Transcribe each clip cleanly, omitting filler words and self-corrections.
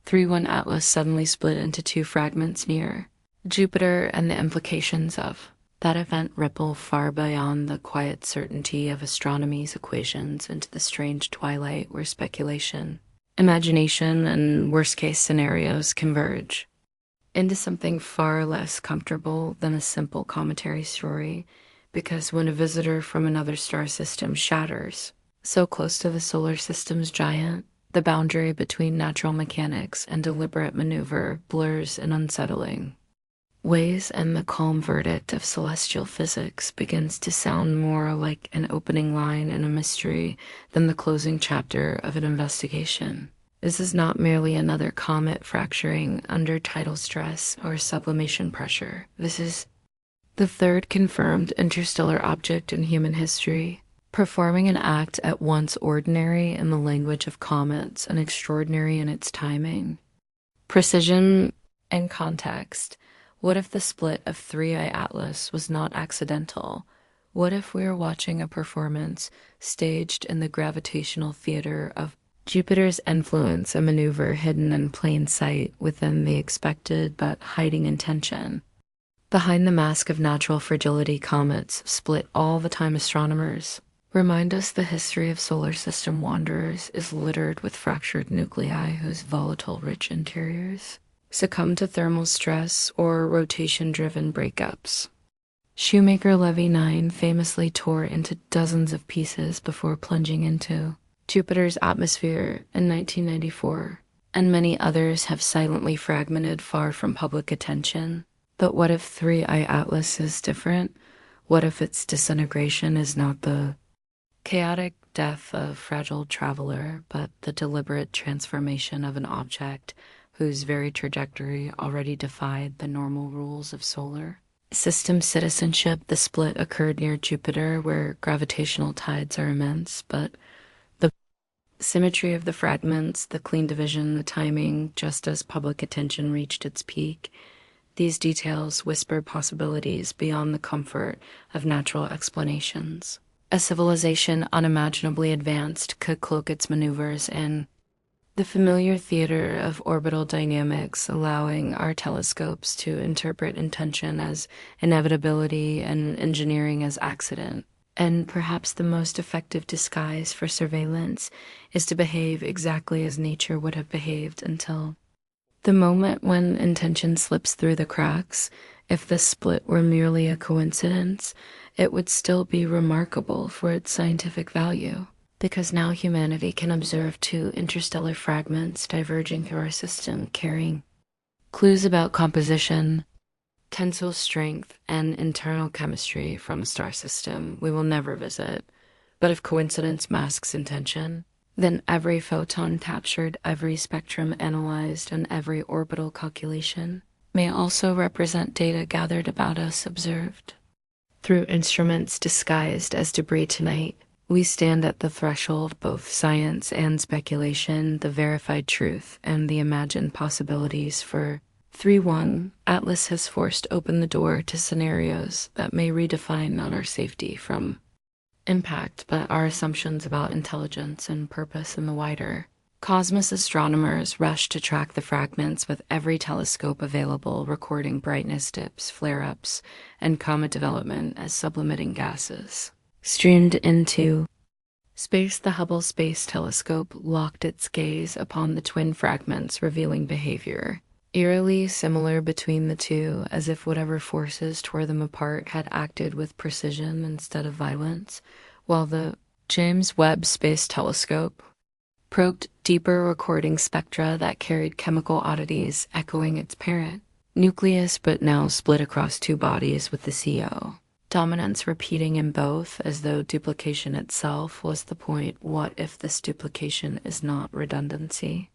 3-1 Atlas suddenly split into two fragments near Jupiter, and the implications of that event ripple far beyond the quiet certainty of astronomy's equations into the strange twilight where speculation, imagination, and worst-case scenarios converge into something far less comfortable than a simple commentary story, because when a visitor from another star system shatters so close to the solar system's giant, the boundary between natural mechanics and deliberate maneuver blurs in unsettling ways, and the calm verdict of celestial physics begins to sound more like an opening line in a mystery than the closing chapter of an investigation. This is not merely another comet fracturing under tidal stress or sublimation pressure. This is the third confirmed interstellar object in human history, performing an act at once ordinary in the language of comets and extraordinary in its timing, precision, and context. What if the split of 3i Atlas was not accidental? What if we were watching a performance staged in the gravitational theater of Jupiter's influence, a maneuver hidden in plain sight within the expected but hiding intention? Behind the mask of natural fragility, comets split all the time. Astronomers remind us the history of solar system wanderers is littered with fractured nuclei whose volatile, rich interiors succumb to thermal stress or rotation-driven breakups. Shoemaker Levy 9 famously tore into dozens of pieces before plunging into Jupiter's atmosphere in 1994, and many others have silently fragmented far from public attention. But what if 3i Atlas is different? What if its disintegration is not the chaotic death of fragile traveler, but the deliberate transformation of an object whose very trajectory already defied the normal rules of solar system citizenship? The split occurred near Jupiter, where gravitational tides are immense, but the symmetry of the fragments, the clean division, the timing, just as public attention reached its peak, these details whisper possibilities beyond the comfort of natural explanations. A civilization unimaginably advanced could cloak its maneuvers in the familiar theater of orbital dynamics, allowing our telescopes to interpret intention as inevitability and engineering as accident. And perhaps the most effective disguise for surveillance is to behave exactly as nature would have behaved until the moment when intention slips through the cracks. If the split were merely a coincidence, it would still be remarkable for its scientific value, because now humanity can observe two interstellar fragments diverging through our system, carrying clues about composition, tensile strength, and internal chemistry from a star system we will never visit. But if coincidence masks intention, then every photon captured, every spectrum analyzed, and every orbital calculation may also represent data gathered about us, observed through instruments disguised as debris. Tonight, we stand at the threshold of both science and speculation, the verified truth and the imagined possibilities. For 3-1, Atlas has forced open the door to scenarios that may redefine not our safety from impact, but our assumptions about intelligence and purpose in the wider cosmos. Astronomers rush to track the fragments with every telescope available, recording brightness dips, flare-ups, and comet development as sublimating gases streamed into space. The Hubble Space Telescope locked its gaze upon the twin fragments, revealing behavior eerily similar between the two, as if whatever forces tore them apart had acted with precision instead of violence, while the James Webb Space Telescope probed deeper, recording spectra that carried chemical oddities echoing its parent nucleus, but now split across two bodies, with the CO dominance repeating in both, as though duplication itself was the point. What if this duplication is not redundancy,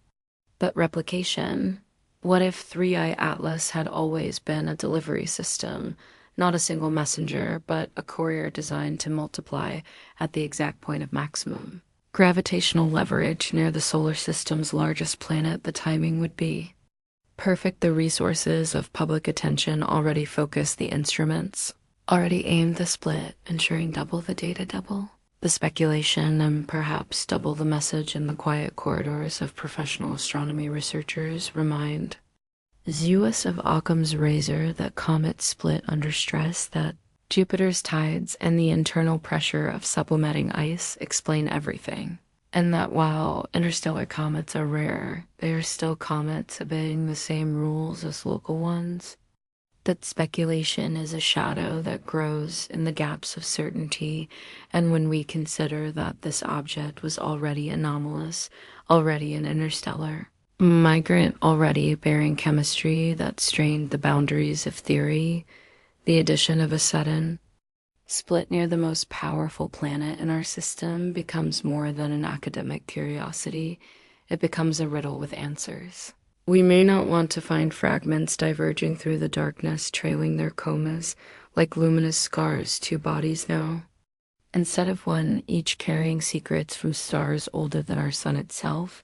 but replication? What if 3i Atlas had always been a delivery system, not a single messenger, but a courier designed to multiply at the exact point of maximum gravitational leverage near the solar system's largest planet? The timing would be perfect. The resources of public attention already focused, the instruments already aimed the split, ensuring double the data double. The speculation and perhaps double the message in the quiet corridors of professional astronomy researchers remind Zeus of Occam's razor that comets split under stress, that Jupiter's tides and the internal pressure of supplementing ice explain everything, and that while interstellar comets are rare, they are still comets obeying the same rules as local ones. That speculation is a shadow that grows in the gaps of certainty, and when we consider that this object was already anomalous, already an interstellar migrant, already bearing chemistry that strained the boundaries of theory, the addition of a sudden split near the most powerful planet in our system becomes more than an academic curiosity. It becomes a riddle with answers. We may not want to find fragments diverging through the darkness, trailing their comas like luminous scars two bodies know. Instead of one, each carrying secrets from stars older than our sun itself,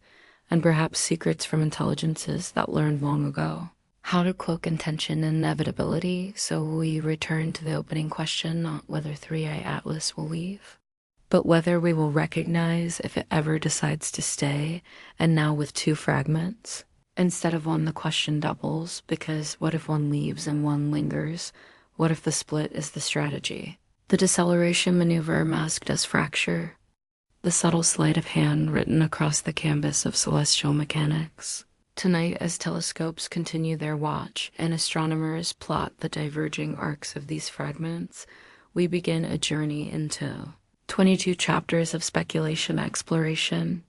and perhaps secrets from intelligences that learned long ago how to cloak intention and inevitability. So we return to the opening question, not whether 3i Atlas will leave, but whether we will recognize if it ever decides to stay, and now with two fragments. Instead of one, the question doubles, because what if one leaves and one lingers? What if the split is the strategy? The deceleration maneuver masked as fracture, the subtle sleight of hand written across the canvas of celestial mechanics. Tonight, as telescopes continue their watch and astronomers plot the diverging arcs of these fragments, we begin a journey into 22 chapters of speculation, exploration,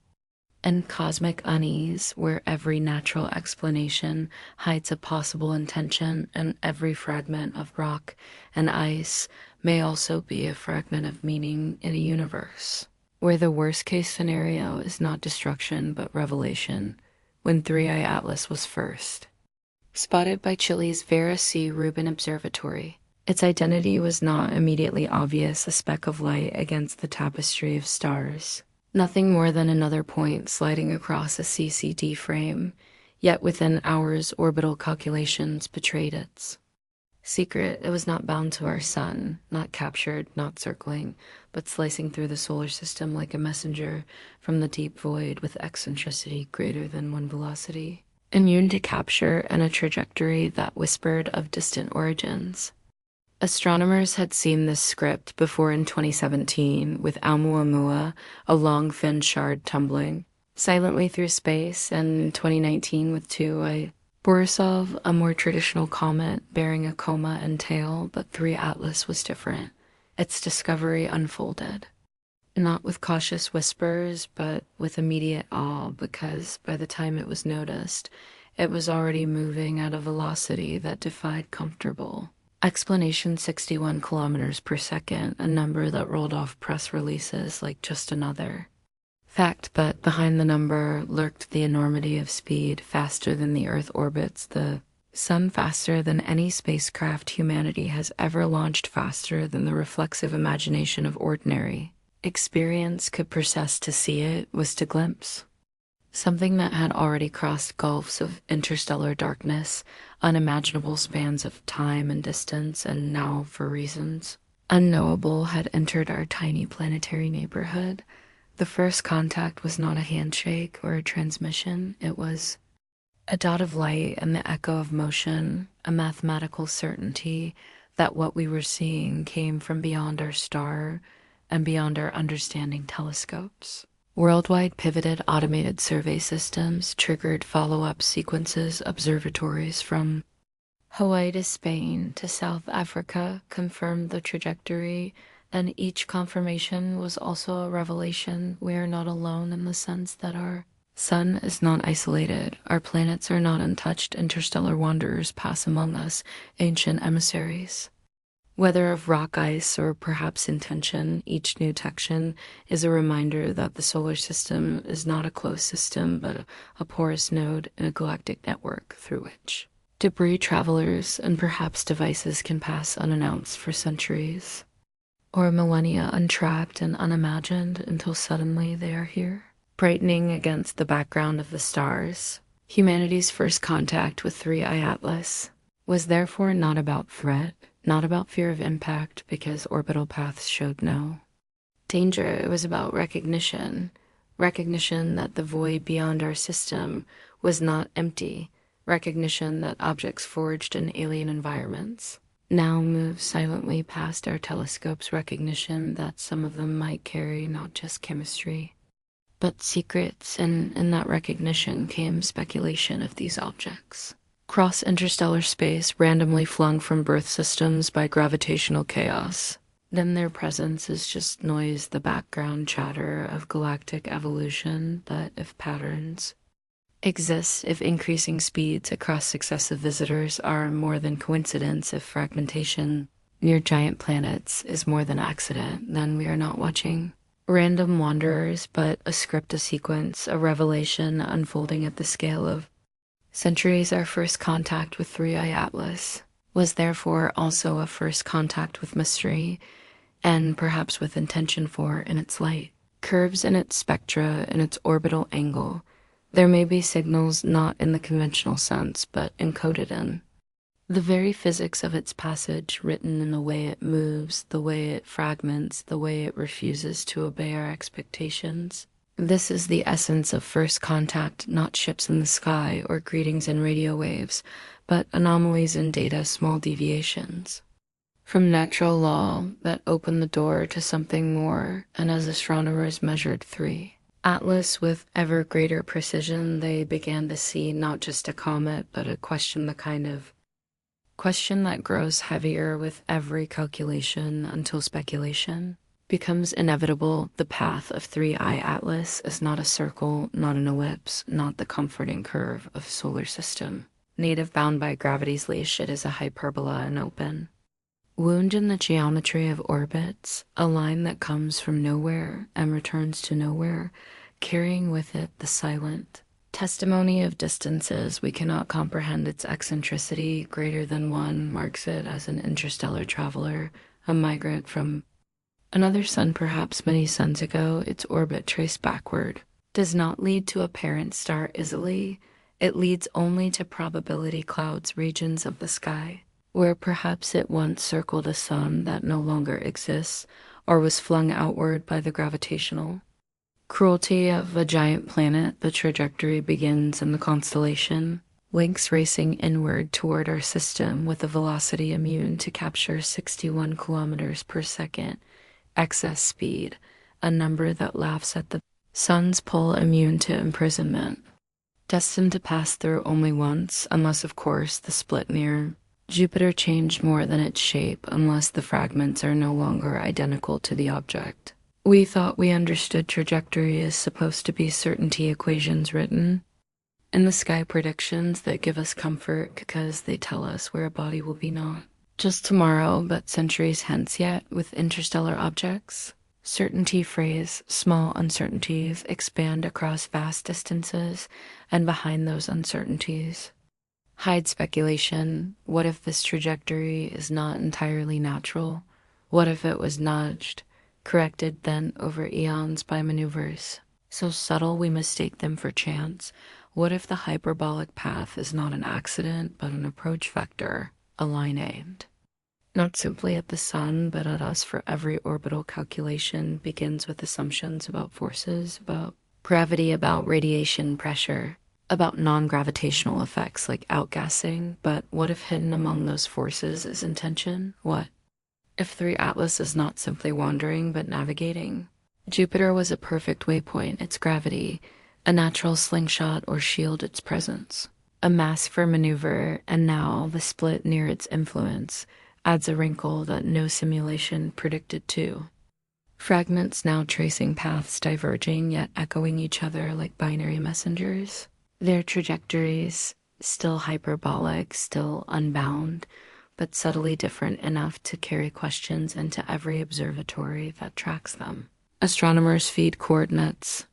and cosmic unease, where every natural explanation hides a possible intention, and every fragment of rock and ice may also be a fragment of meaning in a universe where the worst-case scenario is not destruction but revelation. When 3i Atlas was first spotted by Chile's Vera C. Rubin Observatory, its identity was not immediately obvious, a speck of light against the tapestry of stars. Nothing more than another point sliding across a CCD frame, yet within hours orbital calculations betrayed its secret. It was not bound to our sun, not captured, not circling, but slicing through the solar system like a messenger from the deep void with eccentricity greater than one velocity, immune to capture and a trajectory that whispered of distant origins. Astronomers had seen this script before in 2017 with ʻOumuamua, a long thin shard tumbling silently through space, and in 2019 with 2i Borisov, a more traditional comet bearing a coma and tail, but 3 Atlas was different. Its discovery unfolded, not with cautious whispers, but with immediate awe, because by the time it was noticed, it was already moving at a velocity that defied comfortable explanation. 61 kilometers per second, a number that rolled off press releases like just another fact, but behind the number lurked the enormity of speed, faster than the Earth orbits the sun, faster than any spacecraft humanity has ever launched, faster than the reflexive imagination of ordinary experience could process. To see it was to glimpse something that had already crossed gulfs of interstellar darkness, unimaginable spans of time and distance, and now, for reasons unknowable, had entered our tiny planetary neighborhood. The first contact was not a handshake or a transmission. It was a dot of light and the echo of motion, a mathematical certainty that what we were seeing came from beyond our star and beyond our understanding telescopes. Worldwide pivoted automated survey systems triggered follow-up sequences. Observatories from Hawaii to Spain to South Africa confirmed the trajectory, and each confirmation was also a revelation. We are not alone in the sense that our sun is not isolated. Our planets are not untouched. Interstellar wanderers pass among us, ancient emissaries. Whether of rock, ice, or perhaps intention, each new detection is a reminder that the solar system is not a closed system, but a porous node in a galactic network through which debris travelers and perhaps devices can pass unannounced for centuries, or millennia, untracked and unimagined, until suddenly they are here, brightening against the background of the stars. Humanity's first contact with 3i Atlas was therefore not about threat, not about fear of impact, because orbital paths showed no danger. It was about recognition. Recognition that the void beyond our system was not empty. Recognition that objects forged in alien environments now move silently past our telescope's recognition that some of them might carry not just chemistry, but secrets, and in that recognition came speculation of these objects. Cross interstellar space randomly flung from birth systems by gravitational chaos. Then their presence is just noise, the background chatter of galactic evolution that, if patterns exist, if increasing speeds across successive visitors are more than coincidence, if fragmentation near giant planets is more than accident, then we are not watching random wanderers, but a script, a sequence, a revelation unfolding at the scale of centuries. Our first contact with 3i Atlas was therefore also a first contact with mystery, and perhaps with intention, for in its light, curves in its spectra, in its orbital angle, there may be signals not in the conventional sense, but encoded in the very physics of its passage, written in the way it moves, the way it fragments, the way it refuses to obey our expectations. This is the essence of first contact, not ships in the sky or greetings in radio waves, but anomalies in data, small deviations from natural law that open the door to something more. And as astronomers measured 3 Atlas with ever greater precision, they began to see not just a comet, but a question, the kind of question that grows heavier with every calculation until speculation becomes inevitable. The path of 3i Atlas is not a circle, not an ellipse, not the comforting curve of solar system, native bound by gravity's leash. It is a hyperbola, an open wound in the geometry of orbits, a line that comes from nowhere and returns to nowhere, carrying with it the silent testimony of distances we cannot comprehend. Its eccentricity greater than one marks it as an interstellar traveler, a migrant from another sun, perhaps many suns ago. Its orbit traced backward does not lead to a parent star easily. It leads only to probability clouds, regions of the sky, where perhaps it once circled a sun that no longer exists, or was flung outward by the gravitational cruelty of a giant planet. The trajectory begins in the constellation, Lynx racing inward toward our system with a velocity immune to capture 61 kilometers per second excess speed, a number that laughs at the sun's pull, immune to imprisonment, destined to pass through only once, unless of course the split near Jupiter changed more than its shape, unless the fragments are no longer identical to the object. We thought we understood trajectory is supposed to be certainty equations written in the sky, predictions that give us comfort because they tell us where a body will be not just tomorrow, but centuries hence. Yet with interstellar objects, certainty phrase, small uncertainties expand across vast distances, and behind those uncertainties hide speculation. What if this trajectory is not entirely natural? What if it was nudged, corrected then over eons by maneuvers so subtle we mistake them for chance? What if the hyperbolic path is not an accident, but an approach vector, a line aimed not simply at the sun, but at us? For every orbital calculation begins with assumptions about forces, about gravity, about radiation pressure, about non-gravitational effects like outgassing. But what if hidden among those forces is intention? What if 3 Atlas is not simply wandering, but navigating? Jupiter was a perfect waypoint, its gravity, a natural slingshot or shield, its presence, a mask for maneuver. And now the split near its influence adds a wrinkle that no simulation predicted too. Fragments now tracing paths diverging yet echoing each other like binary messengers. Their trajectories still hyperbolic, still unbound, but subtly different enough to carry questions into every observatory that tracks them. Astronomers feed coordinates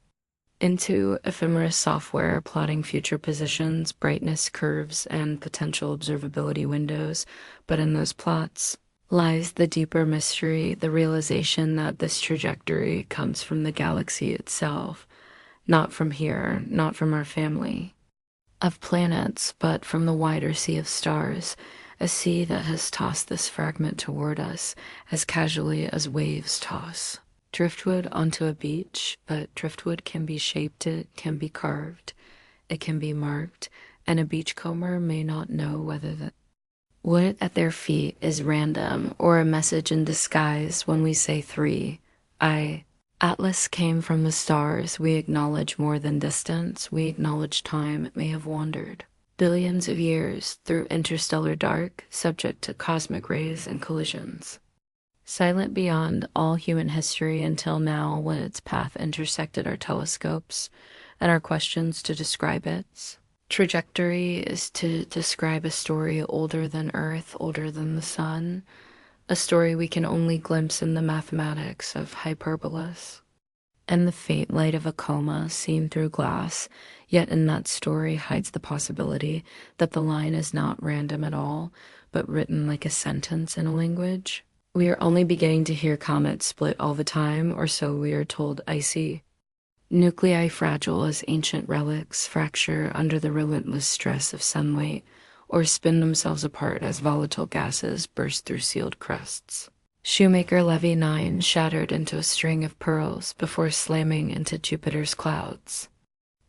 into ephemeris software, plotting future positions, brightness curves, and potential observability windows. But in those plots lies the deeper mystery, the realization that this trajectory comes from the galaxy itself, not from here, not from our family of planets, but from the wider sea of stars, a sea that has tossed this fragment toward us as casually as waves toss Driftwood onto a beach, but driftwood can be shaped, it can be carved, it can be marked, and a beachcomber may not know whether the wood at their feet is random or a message in disguise when we say three. Atlas came from the stars. We acknowledge more than distance. We acknowledge time it may have wandered. Billions of years through interstellar dark, subject to cosmic rays and collisions. Silent beyond all human history until now when its path intersected our telescopes and our questions to describe its trajectory is to describe a story older than Earth, older than the sun, a story we can only glimpse in the mathematics of hyperbolus and the faint light of a coma seen through glass, yet in that story hides the possibility that the line is not random at all, but written like a sentence in a language. We are only beginning to hear comets split all the time, or so we are told. Icy nuclei fragile as ancient relics fracture under the relentless stress of sunlight, or spin themselves apart as volatile gases burst through sealed crusts. Shoemaker Levy 9 shattered into a string of pearls before slamming into Jupiter's clouds.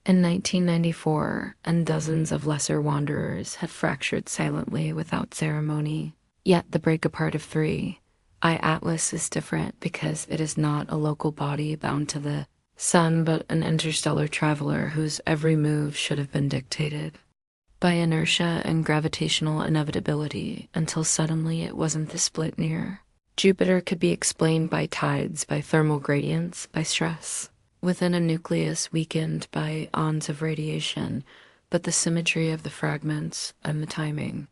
In 1994, and dozens of lesser wanderers had fractured silently without ceremony. Yet the break apart of three, Atlas is different because it is not a local body bound to the sun, but an interstellar traveler whose every move should have been dictated by inertia and gravitational inevitability until suddenly it wasn't the split near. Jupiter could be explained by tides, by thermal gradients, by stress within a nucleus weakened by ons of radiation, but the symmetry of the fragments and the timing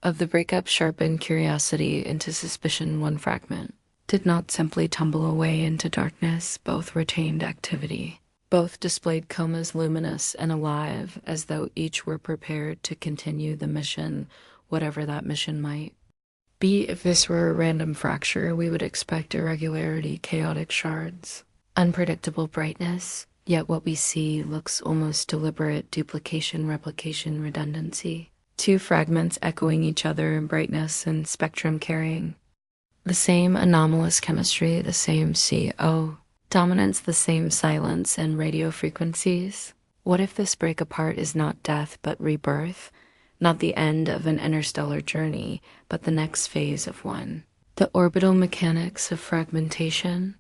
of the breakup sharpened curiosity into suspicion. One fragment did not simply tumble away into darkness, both retained activity. Both displayed comas luminous and alive, as though each were prepared to continue the mission, whatever that mission might be. If this were a random fracture, we would expect irregularity, chaotic shards, unpredictable brightness, yet what we see looks almost deliberate: duplication, replication, redundancy. Two fragments echoing each other in brightness and spectrum carrying the same anomalous chemistry, the same CO dominance, the same silence and radio frequencies. What if this break apart is not death but rebirth, not the end of an interstellar journey, but the next phase of one? The orbital mechanics of fragmentation.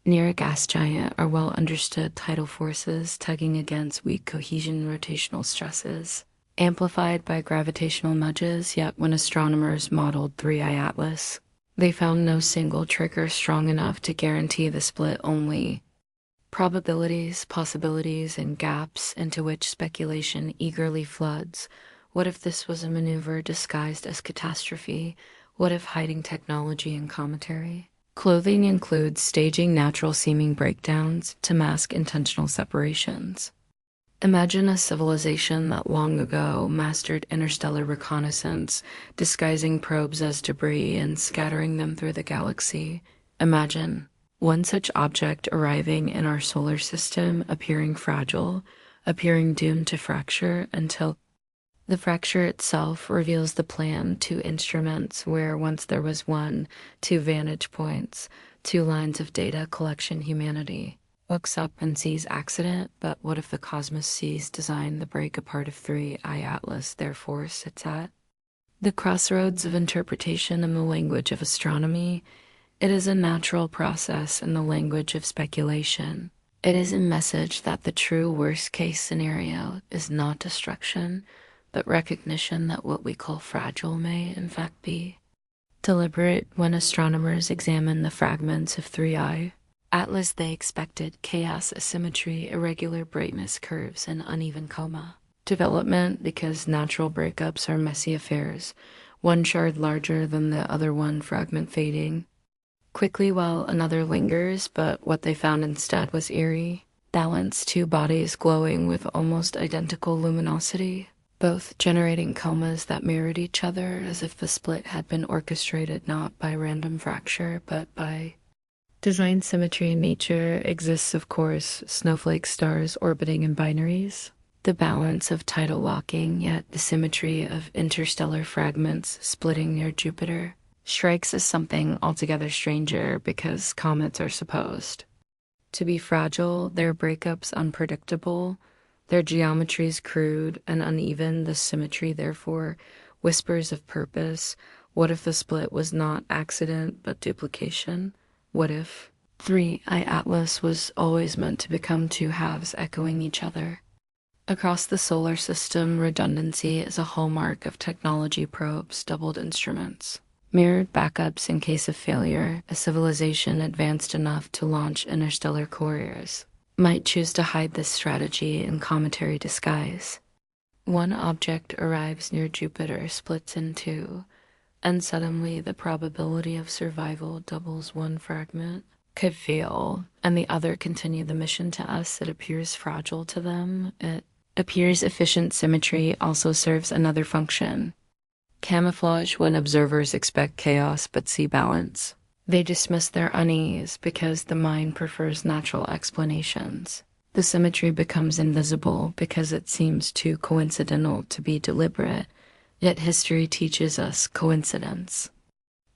Near a gas giant are well understood tidal forces tugging against weak cohesion rotational stresses, amplified by gravitational nudges. Yet when astronomers modeled 3I Atlas, they found no single trigger strong enough to guarantee the split, only probabilities, possibilities, and gaps into which speculation eagerly floods. What if this was a maneuver disguised as catastrophe? What if hiding technology and commentary? Clothing includes staging natural-seeming breakdowns to mask intentional separations. Imagine a civilization that long ago mastered interstellar reconnaissance, disguising probes as debris and scattering them through the galaxy. Imagine one such object arriving in our solar system, appearing fragile, appearing doomed to fracture until the fracture itself reveals the plan. Two instruments where once there was one, two vantage points, two lines of data collection. Humanity looks up and sees accident, but what if the cosmos sees design? The break apart of 3I Atlas therefore sits at the crossroads of interpretation in the language of astronomy. It is a natural process in the language of speculation. It is a message that the true worst-case scenario is not destruction, but recognition that what we call fragile may, in fact, be deliberate. When astronomers examine the fragments of 3I Atlas, they expected chaos, asymmetry, irregular brightness curves, and uneven coma development, because natural breakups are messy affairs, one shard larger than the other, one fragment fading quickly while another lingers. But what they found instead was eerie balance, two bodies glowing with almost identical luminosity, both generating comas that mirrored each other, as if the split had been orchestrated not by random fracture, but by design. Symmetry in nature exists, of course, snowflake stars orbiting in binaries, the balance of tidal locking, yet the symmetry of interstellar fragments splitting near Jupiter. strikes as something altogether stranger because comets are supposed to be fragile, their breakups unpredictable, their geometries crude and uneven, the symmetry therefore whispers of purpose. What if the split was not accident but duplication? What if 3I Atlas was always meant to become two halves echoing each other? Across the solar system, redundancy is a hallmark of technology probes, doubled instruments, mirrored backups in case of failure. A civilization advanced enough to launch interstellar couriers might choose to hide this strategy in cometary disguise. One object arrives near Jupiter, splits in two, and suddenly the probability of survival doubles. One fragment could fail, and the other continue the mission. To us, it appears fragile. To them, it appears efficient. Symmetry also serves another function: camouflage when observers expect chaos but see balance. They dismiss their unease because the mind prefers natural explanations. The symmetry becomes invisible because it seems too coincidental to be deliberate. Yet history teaches us coincidence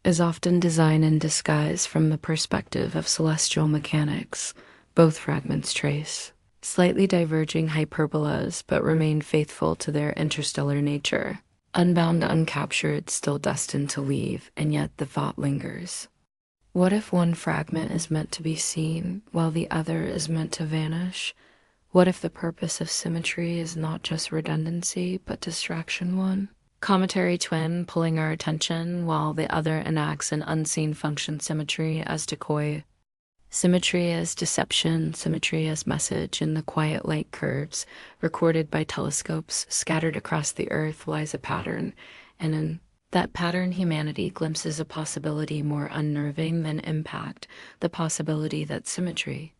is often design in disguise. From the perspective of celestial mechanics, both fragments trace slightly diverging hyperbolas but remain faithful to their interstellar nature. Unbound, uncaptured, still destined to leave, and yet the thought lingers. What if one fragment is meant to be seen while the other is meant to vanish? What if the purpose of symmetry is not just redundancy but distraction? One cometary twin pulling our attention while the other enacts an unseen function. Symmetry as decoy, symmetry as deception, symmetry as message. In the quiet light curves recorded by telescopes scattered across the earth lies a pattern, and in that pattern humanity glimpses a possibility more unnerving than impact, the possibility that symmetry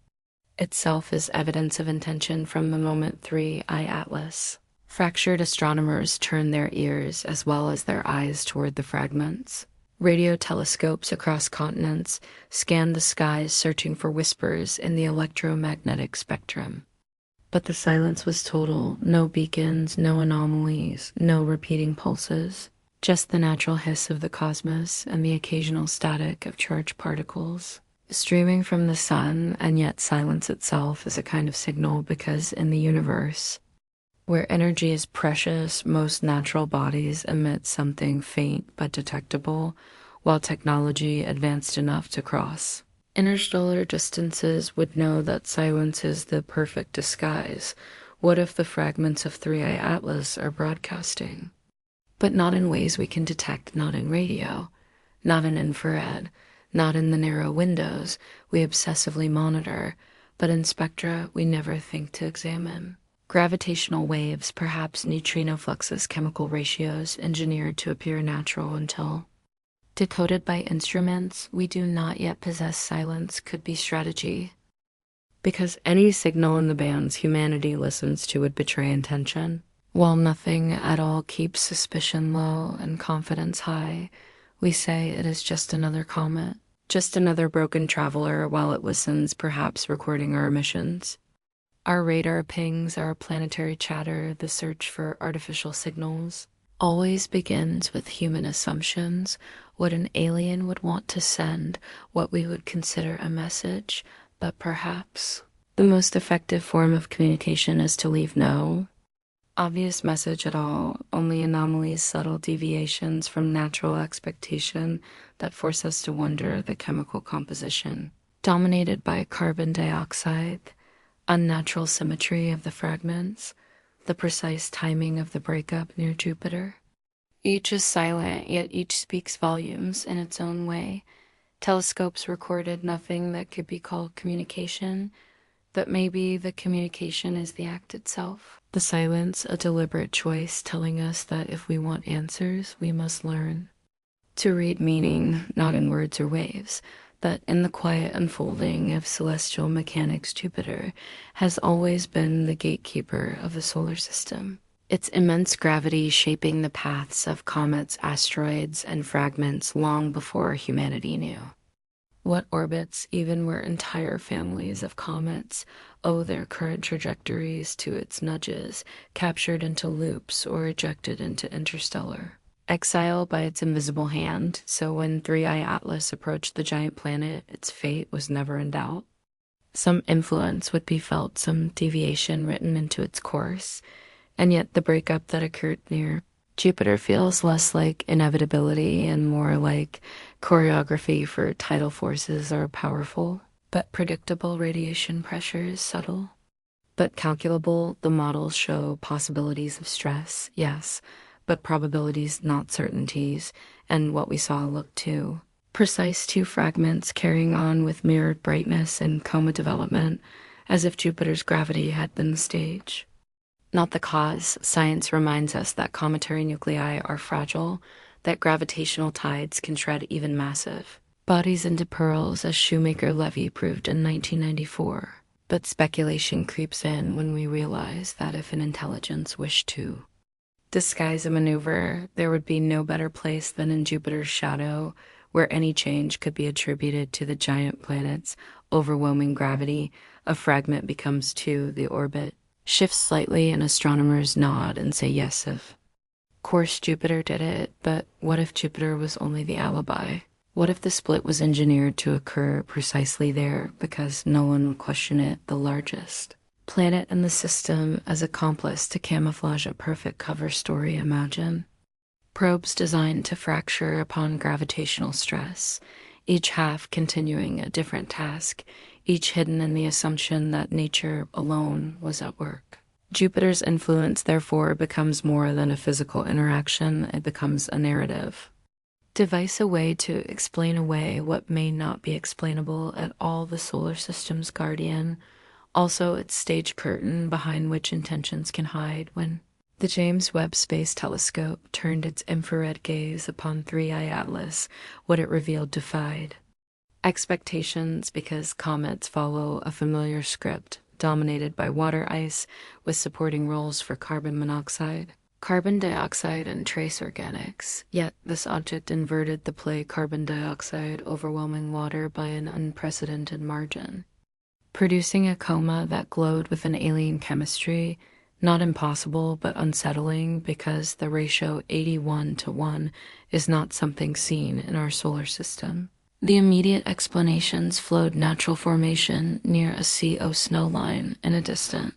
itself is evidence of intention. From the moment 3I Atlas fractured, astronomers turn their ears as well as their eyes toward the fragments. Radio telescopes across continents scan the skies, searching for whispers in the electromagnetic spectrum. But the silence was total. No beacons, no anomalies, no repeating pulses. Just the natural hiss of the cosmos and the occasional static of charged particles streaming from the sun. And yet silence itself is a kind of signal, because in the universe, where energy is precious, most natural bodies emit something faint but detectable, while technology advanced enough to cross interstellar distances would know that silence is the perfect disguise. What if the fragments of 3I Atlas are broadcasting? But not in ways we can detect, not in radio, not in infrared, not in the narrow windows we obsessively monitor, but in spectra we never think to examine. Gravitational waves, perhaps neutrino fluxes, chemical ratios engineered to appear natural until decoded by instruments we do not yet possess. Silence could be strategy, because any signal in the bands humanity listens to would betray intention. While nothing at all keeps suspicion low and confidence high, we say it is just another comet, just another broken traveler, while it listens, perhaps recording our emissions. Our radar pings, our planetary chatter, the search for artificial signals, always begins with human assumptions. What an alien would want to send, what we would consider a message, but perhaps the most effective form of communication is to leave no obvious message at all, only anomalies, subtle deviations from natural expectation that force us to wonder. The chemical composition, dominated by carbon dioxide, unnatural symmetry of the fragments, the precise timing of the breakup near Jupiter. Each is silent, yet each speaks volumes in its own way. Telescopes recorded nothing that could be called communication, but maybe the communication is the act itself. The silence, a deliberate choice, telling us that if we want answers, we must learn to read meaning, not in words or waves, but in the quiet unfolding of celestial mechanics. Jupiter has always been the gatekeeper of the solar system, its immense gravity shaping the paths of comets, asteroids, and fragments long before humanity knew what orbits, even where entire families of comets owe their current trajectories to its nudges, captured into loops or ejected into interstellar exile by its invisible hand, so when 3i Atlas approached the giant planet, its fate was never in doubt. Some influence would be felt, some deviation written into its course, and yet the breakup that occurred near Jupiter feels less like inevitability and more like choreography for tidal forces are powerful, but predictable radiation pressure is subtle. But calculable, the models show possibilities of stress, yes, but probabilities, not certainties, and what we saw looked too precise, two fragments carrying on with mirrored brightness and coma development, as if Jupiter's gravity had been the stage. Not the cause. Science reminds us that cometary nuclei are fragile, that gravitational tides can shred even massive bodies into pearls, as Shoemaker Levy proved in 1994. But speculation creeps in when we realize that if an intelligence wished to disguise a maneuver, there would be no better place than in Jupiter's shadow, where any change could be attributed to the giant planet's overwhelming gravity. A fragment becomes two, the orbit shifts slightly, and astronomers nod and say yes, of course Jupiter did it, but what if Jupiter was only the alibi? What if the split was engineered to occur precisely there because no one would question it, the largest planet in the system, as accomplice to camouflage a perfect cover story? Imagine probes designed to fracture upon gravitational stress, each half continuing a different task, each hidden in the assumption that nature alone was at work. Jupiter's influence, therefore, becomes more than a physical interaction, it becomes a narrative. Devise a way to explain away what may not be explainable at all, the solar system's guardian, also its stage curtain behind which intentions can hide. When the James Webb Space Telescope turned its infrared gaze upon 3i Atlas, what it revealed defied expectations, because comets follow a familiar script dominated by water ice with supporting roles for carbon monoxide, carbon dioxide, and trace organics. Yet this object inverted the play carbon dioxide overwhelming water by an unprecedented margin, producing a coma that glowed with an alien chemistry, not impossible but unsettling, because the ratio 81:1 is not something seen in our solar system. The immediate explanations flowed natural formation near a sea of snow line in a distant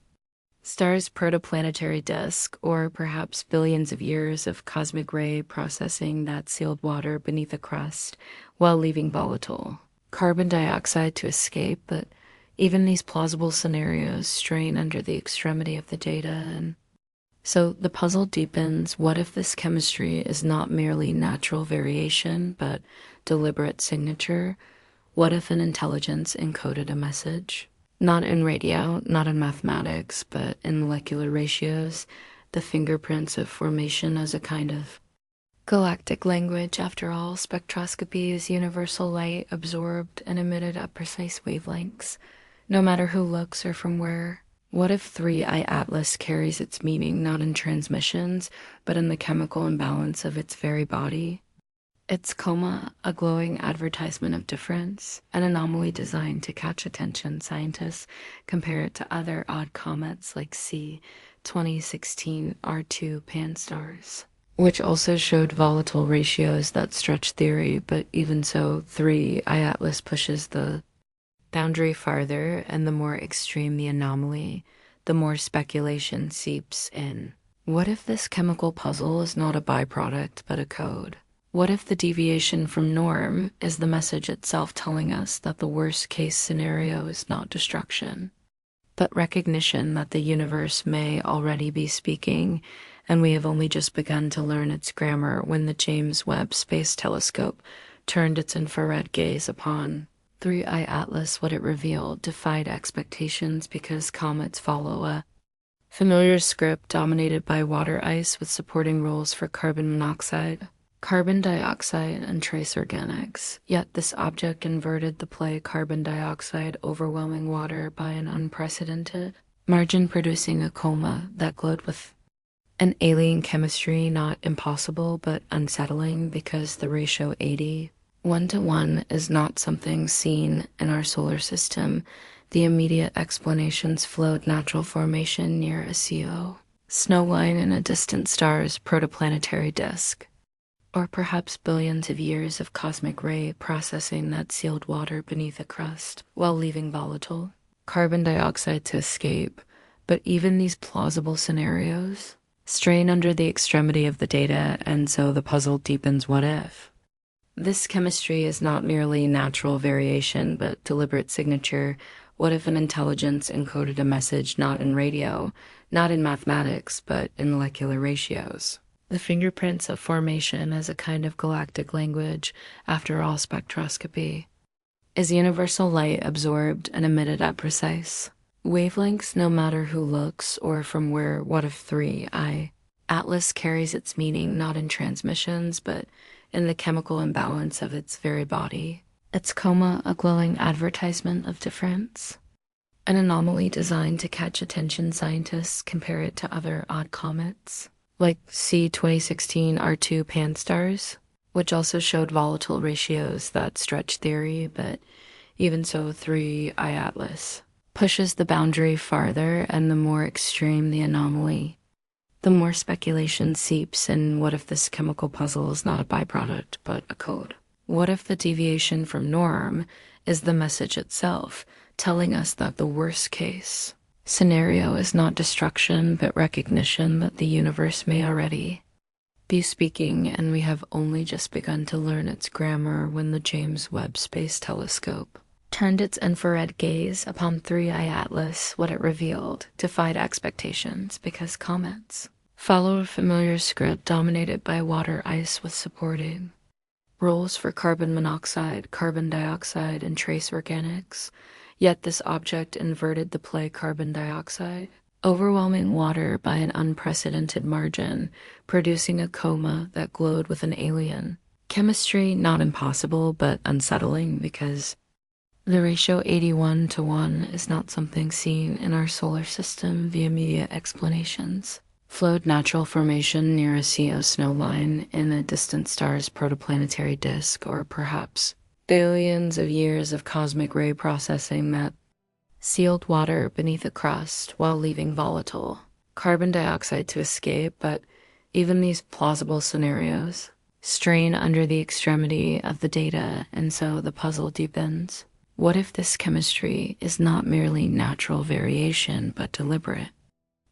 star's protoplanetary disk, or perhaps billions of years of cosmic ray processing that sealed water beneath a crust while leaving volatile carbon dioxide to escape. But even these plausible scenarios strain under the extremity of the data, and so the puzzle deepens. What if this chemistry is not merely natural variation, but deliberate signature? What if an intelligence encoded a message? Not in radio, not in mathematics, but in molecular ratios, the fingerprints of formation as a kind of galactic language. After all, spectroscopy is universal light absorbed and emitted at precise wavelengths, no matter who looks or from where. What if 3i Atlas carries its meaning not in transmissions, but in the chemical imbalance of its very body? Its coma, a glowing advertisement of difference, an anomaly designed to catch attention. Scientists compare it to other odd comets like C 2016 R2 Pan-STARRS, which also showed volatile ratios that stretch theory. But even so, 3i Atlas pushes the boundary farther, and the more extreme the anomaly, the more speculation seeps in. What if this chemical puzzle is not a byproduct but a code? What if the deviation from norm is the message itself telling us that the worst case scenario is not destruction, but recognition that the universe may already be speaking, and we have only just begun to learn its grammar when the James Webb Space Telescope turned its infrared gaze upon 3i Atlas? What it revealed defied expectations, because comets follow a familiar script dominated by water ice with supporting roles for carbon monoxide, carbon dioxide, and trace organics. Yet this object inverted the play carbon dioxide overwhelming water by an unprecedented margin, producing a coma that glowed with an alien chemistry, not impossible but unsettling, because the ratio 81:1 is not something seen in our solar system. The immediate explanations flowed natural formation near a CO snow line in a distant star's protoplanetary disk. or perhaps billions of years of cosmic ray processing that sealed water beneath a crust while leaving volatile carbon dioxide to escape. But even these plausible scenarios strain under the extremity of the data, and so the puzzle deepens. What if this chemistry is not merely natural variation, but deliberate signature? What if an intelligence encoded a message not in radio, not in mathematics, but in molecular ratios? The fingerprints of formation as a kind of galactic language. After all, spectroscopy is universal light absorbed and emitted at precise wavelengths, no matter who looks or from where. What if 3I Atlas carries its meaning not in transmissions, but in the chemical imbalance of its very body? Its coma, a glowing advertisement of difference, an anomaly designed to catch attention. Scientists compare it to other odd comets, like C 2016 R2 Pan-STARRS, which also showed volatile ratios that stretch theory. But even so, 3I Atlas pushes the boundary farther, and the more extreme the anomaly, the more speculation seeps in. What if this chemical puzzle is not a byproduct, but a code? What if the deviation from norm is the message itself, telling us that the worst case scenario is not destruction, but recognition that the universe may already be speaking, and we have only just begun to learn its grammar when the James Webb Space Telescope turned its infrared gaze upon 3I Atlas. What it revealed defied expectations, because comets follow a familiar script dominated by water ice with supporting roles for carbon monoxide, carbon dioxide, and trace organics. Yet this object inverted the play. Carbon dioxide overwhelming water by an unprecedented margin, producing a coma that glowed with an alien chemistry. Not impossible, but unsettling, because the ratio 81:1 is not something seen in our solar system via immediate explanations. Flowed natural formation near a sea of snow line in a distant star's protoplanetary disk, or perhaps billions of years of cosmic ray processing that sealed water beneath a crust while leaving volatile carbon dioxide to escape. But even these plausible scenarios strain under the extremity of the data, and so the puzzle deepens. What if this chemistry is not merely natural variation, but deliberate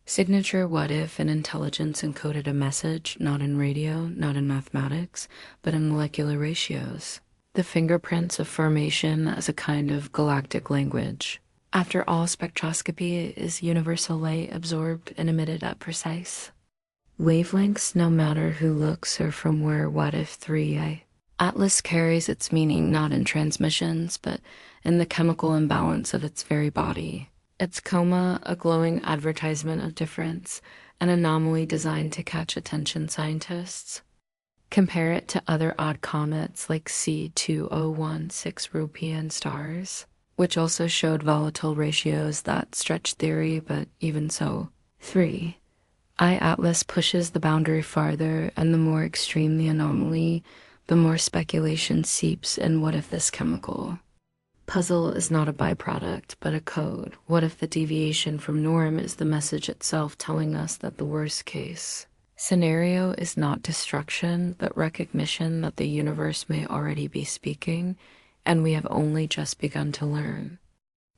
signature? What if an intelligence encoded a message not in radio, not in mathematics, but in molecular ratios? The fingerprints of formation as a kind of galactic language. After all, spectroscopy is universal light absorbed and emitted at precise wavelengths, no matter who looks or from where. What if 3I Atlas carries its meaning not in transmissions, but in the chemical imbalance of its very body? Its coma, a glowing advertisement of difference, an anomaly designed to catch attention. Scientists compare it to other odd comets like C2016 Rupian stars, which also showed volatile ratios that stretch theory. But even so, 3I Atlas pushes the boundary farther, and the more extreme the anomaly, the more speculation seeps in. What if this chemical puzzle is not a byproduct, but a code? What if the deviation from norm is the message itself, telling us that the worst case scenario is not destruction, but recognition that the universe may already be speaking, and we have only just begun to learn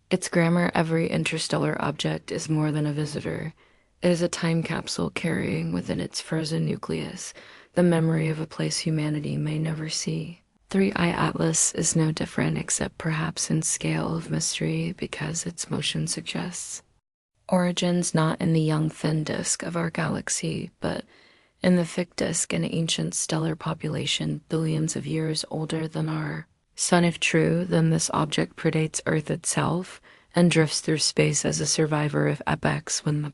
its grammar? Every interstellar object is more than a visitor. It is a time capsule carrying within its frozen nucleus the memory of a place humanity may never see. 3I Atlas is no different, except perhaps in scale of mystery, because its motion suggests origins not in the young thin disk of our galaxy, but in the thick disk and ancient stellar population billions of years older than our sun. If true, then this object predates Earth itself and drifts through space as a survivor of epochs when the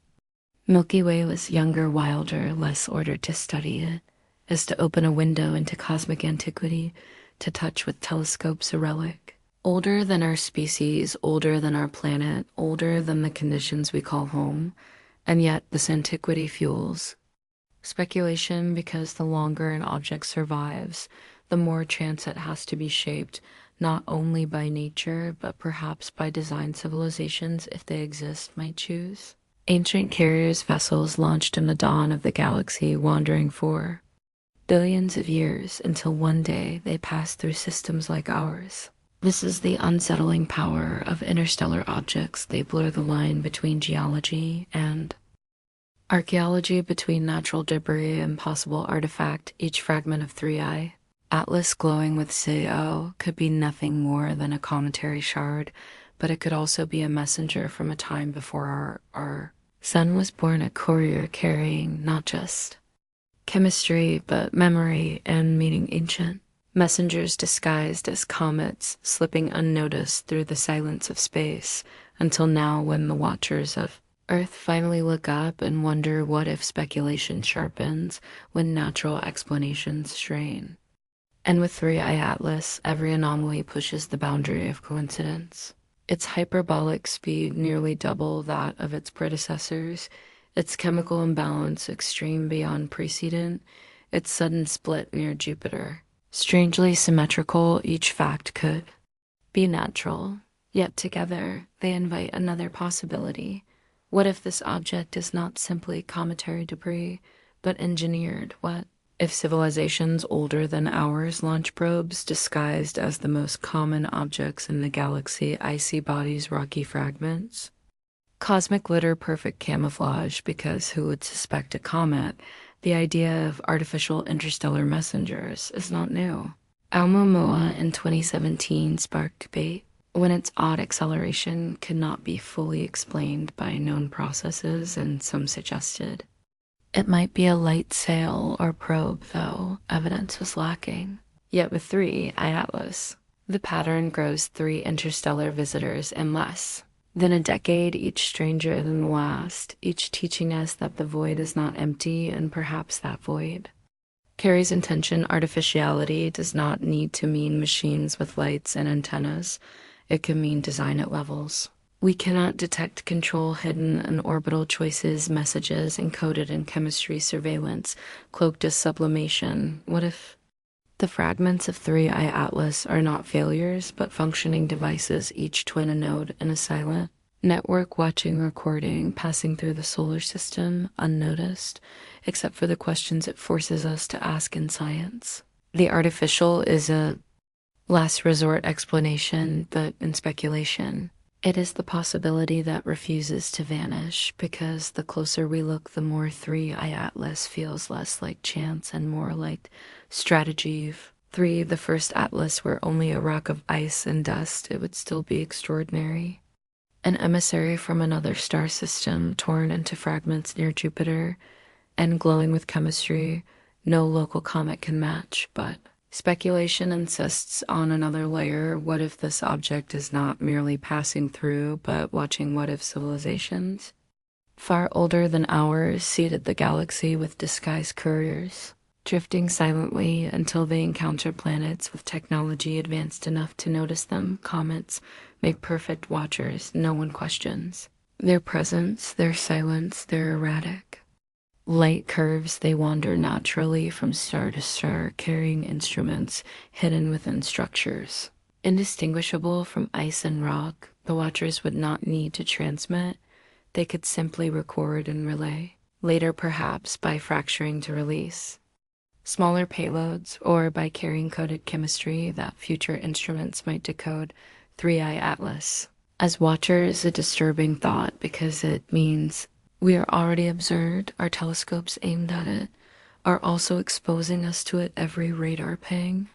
Milky Way was younger, wilder, less ordered. To study it is to open a window into cosmic antiquity, to touch with telescopes a relic older than our species, older than our planet, older than the conditions we call home. And yet this antiquity fuels speculation, because the longer an object survives, the more chance it has to be shaped not only by nature, but perhaps by design civilizations, if they exist, might choose. Ancient carriers vessels launched in the dawn of the galaxy, wandering for billions of years until one day they pass through systems like ours. This is the unsettling power of interstellar objects. They blur the line between geology and archaeology, between natural debris and possible artifact. Each fragment of 3i Atlas glowing with CO could be nothing more than a cometary shard, but it could also be a messenger from a time before our sun was born, a courier carrying not just chemistry, but memory and meaning ancient. Messengers disguised as comets, slipping unnoticed through the silence of space, until now when the watchers of Earth finally look up and wonder what if speculation sharpens when natural explanations strain. And with 3i Atlas, every anomaly pushes the boundary of coincidence. Its hyperbolic speed nearly double that of its predecessors, its chemical imbalance extreme beyond precedent, its sudden split near Jupiter. Strangely symmetrical, each fact could be natural, yet together they invite another possibility. What if this object is not simply cometary debris, but engineered? What if civilizations older than ours launch probes disguised as the most common objects in the galaxy, icy bodies, rocky fragments? Cosmic litter, perfect camouflage, because who would suspect a comet? The idea of artificial interstellar messengers is not new. ʻOumuamua in 2017 sparked debate when its odd acceleration could not be fully explained by known processes, and some suggested it might be a light sail or probe, though evidence was lacking. Yet with 3i Atlas, the pattern grows: 3 interstellar visitors in less than a decade, each stranger than the last, each teaching us that the void is not empty, and perhaps that void carries intention. Artificiality does not need to mean machines with lights and antennas. It can mean design at levels we cannot detect, control hidden in orbital choices, messages encoded in chemistry, surveillance, cloaked as sublimation. What if the fragments of 3i Atlas are not failures, but functioning devices, each twin a node in a silent network, watching, recording, passing through the solar system unnoticed, except for the questions it forces us to ask in science? The artificial is a last resort explanation, but in speculation, it is the possibility that refuses to vanish, because the closer we look, the more 3i Atlas feels less like chance and more like strategy. If 3, the first Atlas, were only a rock of ice and dust, it would still be extraordinary. An emissary from another star system, torn into fragments near Jupiter and glowing with chemistry no local comet can match, but speculation insists on another layer. What if this object is not merely passing through, but watching? What if civilizations far older than ours seeded the galaxy with disguised couriers, drifting silently until they encounter planets with technology advanced enough to notice them? Comets make perfect watchers. No one questions their presence, their silence, their erratic light curves. They wander naturally from star to star, carrying instruments hidden within structures indistinguishable from ice and rock. The watchers would not need to transmit. They could simply record and relay, later perhaps by fracturing to release smaller payloads, or by carrying coded chemistry that future instruments might decode. 3i Atlas as watchers, a disturbing thought, because it means we are already observed. Our telescopes aimed at it are also exposing us to it. Every radar ping,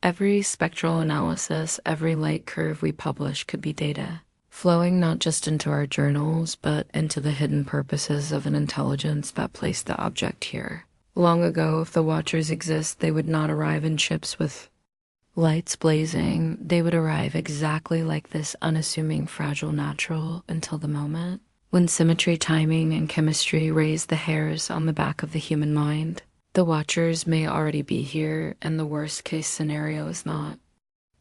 every spectral analysis, every light curve we publish could be data flowing not just into our journals, but into the hidden purposes of an intelligence that placed the object here long ago. If the watchers exist, they would not arrive in ships with lights blazing. They would arrive exactly like this, unassuming, fragile, natural, until the moment when symmetry, timing, and chemistry raise the hairs on the back of the human mind. The watchers may already be here, and the worst case scenario is not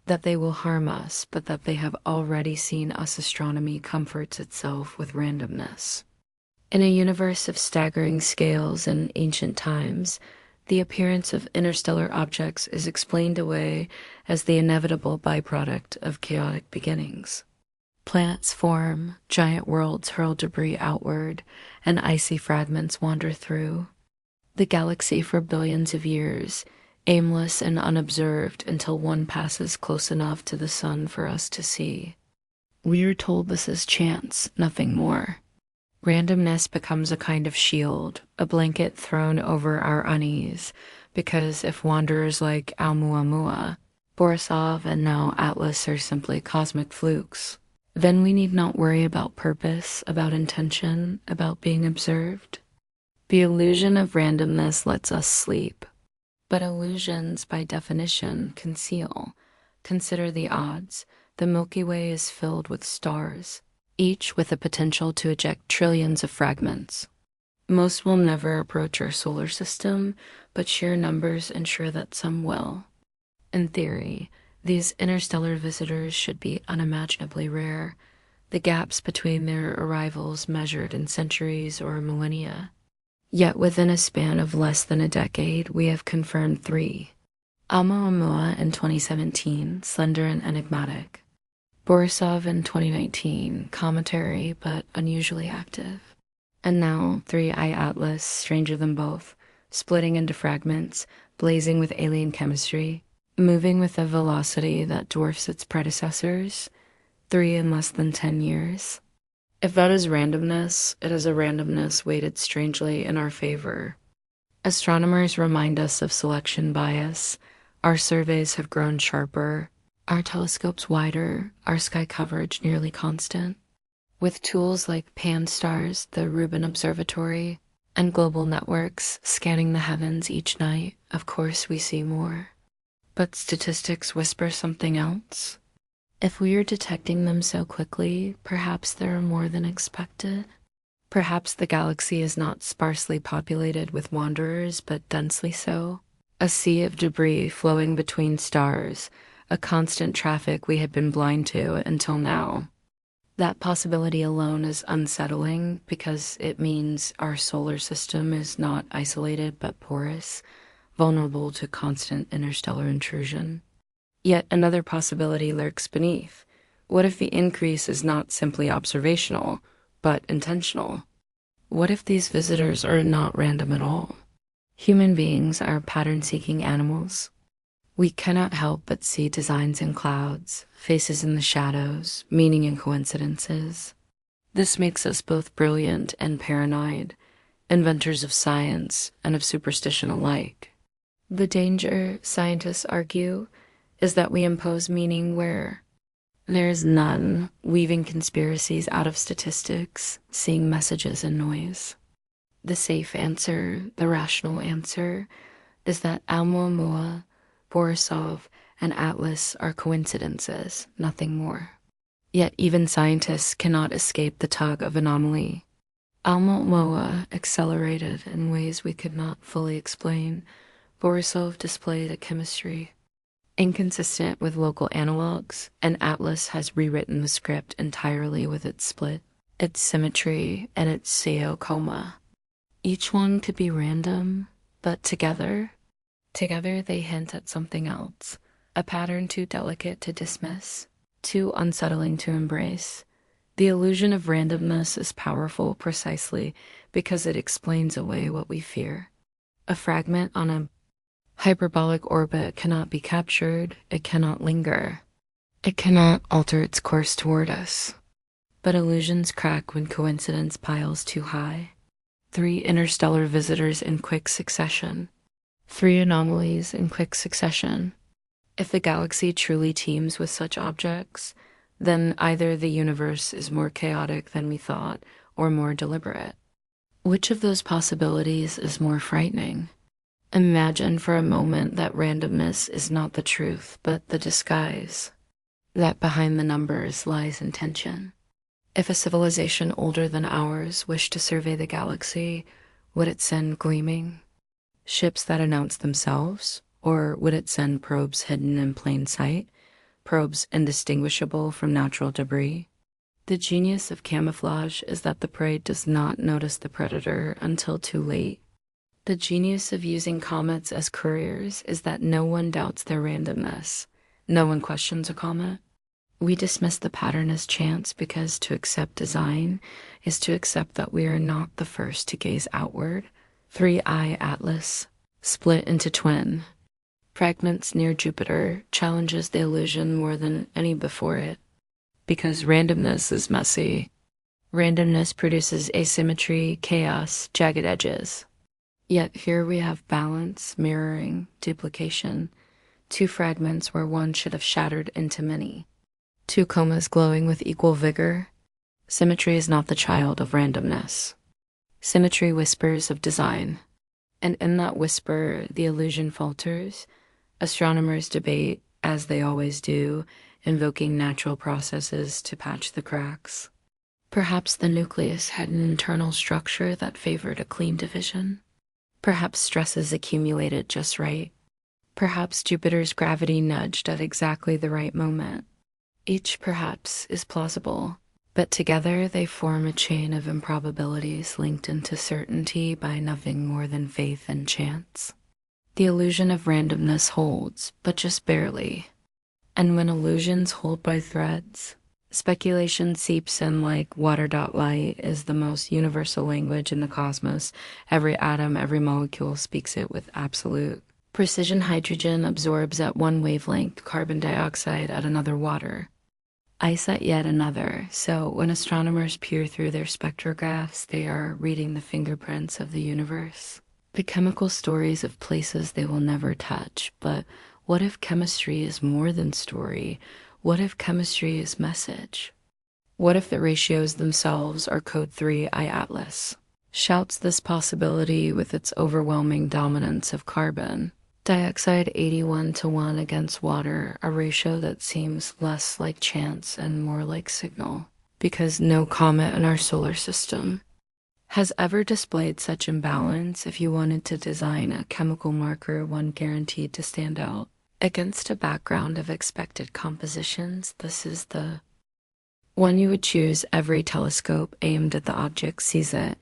that they will harm us, but that they have already seen us. Astronomy comforts itself with randomness. In a universe of staggering scales and ancient times, the appearance of interstellar objects is explained away as the inevitable byproduct of chaotic beginnings. Planets form, giant worlds hurl debris outward, and icy fragments wander through. The galaxy for billions of years, aimless and unobserved until one passes close enough to the sun for us to see. We are told this is chance, nothing more. Randomness becomes a kind of shield, a blanket thrown over our unease, because if wanderers like ʻOumuamua, Borisov, and now Atlas are simply cosmic flukes, then we need not worry about purpose, about intention, about being observed. The illusion of randomness lets us sleep, but illusions, by definition, conceal. Consider the odds. The Milky Way is filled with stars, each with the potential to eject trillions of fragments. Most will never approach our solar system, but sheer numbers ensure that some will. In theory, these interstellar visitors should be unimaginably rare, the gaps between their arrivals measured in centuries or millennia. Yet within a span of less than a decade, we have confirmed 3. ʻOumuamua in 2017, slender and enigmatic. Borisov in 2019, cometary but unusually active. And now 3I Atlas, stranger than both, splitting into fragments, blazing with alien chemistry, moving with a velocity that dwarfs its predecessors, 3 in less than 10 years. If that is randomness, it is a randomness weighted strangely in our favor. Astronomers remind us of selection bias. Our surveys have grown sharper, our telescopes wider, our sky coverage nearly constant. With tools like Pan-STARRS, the Rubin Observatory, and global networks scanning the heavens each night, of course we see more. But statistics whisper something else. If we are detecting them so quickly, perhaps there are more than expected. Perhaps the galaxy is not sparsely populated with wanderers, but densely so. A sea of debris flowing between stars, a constant traffic we had been blind to until now. That possibility alone is unsettling because it means our solar system is not isolated but porous, vulnerable to constant interstellar intrusion. Yet another possibility lurks beneath. What if the increase is not simply observational, but intentional? What if these visitors are not random at all? Human beings are pattern-seeking animals. We cannot help but see designs in clouds, faces in the shadows, meaning in coincidences. This makes us both brilliant and paranoid, inventors of science and of superstition alike. The danger, scientists argue, is that we impose meaning where there is none, weaving conspiracies out of statistics, seeing messages in noise. The safe answer, the rational answer, is that ʻOumuamua, Borisov, and Atlas are coincidences, nothing more. Yet even scientists cannot escape the tug of anomaly. ʻOumuamua accelerated in ways we could not fully explain. Borisov displayed a chemistry inconsistent with local analogs, and Atlas has rewritten the script entirely with its split, its symmetry, and its ʻOumuamua. Each one could be random, but together they hint at something else, a pattern too delicate to dismiss, too unsettling to embrace. The illusion of randomness is powerful precisely because it explains away what we fear. A fragment on a hyperbolic orbit cannot be captured, it cannot linger, it cannot alter its course toward us. But illusions crack when coincidence piles too high. 3 interstellar visitors in quick succession. 3 anomalies in quick succession. If the galaxy truly teems with such objects, then either the universe is more chaotic than we thought or more deliberate. Which of those possibilities is more frightening? Imagine for a moment that randomness is not the truth, but the disguise. That behind the numbers lies intention. If a civilization older than ours wished to survey the galaxy, would it send gleaming ships that announce themselves? Or would it send probes hidden in plain sight, probes indistinguishable from natural debris? The genius of camouflage is that the prey does not notice the predator until too late. The genius of using comets as couriers is that no one doubts their randomness. No one questions a comet. We dismiss the pattern as chance because to accept design is to accept that we are not the first to gaze outward, 3-eye atlas, split into twin. Fragments near Jupiter challenges the illusion more than any before it. Because randomness is messy. Randomness produces asymmetry, chaos, jagged edges. Yet here we have balance, mirroring, duplication. Two fragments where one should have shattered into many. Two comas glowing with equal vigor. Symmetry is not the child of randomness. Symmetry whispers of design. And in that whisper, the illusion falters. Astronomers debate, as they always do, invoking natural processes to patch the cracks. Perhaps the nucleus had an internal structure that favored a clean division. Perhaps stresses accumulated just right. Perhaps Jupiter's gravity nudged at exactly the right moment. Each perhaps is plausible, but together they form a chain of improbabilities linked into certainty by nothing more than faith and chance. The illusion of randomness holds, but just barely. And when illusions hold by threads, speculation seeps in like water.light is the most universal language in the cosmos. Every atom, every molecule speaks it with absolute precision. Hydrogen absorbs at one wavelength, carbon dioxide at another, water. Ice at yet another. So when astronomers peer through their spectrographs, they are reading the fingerprints of the universe. The chemical stories of places they will never touch. But what if chemistry is more than story? What if chemistry is message? What if the ratios themselves are code 3-eye atlas? Shouts this possibility with its overwhelming dominance of carbon dioxide 81:1 against water, a ratio that seems less like chance and more like signal, because no comet in our solar system has ever displayed such imbalance. If you wanted to design a chemical marker, one guaranteed to stand out against a background of expected compositions, this is the one you would choose. Every telescope aimed at the object sees it.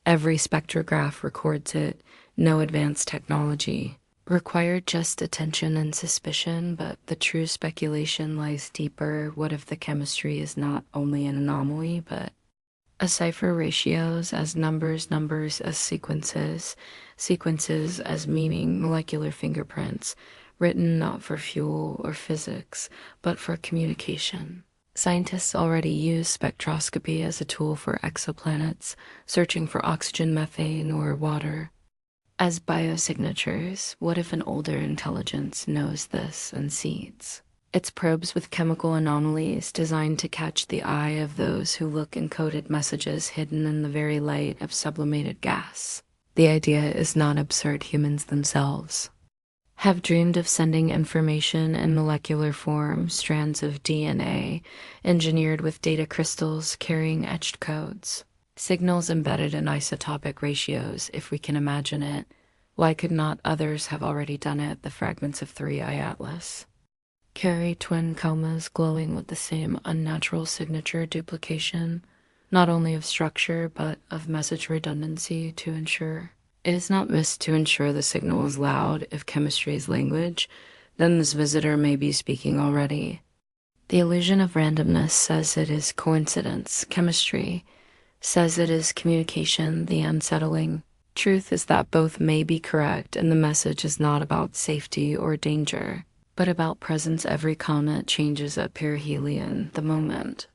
Every spectrograph records it. No advanced technology required, just attention and suspicion, but the true speculation lies deeper. What if the chemistry is not only an anomaly, but a cipher? Ratios as numbers, numbers as sequences, sequences as meaning, molecular fingerprints, written not for fuel or physics, but for communication. Scientists already use spectroscopy as a tool for exoplanets, searching for oxygen, methane, or water as biosignatures. What if an older intelligence knows this and seeds its probes with chemical anomalies designed to catch the eye of those who look encoded messages hidden in the very light of sublimated gas? The idea is not absurd. Humans themselves have dreamed of sending information in molecular form, strands of DNA, engineered with data crystals carrying etched codes. Signals embedded in isotopic ratios, if we can imagine it. Why could not others have already done it? The fragments of 3-eye atlas carry twin comas glowing with the same unnatural signature duplication, not only of structure, but of message redundancy to ensure. It is not missed to ensure the signal is loud. If chemistry is language, then this visitor may be speaking already. The illusion of randomness says it is coincidence. Chemistry says it is communication. The unsettling truth is that both may be correct, and the message is not about safety or danger, but about presence. Every comet changes at perihelion, the moment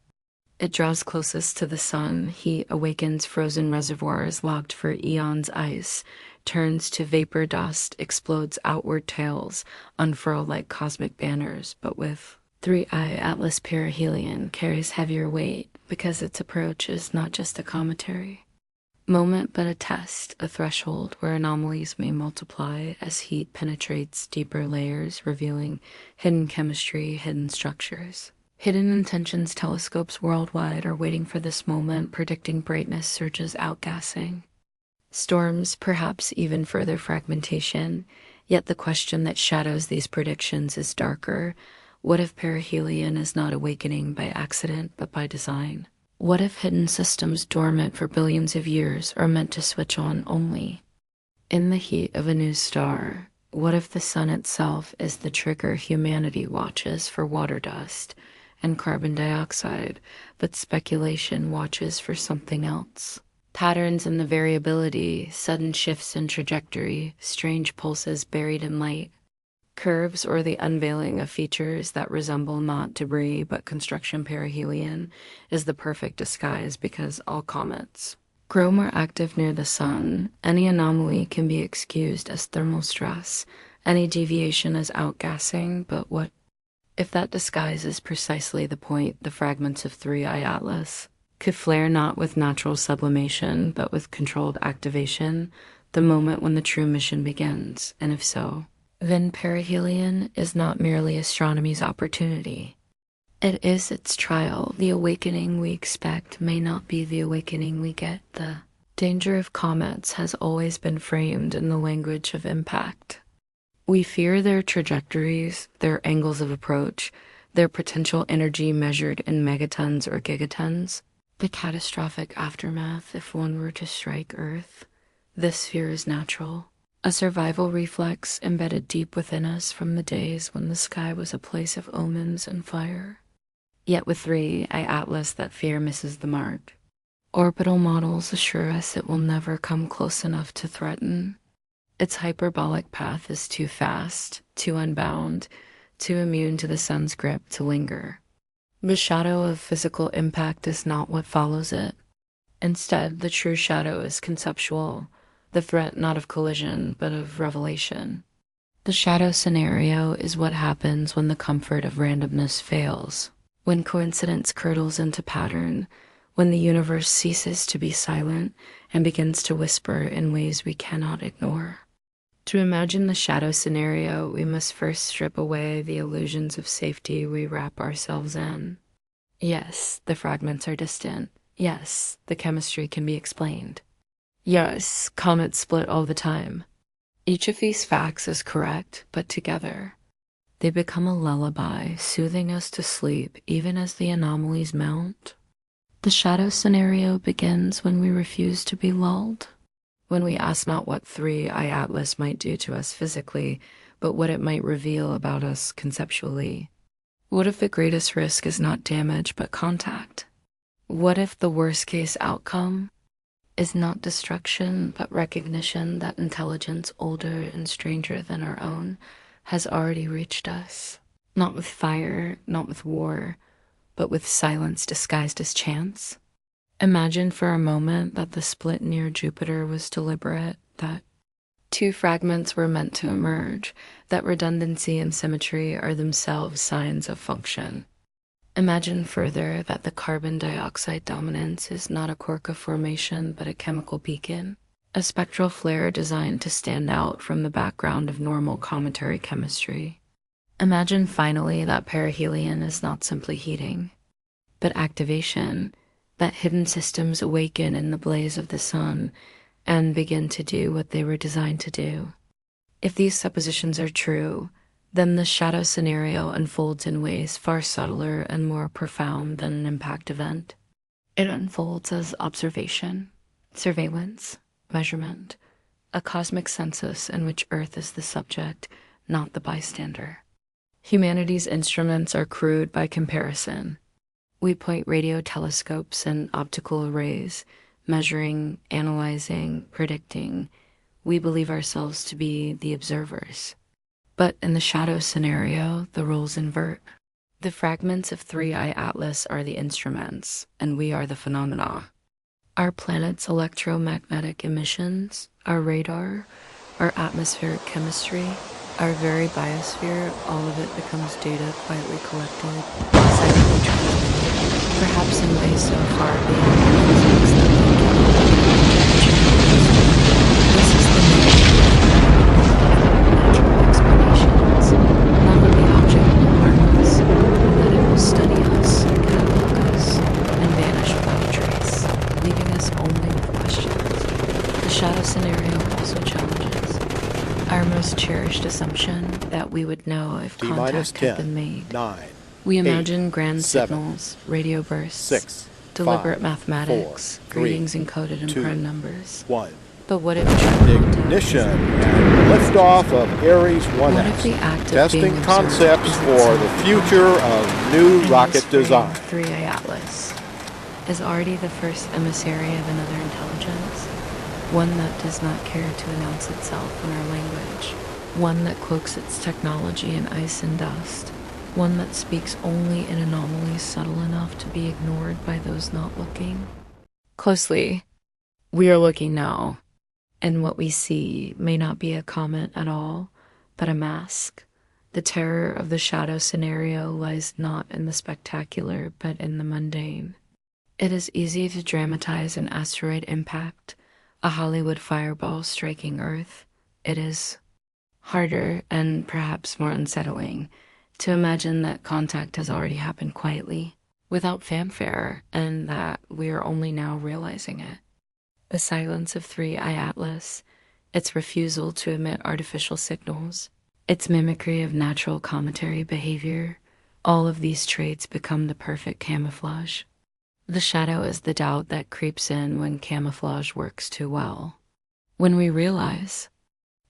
it draws closest to the sun. Heat awakens frozen reservoirs locked for eons. Ice turns to vapor dust, explodes outward tails, unfurl like cosmic banners, but with 3-eye atlas perihelion carries heavier weight because its approach is not just a cometary moment, but a test, a threshold where anomalies may multiply as heat penetrates deeper layers, revealing hidden chemistry, hidden structures. Hidden intentions. Telescopes worldwide are waiting for this moment, predicting brightness surges, outgassing storms, perhaps even further fragmentation. Yet the question that shadows these predictions is darker. What if perihelion is not awakening by accident, but by design? What if hidden systems dormant for billions of years are meant to switch on only in the heat of a new star? What if the sun itself is the trigger? Humanity watches for water dust and carbon dioxide, but speculation watches for something else. Patterns in the variability, sudden shifts in trajectory, strange pulses buried in light, curves or the unveiling of features that resemble not debris but construction perihelion is the perfect disguise because all comets grow more active near the sun. Any anomaly can be excused as thermal stress, any deviation as outgassing, but what if that disguise is precisely the point the fragments of 3I Atlas could flare not with natural sublimation, but with controlled activation, the moment when the true mission begins, and if so, then perihelion is not merely astronomy's opportunity. It is its trial. The awakening we expect may not be the awakening we get. The danger of comets has always been framed in the language of impact. We fear their trajectories, their angles of approach, their potential energy measured in megatons or gigatons, the catastrophic aftermath if one were to strike Earth. This fear is natural, a survival reflex embedded deep within us from the days when the sky was a place of omens and fire. Yet with 3I Atlas, that fear misses the mark. Orbital models assure us it will never come close enough to threaten. Its hyperbolic path is too fast, too unbound, too immune to the sun's grip to linger. The shadow of physical impact is not what follows it. Instead, the true shadow is conceptual, the threat not of collision, but of revelation. The shadow scenario is what happens when the comfort of randomness fails, when coincidence curdles into pattern, when the universe ceases to be silent and begins to whisper in ways we cannot ignore. To imagine the shadow scenario, we must first strip away the illusions of safety we wrap ourselves in. Yes, the fragments are distant. Yes, the chemistry can be explained. Yes, comets split all the time. Each of these facts is correct, but together, they become a lullaby, soothing us to sleep even as the anomalies mount. The shadow scenario begins when we refuse to be lulled, when we ask not what 3I Atlas might do to us physically, but what it might reveal about us conceptually. What if the greatest risk is not damage but contact? What if the worst-case outcome is not destruction but recognition that intelligence older and stranger than our own has already reached us? Not with fire, not with war, but with silence disguised as chance? Imagine for a moment that the split near Jupiter was deliberate, that two fragments were meant to emerge, that redundancy and symmetry are themselves signs of function. Imagine further that the carbon dioxide dominance is not a quark of formation but a chemical beacon, a spectral flare designed to stand out from the background of normal cometary chemistry. Imagine finally that perihelion is not simply heating, but activation, that hidden systems awaken in the blaze of the sun and begin to do what they were designed to do. If these suppositions are true, then the shadow scenario unfolds in ways far subtler and more profound than an impact event. It unfolds as observation, surveillance, measurement, a cosmic census in which Earth is the subject, not the bystander. Humanity's instruments are crude by comparison. We point radio telescopes and optical arrays, measuring, analyzing, predicting. We believe ourselves to be the observers. But in the shadow scenario, the roles invert. The fragments of 3I Atlas are the instruments, and we are the phenomena. Our planet's electromagnetic emissions, our radar, our atmospheric chemistry, our very biosphere, all of it becomes data quietly collected, silently transmitted, perhaps in ways so far beyond the physics that they cannot. This is the natural explanations, not that the object will harm us, but that it will study us, catalog us, and vanish without a trace, leaving us only with questions. The shadow scenario also challenges our most cherished assumption that we would know if contact had been made. 9, We imagine 8, grand 7, signals, radio bursts, 6, deliberate 5, mathematics, 4, 3, greetings encoded in 2, prime numbers. 1. But what if true contact Ignition and liftoff of Ares What if the 1S. act of Testing being observed concepts is for itself the a future contact? of new In rocket this frame, design. 3A Atlas. is already the first emissary of another intelligence, one that does not care to announce itself in our language, one that cloaks its technology in ice and dust, one that speaks only in anomalies subtle enough to be ignored by those not looking. Closely, we are looking now, and what we see may not be a comet at all, but a mask. The terror of the shadow scenario lies not in the spectacular, but in the mundane. It is easy to dramatize an asteroid impact, a Hollywood fireball striking Earth. It is harder, and perhaps more unsettling, to imagine that contact has already happened quietly, without fanfare, and that we are only now realizing it. The silence of 3I Atlas, its refusal to emit artificial signals, its mimicry of natural cometary behavior, all of these traits become the perfect camouflage. The shadow is the doubt that creeps in when camouflage works too well. When we realize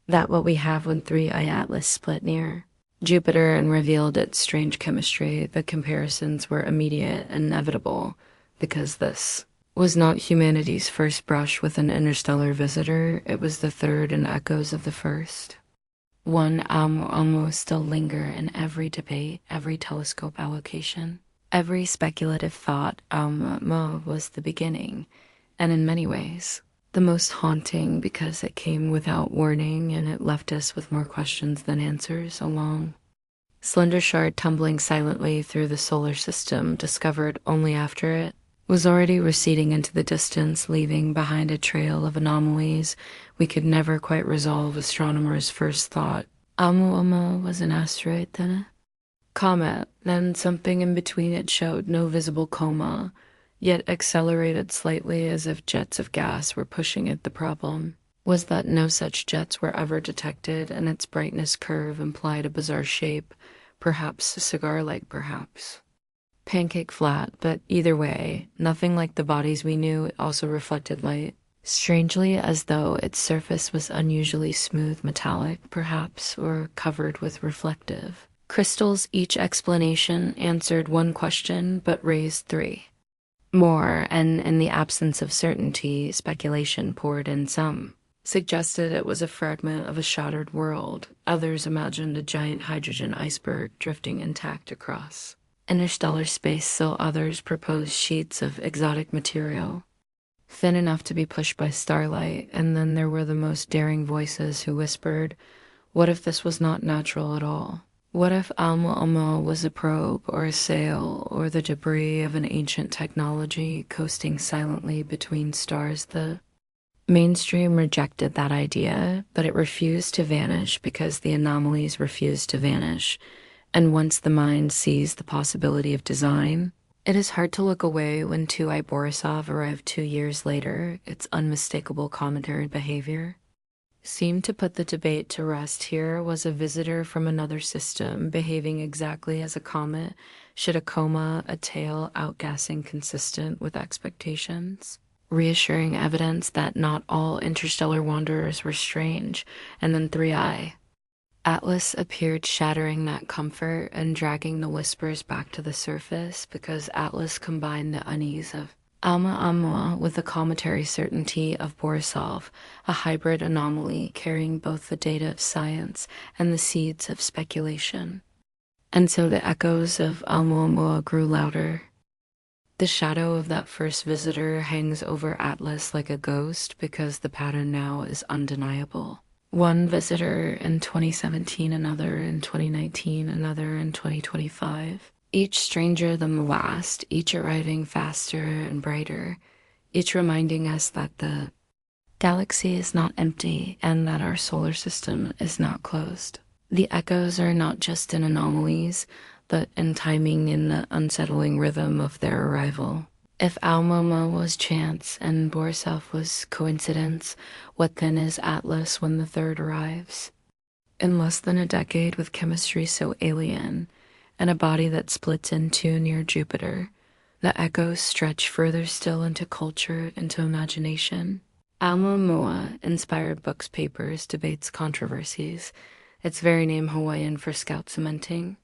that what we have when 3I Atlas split near Jupiter and revealed its strange chemistry, the comparisons were immediate and inevitable, because this was not humanity's first brush with an interstellar visitor, it was the third in echoes of the first. One ʻOumuamua still linger in every debate, every telescope allocation. Every speculative thought, ʻOumuamua was the beginning, and in many ways, the most haunting because it came without warning and it left us with more questions than answers. A long, slender shard tumbling silently through the solar system, discovered only after it, was already receding into the distance, leaving behind a trail of anomalies we could never quite resolve. Astronomers' first thought, ʻOumuamua was an asteroid, then a comet, then something in between. It showed no visible coma, yet accelerated slightly as if jets of gas were pushing at the problem was that no such jets were ever detected, and its brightness curve implied a bizarre shape, perhaps cigar-like, perhaps pancake flat, but either way, nothing like the bodies we knew. It also reflected light, strangely as though its surface was unusually smooth, metallic, perhaps, or covered with reflective crystals. Each explanation answered one question, but raised three more, and in the absence of certainty, speculation poured in. Some suggested it was a fragment of a shattered world. Others imagined a giant hydrogen iceberg drifting intact across interstellar space. Still others proposed sheets of exotic material, thin enough to be pushed by starlight. And then there were the most daring voices who whispered, what if this was not natural at all? What if ʻOumuamua was a probe or a sail or the debris of an ancient technology coasting silently between stars? The mainstream rejected that idea, but it refused to vanish because the anomalies refused to vanish. And once the mind sees the possibility of design, it is hard to look away. When 2I Borisov arrived 2 years later, its unmistakable cometary behavior seemed to put the debate to rest. Here was a visitor from another system, behaving exactly as a comet should, a coma, a tail outgassing consistent with expectations. Reassuring evidence that not all interstellar wanderers were strange. And then 3I Atlas appeared, shattering that comfort and dragging the whispers back to the surface, because Atlas combined the unease of ʻOumuamua with the cometary certainty of Borisov, a hybrid anomaly carrying both the data of science and the seeds of speculation. And so the echoes of ʻOumuamua grew louder. The shadow of that first visitor hangs over Atlas like a ghost, because the pattern now is undeniable. One visitor in 2017, another in 2019, another in 2025. Each stranger than the last, each arriving faster and brighter, each reminding us that the galaxy is not empty and that our solar system is not closed. The echoes are not just in anomalies, but in timing, in the unsettling rhythm of their arrival. If ʻOumuamua was chance and Borisov was coincidence, what then is Atlas when the third arrives? In less than a decade, with chemistry so alien, and a body that splits in two near Jupiter, the echoes stretch further still into culture, into imagination. ʻOumuamua inspired books, papers, debates, controversies, its very name Hawaiian for scout cementing.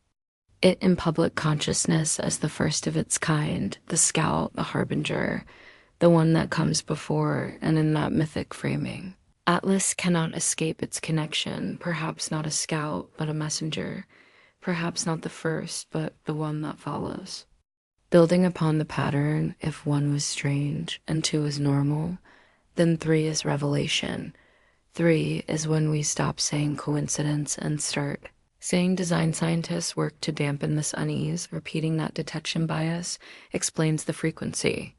It in public consciousness as the first of its kind, the scout, the harbinger, the one that comes before and in that mythic framing. Atlas cannot escape its connection, perhaps not a scout, but a messenger, perhaps not the first, but the one that follows. Building upon the pattern, if one was strange and two is normal, then three is revelation. Three is when we stop saying coincidence and start saying design scientists work to dampen this unease. Repeating that detection bias explains the frequency.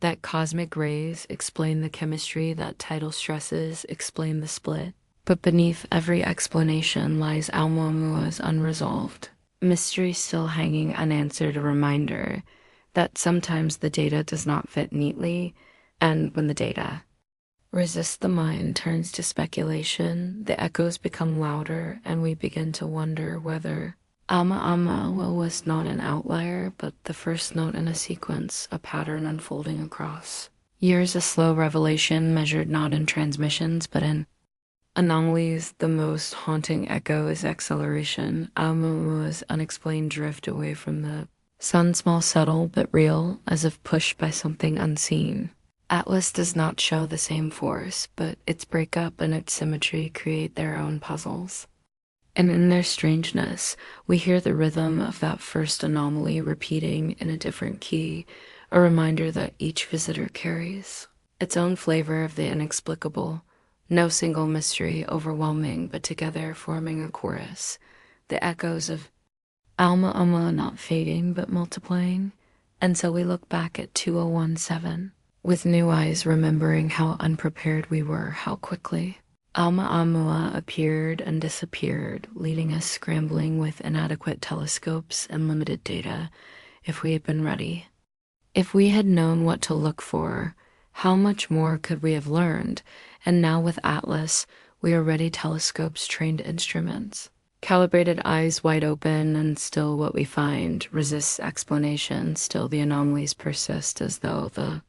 That cosmic rays explain the chemistry, that tidal stresses explain the split. But beneath every explanation lies ʻOumuamua's unresolved mystery, still hanging unanswered, a reminder that sometimes the data does not fit neatly, and when the data resists the mind turns to speculation, the echoes become louder, and we begin to wonder whether ʻOumuamua was not an outlier, but the first note in a sequence, a pattern unfolding across years, a slow revelation measured not in transmissions, but in anomalies. The most haunting echo is acceleration, ʻOumuamua's unexplained drift away from the sun, small, subtle, but real, as if pushed by something unseen. Atlas does not show the same force, but its breakup and its symmetry create their own puzzles. And in their strangeness, we hear the rhythm of that first anomaly repeating in a different key, a reminder that each visitor carries its own flavor of the inexplicable. No single mystery overwhelming, but together forming a chorus. The echoes of ʻOumuamua not fading, but multiplying. And so we look back at 2017 with new eyes, remembering how unprepared we were, how quickly ʻOumuamua appeared and disappeared, leading us scrambling with inadequate telescopes and limited data. If we had been ready, if we had known what to look for, how much more could we have learned? And now with Atlas, we are ready, telescopes, trained instruments, calibrated eyes wide open, and still what we find resists explanation. Still the anomalies persist, as though the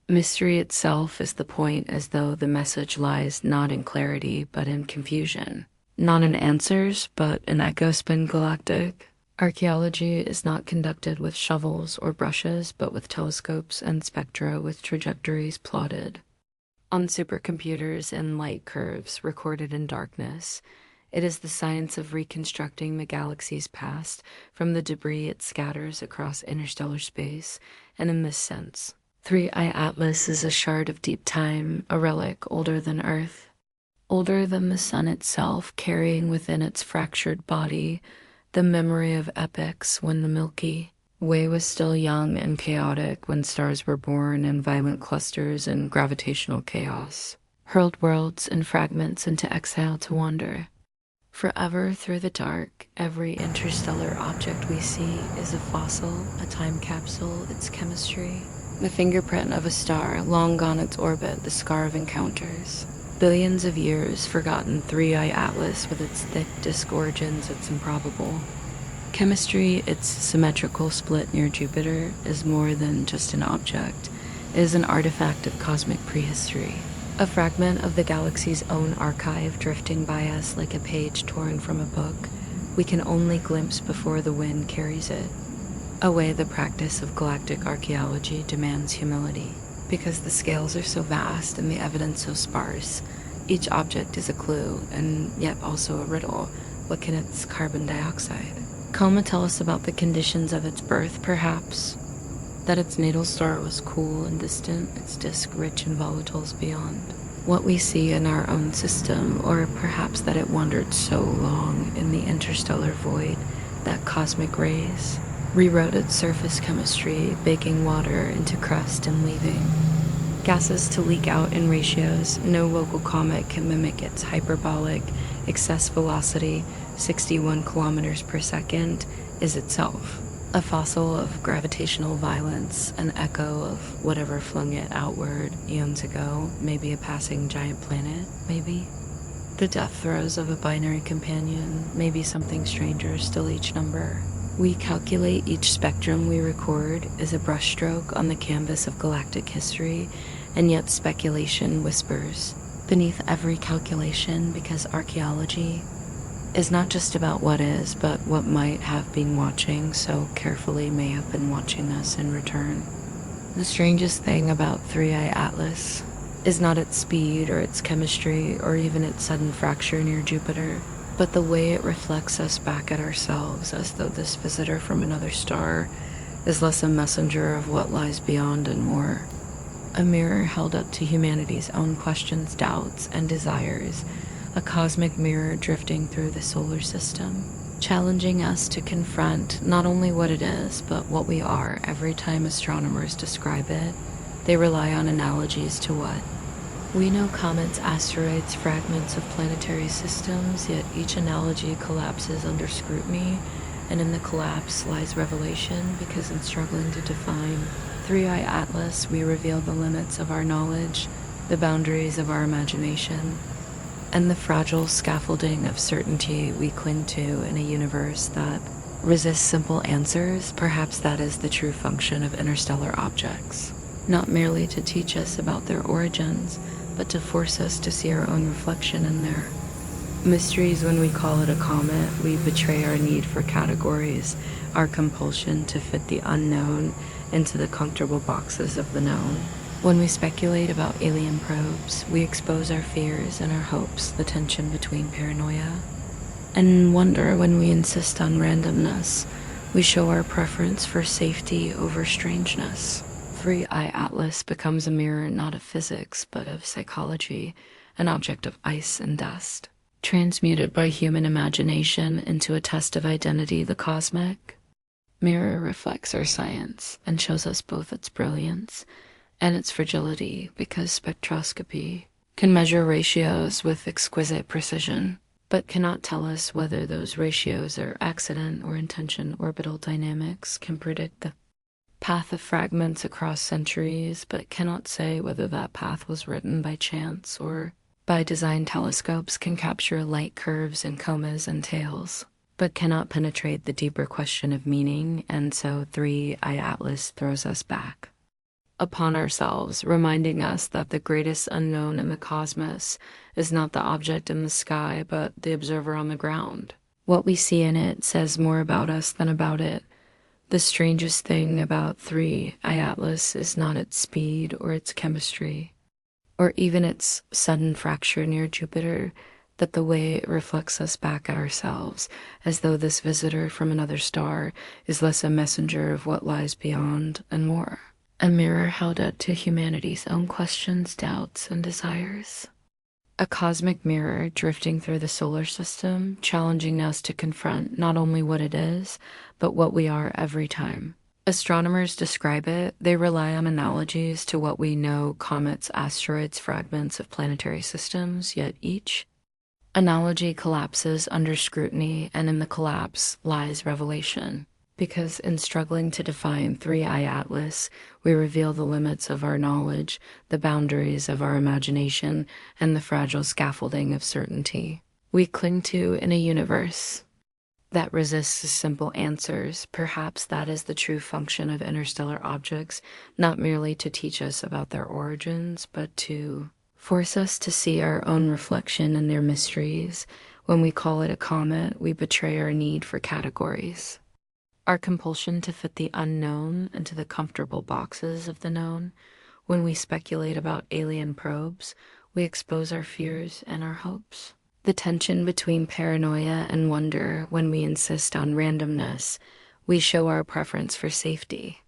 mystery itself is the point, as though the message lies not in clarity, but in confusion. Not in answers, but in echo spin galactic. Archaeology is not conducted with shovels or brushes, but with telescopes and spectra with trajectories plotted on supercomputers and light curves recorded in darkness. It is the science of reconstructing the galaxy's past from the debris it scatters across interstellar space, and in this sense, Three-Eye Atlas is a shard of deep time, a relic older than Earth, older than the sun itself, carrying within its fractured body the memory of epochs when the Milky Way was still young and chaotic, when stars were born in violent clusters and gravitational chaos hurled worlds and fragments into exile to wander forever through the dark. Every interstellar object we see is a fossil, a time capsule, its chemistry, the fingerprint of a star, long gone its orbit, the scar of encounters. Billions of years forgotten. Three-Eye Atlas with its thick disk origins, its improbable chemistry, its symmetrical split near Jupiter, is more than just an object. It is an artifact of cosmic prehistory, a fragment of the galaxy's own archive, drifting by us like a page torn from a book we can only glimpse before the wind carries it away. The practice of galactic archaeology demands humility, because the scales are so vast and the evidence so sparse. Each object is a clue, and yet also a riddle. What can its carbon dioxide coma tell us about the conditions of its birth? Perhaps that its natal star was cool and distant, its disk rich in volatiles beyond what we see in our own system, or perhaps that it wandered so long in the interstellar void that cosmic rays rewrote its surface chemistry, baking water into crust and leaving gases to leak out in ratios no local comet can mimic. Its hyperbolic excess velocity, 61 kilometers per second, is itself a fossil of gravitational violence, an echo of whatever flung it outward eons ago. Maybe a passing giant planet, maybe the death throes of a binary companion, maybe something stranger still. Each number we calculate, each spectrum we record, is a brushstroke on the canvas of galactic history, and yet speculation whispers beneath every calculation, because archaeology is not just about what is, but what might have been watching so carefully may have been watching us in return. The strangest thing about 3i Atlas is not its speed or its chemistry or even its sudden fracture near Jupiter, but the way it reflects us back at ourselves, as though this visitor from another star is less a messenger of what lies beyond and more a mirror held up to humanity's own questions, doubts, and desires, a cosmic mirror drifting through the solar system, challenging us to confront not only what it is, but what we are every time astronomers describe it. They rely on analogies to what? We know comets, asteroids, fragments of planetary systems, yet each analogy collapses under scrutiny, and in the collapse lies revelation, because in struggling to define 3i Atlas, we reveal the limits of our knowledge, the boundaries of our imagination, and the fragile scaffolding of certainty we cling to in a universe that resists simple answers. Perhaps that is the true function of interstellar objects, not merely to teach us about their origins, but to force us to see our own reflection in their mysteries. When we call it a comet, we betray our need for categories, our compulsion to fit the unknown into the comfortable boxes of the known. When we speculate about alien probes, we expose our fears and our hopes, the tension between paranoia and wonder. When we insist on randomness, we show our preference for safety over strangeness. 3i Atlas becomes a mirror not of physics, but of psychology, an object of ice and dust, transmuted by human imagination into a test of identity. The cosmic mirror reflects our science and shows us both its brilliance and its fragility, because spectroscopy can measure ratios with exquisite precision, but cannot tell us whether those ratios are accident or intention. Orbital dynamics can predict the path of fragments across centuries, but cannot say whether that path was written by chance or by design. Telescopes can capture light curves and comas and tails, but cannot penetrate the deeper question of meaning, and so 3i Atlas throws us back upon ourselves, reminding us that the greatest unknown in the cosmos is not the object in the sky, but the observer on the ground. What we see in it says more about us than about it. The strangest thing about 3i Atlas is not its speed or its chemistry, or even its sudden fracture near Jupiter, that the way it reflects us back at ourselves, as though this visitor from another star is less a messenger of what lies beyond and more a mirror held up to humanity's own questions, doubts, and desires. A cosmic mirror drifting through the solar system, challenging us to confront not only what it is, but what we are every time astronomers describe it. They rely on analogies to what we know: comets, asteroids, fragments of planetary systems, yet each analogy collapses under scrutiny, and in the collapse lies revelation. Because in struggling to define 3i Atlas, we reveal the limits of our knowledge, the boundaries of our imagination, and the fragile scaffolding of certainty we cling to in a universe that resists simple answers. Perhaps that is the true function of interstellar objects, not merely to teach us about their origins, but to force us to see our own reflection in their mysteries. When we call it a comet, we betray our need for categories, our compulsion to fit the unknown into the comfortable boxes of the known. When we speculate about alien probes, we expose our fears and our hopes. The tension between paranoia and wonder. When we insist on randomness, we show our preference for safety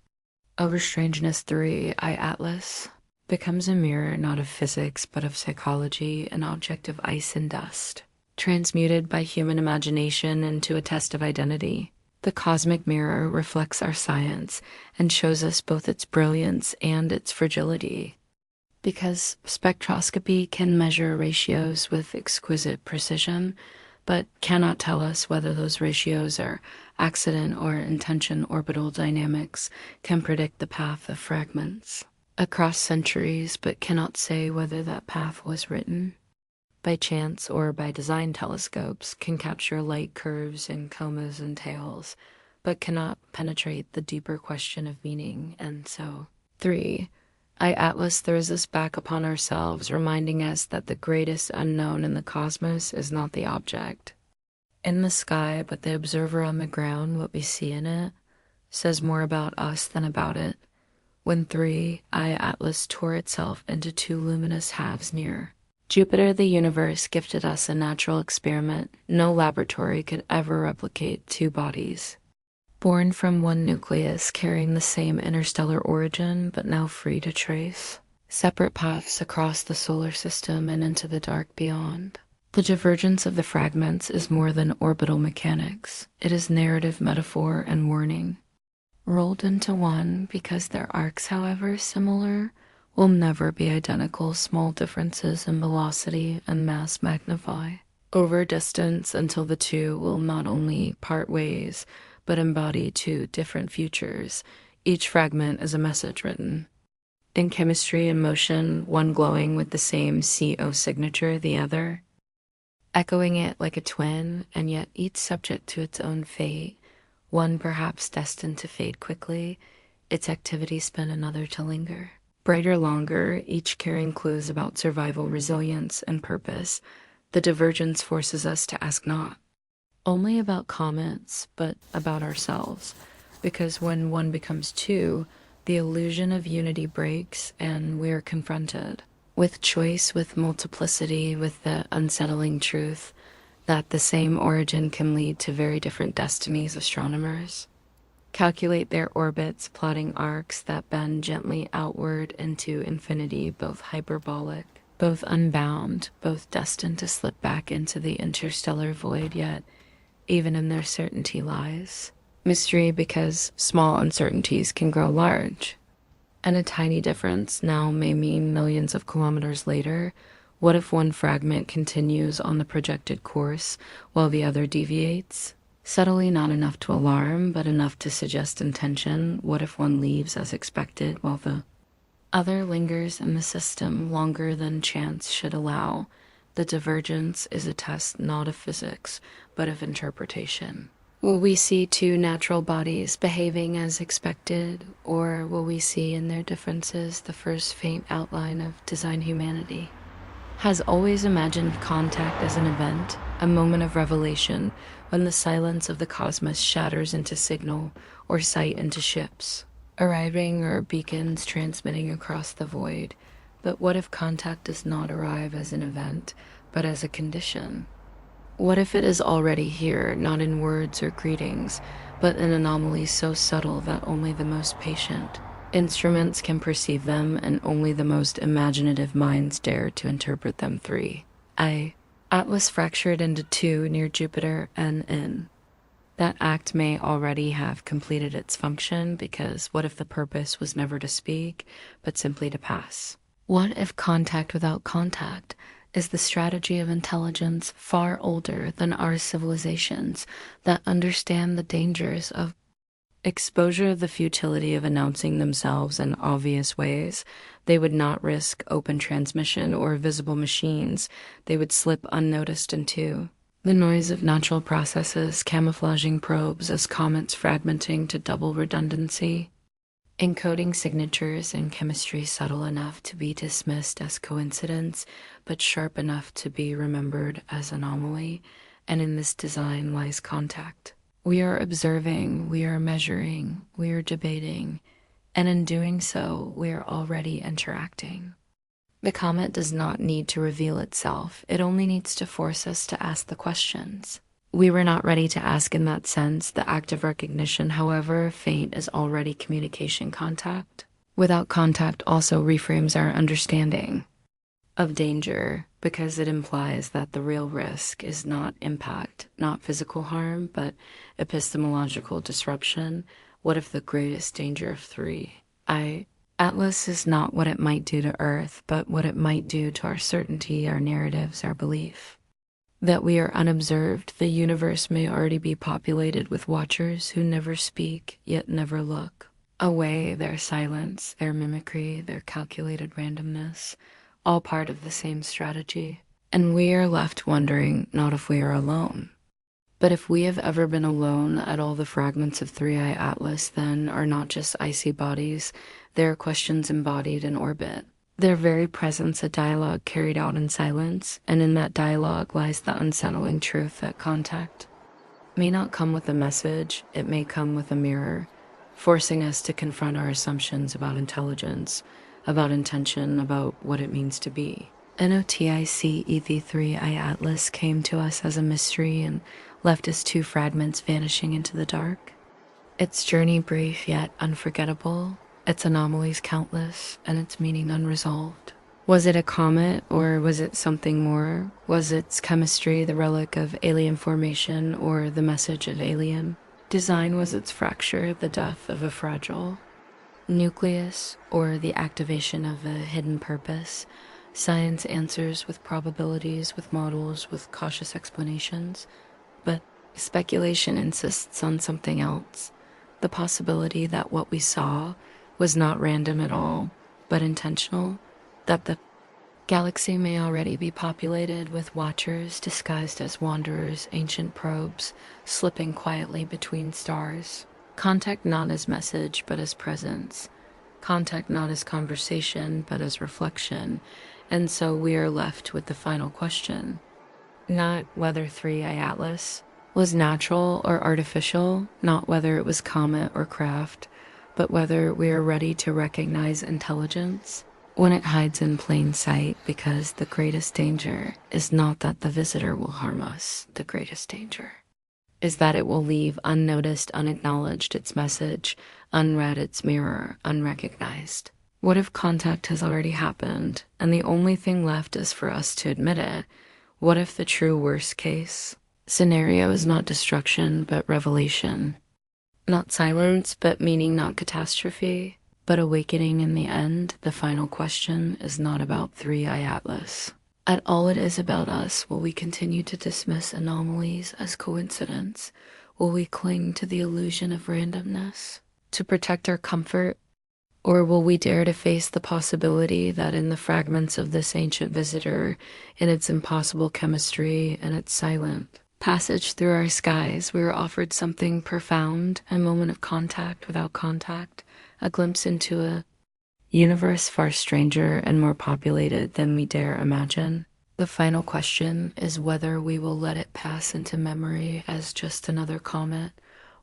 over strangeness. 3i Atlas becomes a mirror not of physics, but of psychology, an object of ice and dust, transmuted by human imagination into a test of identity. The cosmic mirror reflects our science and shows us both its brilliance and its fragility, because spectroscopy can measure ratios with exquisite precision, but cannot tell us whether those ratios are accident or intention. Orbital dynamics can predict the path of fragments across centuries, but cannot say whether that path was written by chance or by design. Telescopes can capture light curves and comas and tails, but cannot penetrate the deeper question of meaning. And so 3i Atlas throws us back upon ourselves, reminding us that the greatest unknown in the cosmos is not the object in the sky, but the observer on the ground, what we see in it, says more about us than about it. When 3I Atlas tore itself into two luminous halves near Jupiter, the universe gifted us a natural experiment no laboratory could ever replicate: two bodies, born from one nucleus, carrying the same interstellar origin, but now free to trace separate paths across the solar system and into the dark beyond. The divergence of the fragments is more than orbital mechanics. It is narrative, metaphor, and warning. Rolled into one, because their arcs, however similar, will never be identical. Small differences in velocity and mass magnify over distance until the two will not only part ways, but embody two different futures. Each fragment is a message written in chemistry and motion, one glowing with the same CO signature, the other echoing it like a twin, and yet each subject to its own fate, one perhaps destined to fade quickly, its activity spent another to linger. Brighter longer, each carrying clues about survival, resilience, and purpose. The divergence forces us to ask not only about comets, but about ourselves, because when one becomes two, the illusion of unity breaks and we're confronted with choice, with multiplicity, with the unsettling truth that the same origin can lead to very different destinies. Astronomers calculate their orbits, plotting arcs that bend gently outward into infinity, both hyperbolic, both unbound, both destined to slip back into the interstellar void, yet even in their certainty lies mystery, because small uncertainties can grow large. And a tiny difference now may mean millions of kilometers later. What if one fragment continues on the projected course while the other deviates? Subtly, not enough to alarm, but enough to suggest intention. What if one leaves as expected while the other lingers in the system longer than chance should allow? The divergence is a test not of physics, but of interpretation. Will we see two natural bodies behaving as expected, or will we see in their differences the first faint outline of design? Humanity has always imagined contact as an event, a moment of revelation, when the silence of the cosmos shatters into signal, or sight into ships arriving, or beacons transmitting across the void. But what if contact does not arrive as an event, but as a condition? What if it is already here, not in words or greetings, but an anomaly so subtle that only the most patient instruments can perceive them, and only the most imaginative minds dare to interpret them? 3I Atlas fractured into two near Jupiter and that act may already have completed its function, because what if the purpose was never to speak, but simply to pass? What if contact without contact is the strategy of intelligence far older than our civilizations that understand the dangers of exposure, the futility of announcing themselves in obvious ways? They would not risk open transmission or visible machines. They would slip unnoticed into the noise of natural processes, camouflaging probes as comets fragmenting to double redundancy, encoding signatures in chemistry subtle enough to be dismissed as coincidence, but sharp enough to be remembered as anomaly. And in this design lies contact. We are observing, we are measuring, we are debating, and in doing so, we are already interacting. The comet does not need to reveal itself. It only needs to force us to ask the questions we were not ready to ask. In that sense, the act of recognition, however faint, is already communication. Contact without contact also reframes our understanding of danger, because it implies that the real risk is not impact, not physical harm, but epistemological disruption. What if the greatest danger of 3I Atlas is not what it might do to Earth, but what it might do to our certainty, our narratives, our belief that we are unobserved? The universe may already be populated with watchers who never speak, yet never look away. Their silence, their mimicry, their calculated randomness, all part of the same strategy. And we are left wondering not if we are alone, but if we have ever been alone at all. The fragments of 3I Atlas, then, are not just icy bodies. They are questions embodied in orbit. Their very presence a dialogue carried out in silence, and in that dialogue lies the unsettling truth that contact may not come with a message, it may come with a mirror, forcing us to confront our assumptions about intelligence, about intention, about what it means to be. NOTIC EV3I Atlas came to us as a mystery and left as two fragments vanishing into the dark. Its journey brief yet unforgettable, its anomalies countless, and its meaning unresolved. Was it a comet, or was it something more? Was its chemistry the relic of alien formation, or the message of alien design? Was its fracture the death of a fragile nucleus, or the activation of a hidden purpose? Science answers with probabilities, with models, with cautious explanations, but speculation insists on something else. The possibility that what we saw was not random at all, but intentional, that the galaxy may already be populated with watchers disguised as wanderers, ancient probes, slipping quietly between stars. Contact not as message, but as presence. Contact not as conversation, but as reflection. And so we are left with the final question. Not whether 3I Atlas was natural or artificial, not whether it was comet or craft, but whether we are ready to recognize intelligence when it hides in plain sight, because the greatest danger is not that the visitor will harm us. The greatest danger is that it will leave unnoticed, unacknowledged its message, unread its mirror, unrecognized. What if contact has already happened, and the only thing left is for us to admit it? What if the true worst case scenario is not destruction, but revelation? Not silence, but meaning, not catastrophe, but awakening in the end? The final question is not about 3I Atlas. At all, it is about us. Will we continue to dismiss anomalies as coincidence? Will we cling to the illusion of randomness to protect our comfort? Or will we dare to face the possibility that in the fragments of this ancient visitor, in its impossible chemistry and its silent passage through our skies, we were offered something profound, a moment of contact without contact, a glimpse into a universe far stranger and more populated than we dare imagine? The final question is whether we will let it pass into memory as just another comet,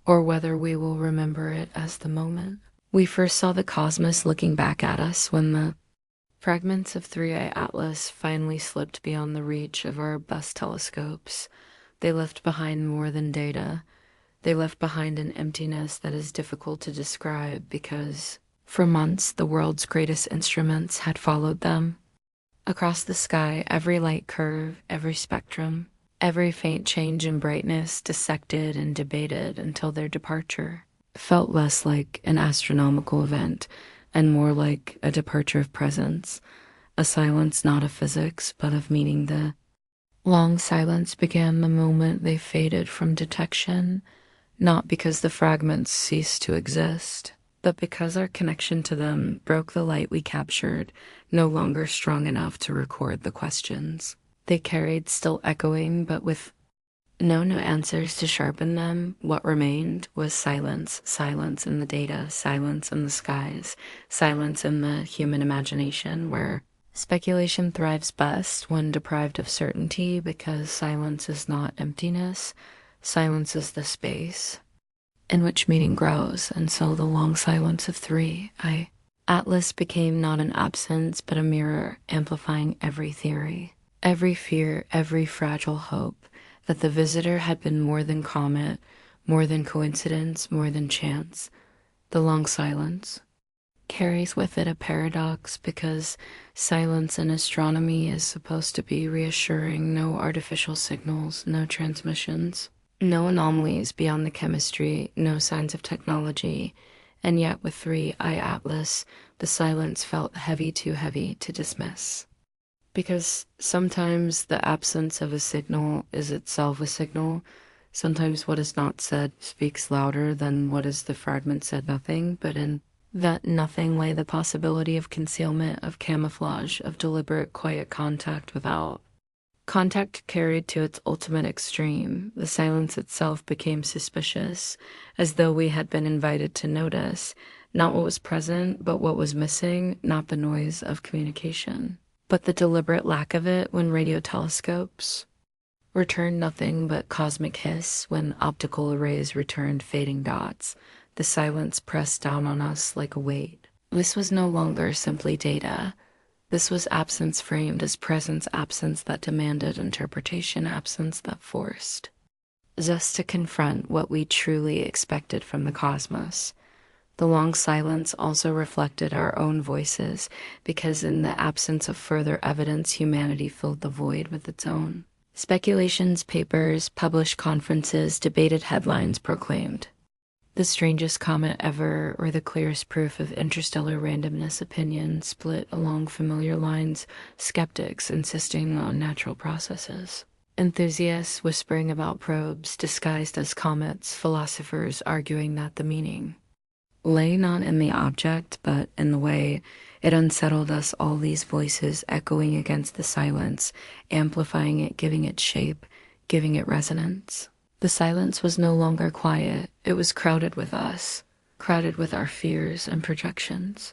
or whether we will remember it as the moment we first saw the cosmos looking back at us, when the fragments of 3I Atlas finally slipped beyond the reach of our best telescopes. They left behind more than data. They left behind an emptiness that is difficult to describe, because for months the world's greatest instruments had followed them. Across the sky, every light curve, every spectrum, every faint change in brightness dissected and debated until their departure felt less like an astronomical event and more like a departure of presence, a silence not of physics but of meaning. The long silence began the moment they faded from detection, not because the fragments ceased to exist, but because our connection to them broke the light we captured, no longer strong enough to record the questions they carried, still echoing, but with no new answers to sharpen them. What remained was silence, silence in the data, silence in the skies, silence in the human imagination, where speculation thrives best when deprived of certainty, because silence is not emptiness, silence is the space in which meaning grows. And so the long silence of 3I Atlas became not an absence, but a mirror amplifying every theory, every fear, every fragile hope, that the visitor had been more than comet, more than coincidence, more than chance. The long silence carries with it a paradox, because silence in astronomy is supposed to be reassuring. No artificial signals, no transmissions, no anomalies beyond the chemistry, no signs of technology. And yet with 3I Atlas, the silence felt heavy, too heavy to dismiss. Because sometimes the absence of a signal is itself a signal. Sometimes what is not said speaks louder than what is the fragment said nothing, but in that nothing lay the possibility of concealment, of camouflage, of deliberate, quiet contact without. Contact carried to its ultimate extreme. The silence itself became suspicious, as though we had been invited to notice, not what was present, but what was missing, not the noise of communication, but the deliberate lack of it. When radio telescopes returned nothing but cosmic hiss when optical arrays returned fading dots. The silence pressed down on us like a weight. This was no longer simply data. This was absence framed as presence, absence that demanded interpretation, absence that forced us to confront what we truly expected from the cosmos. The long silence also reflected our own voices, because in the absence of further evidence, humanity filled the void with its own. Speculations, papers, published conferences, debated headlines proclaimed the strangest comet ever, or the clearest proof of interstellar randomness. Opinions split along familiar lines, skeptics insisting on natural processes, enthusiasts whispering about probes disguised as comets, philosophers arguing that the meaning lay not in the object, but in the way it unsettled us. All these voices echoing against the silence, amplifying it, giving it shape, giving it resonance. The silence was no longer quiet. It was crowded with us, crowded with our fears and projections,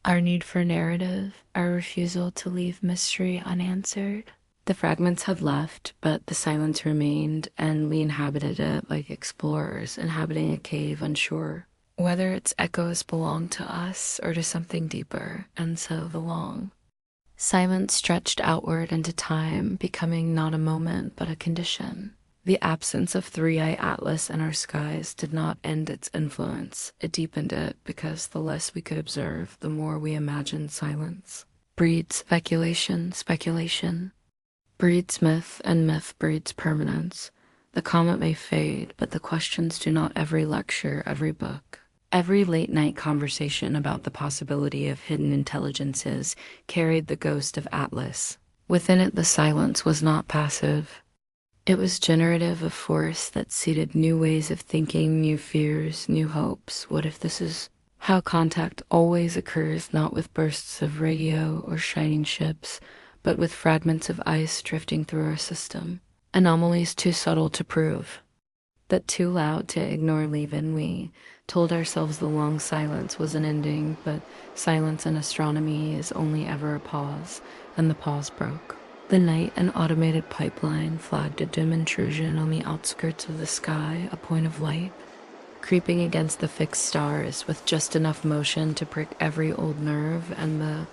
our need for narrative, our refusal to leave mystery unanswered. The fragments had left, but the silence remained, and we inhabited it like explorers inhabiting a cave, unsure whether its echoes belonged to us or to something deeper. And so the long silence stretched outward into time, becoming not a moment but a condition. The absence of three-eye Atlas in our skies did not end its influence. It deepened it, because the less we could observe, the more we imagined silence breeds speculation, speculation breeds myth, and myth breeds permanence. The comet may fade, but the questions do not. Every lecture, every book, every late-night conversation about the possibility of hidden intelligences carried the ghost of Atlas. Within it, the silence was not passive. It was generative of force that seeded new ways of thinking, new fears, new hopes. What if this is how contact always occurs, not with bursts of radio or shining ships, but with fragments of ice drifting through our system? Anomalies too subtle to prove, that too loud to ignore. Leaving, we told ourselves the long silence was an ending, but silence in astronomy is only ever a pause, and the pause broke. The night, an automated pipeline, flagged a dim intrusion on the outskirts of the sky, a point of light, creeping against the fixed stars with just enough motion to prick every old nerve, and the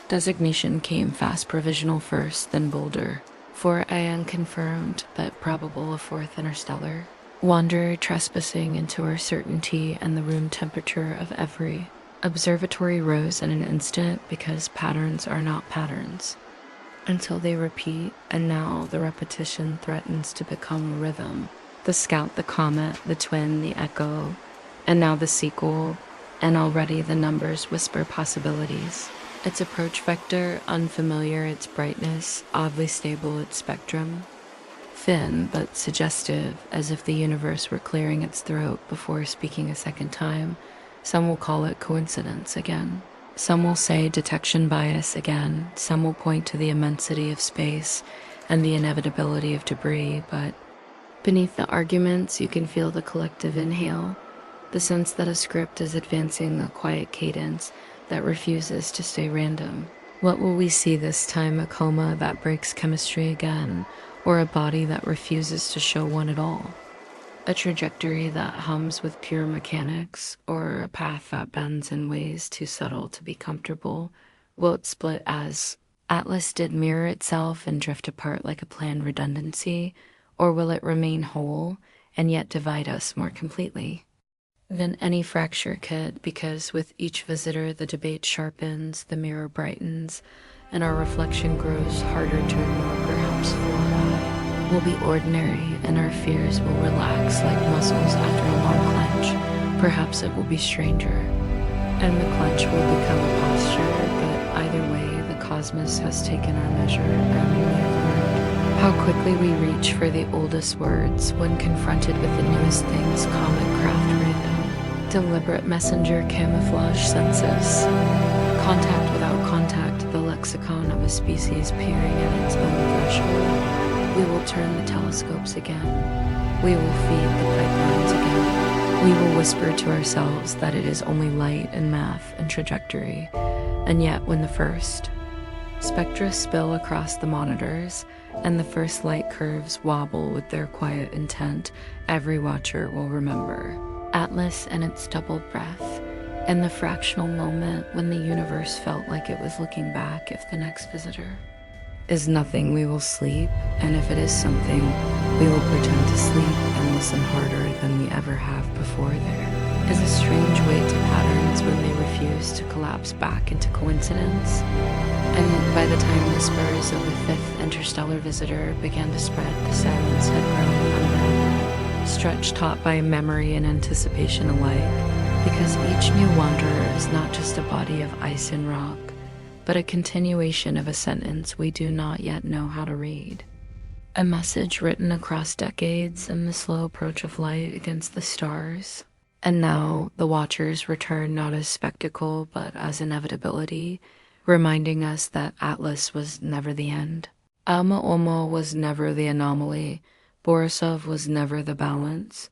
designation came fast, provisional first, then bolder. For a unconfirmed, but probable, a fourth interstellar wanderer trespassing into our certainty, and the room temperature of every observatory rose in an instant, because patterns are not patterns until they repeat, and now the repetition threatens to become a rhythm. The scout, the comet, the twin, the echo, and now the sequel, and already the numbers whisper possibilities. Its approach vector, unfamiliar, its brightness, oddly stable, its spectrum, thin but suggestive, as if the universe were clearing its throat before speaking a second time. Some will call it coincidence again. Some will say detection bias again. Some will point to the immensity of space and the inevitability of debris, but beneath the arguments you can feel the collective inhale, the sense that a script is advancing a quiet cadence that refuses to stay random. What will we see this time? A coma that breaks chemistry again, or a body that refuses to show one at all? A trajectory that hums with pure mechanics, or a path that bends in ways too subtle to be comfortable? Will it split as Atlas did mirror itself and drift apart like a planned redundancy, or will it remain whole and yet divide us more completely than any fracture could? Because with each visitor the debate sharpens, the mirror brightens, and our reflection grows harder to ignore. Perhaps fluoride will be ordinary, and our fears will relax like muscles after a long clench. Perhaps it will be stranger, and the clench will become a posture, but either way, the cosmos has taken our measure, and we have learned how quickly we reach for the oldest words when confronted with the newest things. Comet craft random, deliberate messenger, camouflage census, contact without contact, the lexicon of a species peering at its own threshold. We will turn the telescopes again. We will feed the pipelines again. We will whisper to ourselves that it is only light and math and trajectory. And yet when the first spectra spill across the monitors, and the first light curves wobble with their quiet intent, every watcher will remember. Atlas and its double breath, and the fractional moment when the universe felt like it was looking back if the next visitor is nothing, we will sleep, and if it is something, we will pretend to sleep and listen harder than we ever have before. There is a strange weight to patterns when they refuse to collapse back into coincidence. And by the time whispers of the fifth interstellar visitor began to spread, the silence had grown unbearable, stretched taut by memory and anticipation alike, because each new wanderer is not just a body of ice and rock, but a continuation of a sentence we do not yet know how to read. A message written across decades and the slow approach of light against the stars. And now the watchers return not as spectacle, but as inevitability, reminding us that Atlas was never the end. ʻOumuamua was never the anomaly, Borisov was never the balance,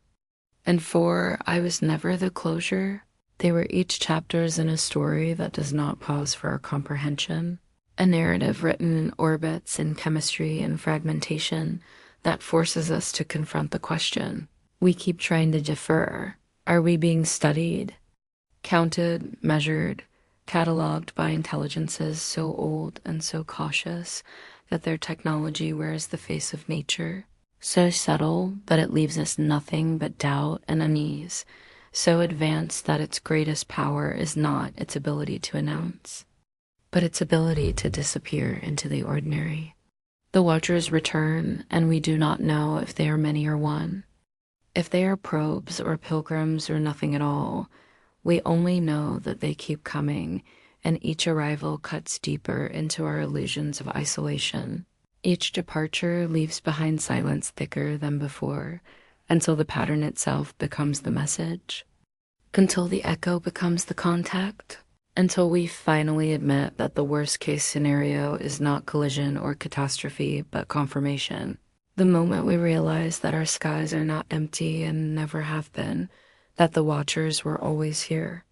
and for I was never the closure. They were each chapters in a story that does not pause for our comprehension, a narrative written in orbits in chemistry and fragmentation that forces us to confront the question. We keep trying to defer. Are we being studied, counted, measured, cataloged by intelligences so old and so cautious that their technology wears the face of nature, so subtle that it leaves us nothing but doubt and unease, so advanced that its greatest power is not its ability to announce, but its ability to disappear into the ordinary? The watchers return, and we do not know if they are many or one, if they are probes or pilgrims or nothing at all. We only know that they keep coming, and each arrival cuts deeper into our illusions of isolation. Each departure leaves behind silence thicker than before, until the pattern itself becomes the message, until the echo becomes the contact, until we finally admit that the worst case scenario is not collision or catastrophe, but confirmation. The moment we realize that our skies are not empty and never have been, that the watchers were always here,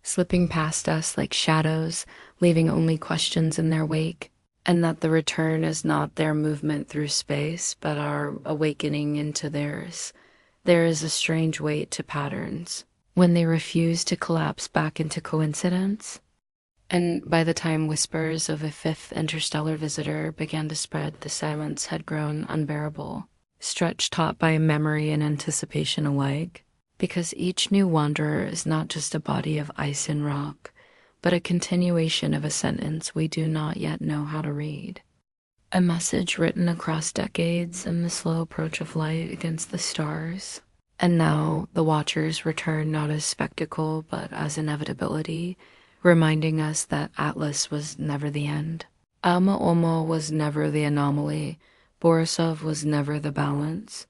slipping past us like shadows, leaving only questions in their wake, and that the return is not their movement through space, but our awakening into theirs. There is a strange weight to patterns when they refuse to collapse back into coincidence. And by the time whispers of a fifth interstellar visitor began to spread, the silence had grown unbearable, stretched taut by memory and anticipation alike, because each new wanderer is not just a body of ice and rock, but a continuation of a sentence we do not yet know how to read. A message written across decades and the slow approach of light against the stars. And now the watchers return not as spectacle, but as inevitability, reminding us that Atlas was never the end. ʻOumuamua was never the anomaly, Borisov was never the balance,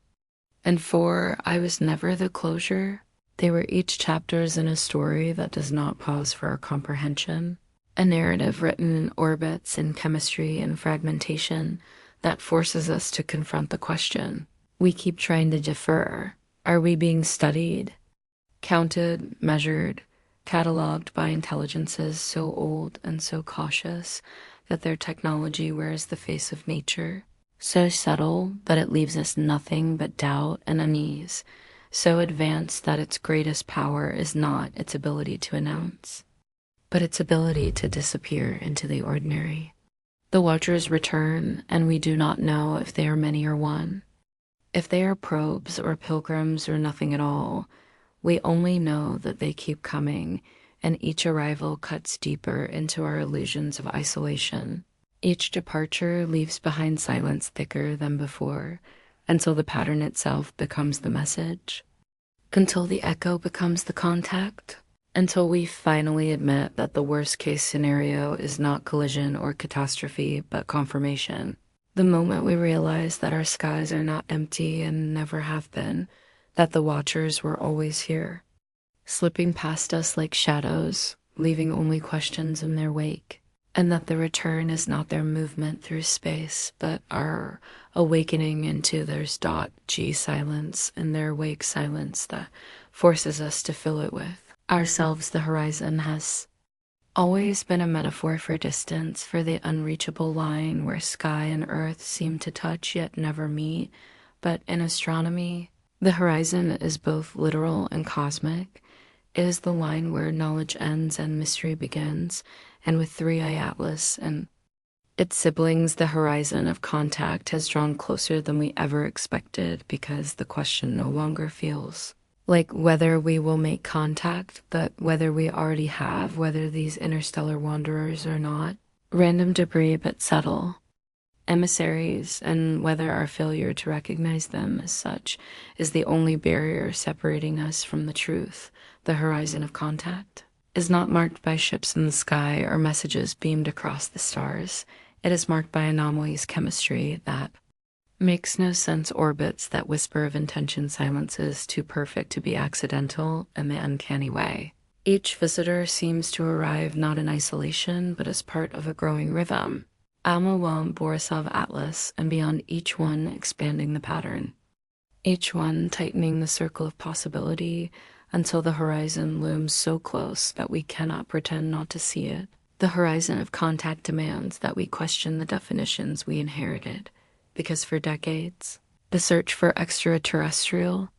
and for I was never the closure. They were each chapters in a story that does not pause for our comprehension, a narrative written in orbits in chemistry and fragmentation that forces us to confront the question. We keep trying to defer. Are we being studied, counted, measured, cataloged by intelligences so old and so cautious that their technology wears the face of nature, so subtle that it leaves us nothing but doubt and unease, so advanced that its greatest power is not its ability to announce, but its ability to disappear into the ordinary? The watchers return, and we do not know if they are many or one, if they are probes or pilgrims or nothing at all. We only know that they keep coming, and each arrival cuts deeper into our illusions of isolation. Each departure leaves behind silence thicker than before, until the pattern itself becomes the message, until the echo becomes the contact, until we finally admit that the worst case scenario is not collision or catastrophe, but confirmation. The moment we realize that our skies are not empty and never have been, that the watchers were always here, slipping past us like shadows, leaving only questions in their wake, and that the return is not their movement through space, but our awakening into their .g silence and their wake silence that forces us to fill it with ourselves. The horizon has always been a metaphor for distance, for the unreachable line where sky and earth seem to touch yet never meet. But in astronomy, the horizon is both literal and cosmic. It is the line where knowledge ends and mystery begins, and with 3i Atlas and its siblings, the horizon of contact has drawn closer than we ever expected because the question no longer feels like whether we will make contact, but whether we already have, whether these interstellar wanderers or not. Random debris but subtle, emissaries, and whether our failure to recognize them as such is the only barrier separating us from the truth. The horizon of contact is not marked by ships in the sky or messages beamed across the stars. It is marked by anomalies, chemistry that makes no sense, orbits that whisper of intention, silences too perfect to be accidental in the uncanny way. Each visitor seems to arrive not in isolation, but as part of a growing rhythm. ʻOumuamua, Borisov Atlas, and beyond, each one expanding the pattern. Each one tightening the circle of possibility until the horizon looms so close that we cannot pretend not to see it. The horizon of contact demands that we question the definitions we inherited, because for decades, the search for extraterrestrial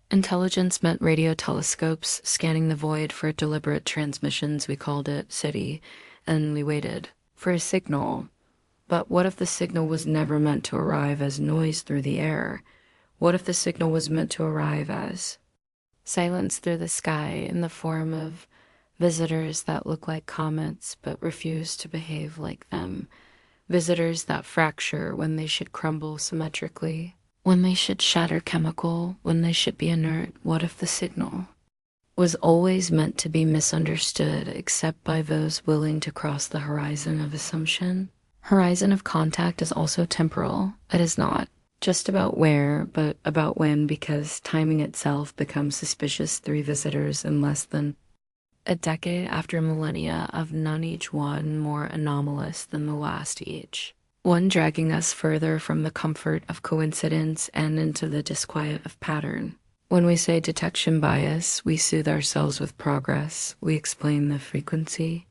intelligence meant radio telescopes scanning the void for deliberate transmissions. We called it city, and we waited for a signal. But what if the signal was never meant to arrive as noise through the air? What if the signal was meant to arrive as silence through the sky in the form of visitors that look like comets but refuse to behave like them? Visitors that fracture when they should crumble symmetrically, when they should shatter chemical, when they should be inert. What if the signal was always meant to be misunderstood except by those willing to cross the horizon of assumption? Horizon of contact is also temporal. It is not just about where, but about when, because timing itself becomes suspicious. 3 visitors in less than a decade after millennia of none, each one more anomalous than the last, each one dragging us further from the comfort of coincidence and into the disquiet of pattern. When we say detection bias, we soothe ourselves with progress. We explain the frequency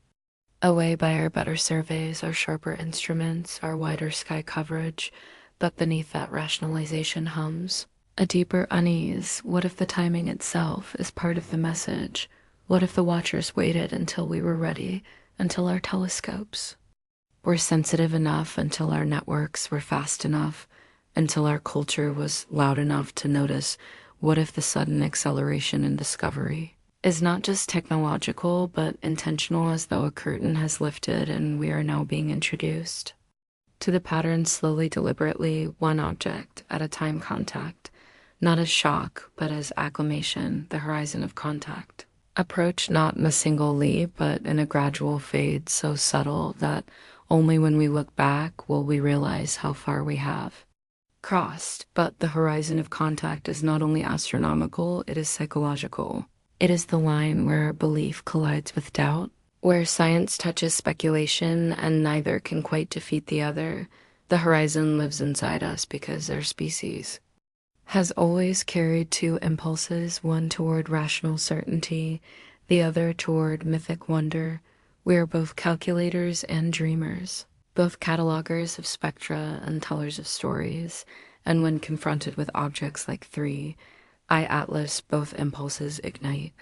away by our better surveys, our sharper instruments, our wider sky coverage, but beneath that rationalization hums a deeper unease. What if the timing itself is part of the message? What if the watchers waited until we were ready, until our telescopes were sensitive enough, until our networks were fast enough, until our culture was loud enough to notice? What if the sudden acceleration in discovery is not just technological, but intentional, as though a curtain has lifted and we are now being introduced to the pattern slowly, deliberately, one object at a time? Contact, not as shock, but as acclimation, the horizon of contact. Approach not in a single leap, but in a gradual fade so subtle that only when we look back will we realize how far we have crossed. But the horizon of contact is not only astronomical, it is psychological. It is the line where belief collides with doubt, where science touches speculation and neither can quite defeat the other. The horizon lives inside us because our species has always carried 2 impulses, one toward rational certainty, the other toward mythic wonder. We are both calculators and dreamers, both catalogers of spectra and tellers of stories, and when confronted with objects like 3i Atlas, both impulses ignite.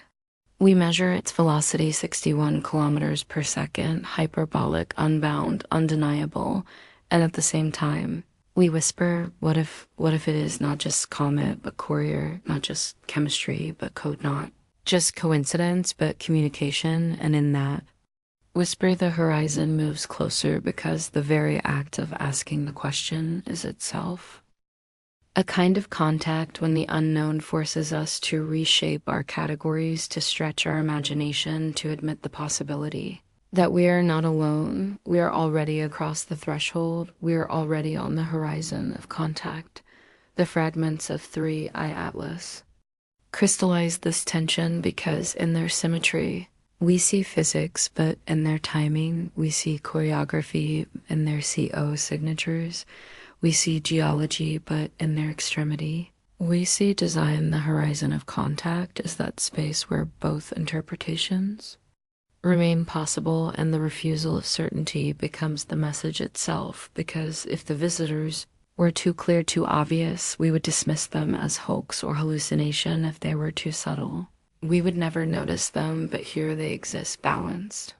We measure its velocity, 61 kilometers per second, hyperbolic, unbound, undeniable, and at the same time, we whisper, what if it is not just comet, but courier, not just chemistry, but code, not just coincidence, but communication, and in that whisper, the horizon moves closer because the very act of asking the question is itself a kind of contact. When the unknown forces us to reshape our categories, to stretch our imagination, to admit the possibility that we are not alone. We are already across the threshold. We are already on the horizon of contact. The fragments of 3i Atlas crystallize this tension because in their symmetry, we see physics, but in their timing, we see choreography. In their CO signatures, we see geology, but in their extremity, we see design. The horizon of contact is that space where both interpretations remain possible, and the refusal of certainty becomes the message itself, because if the visitors were too clear, too obvious, we would dismiss them as hoax or hallucination. If they were too subtle, we would never notice them, but here they exist balanced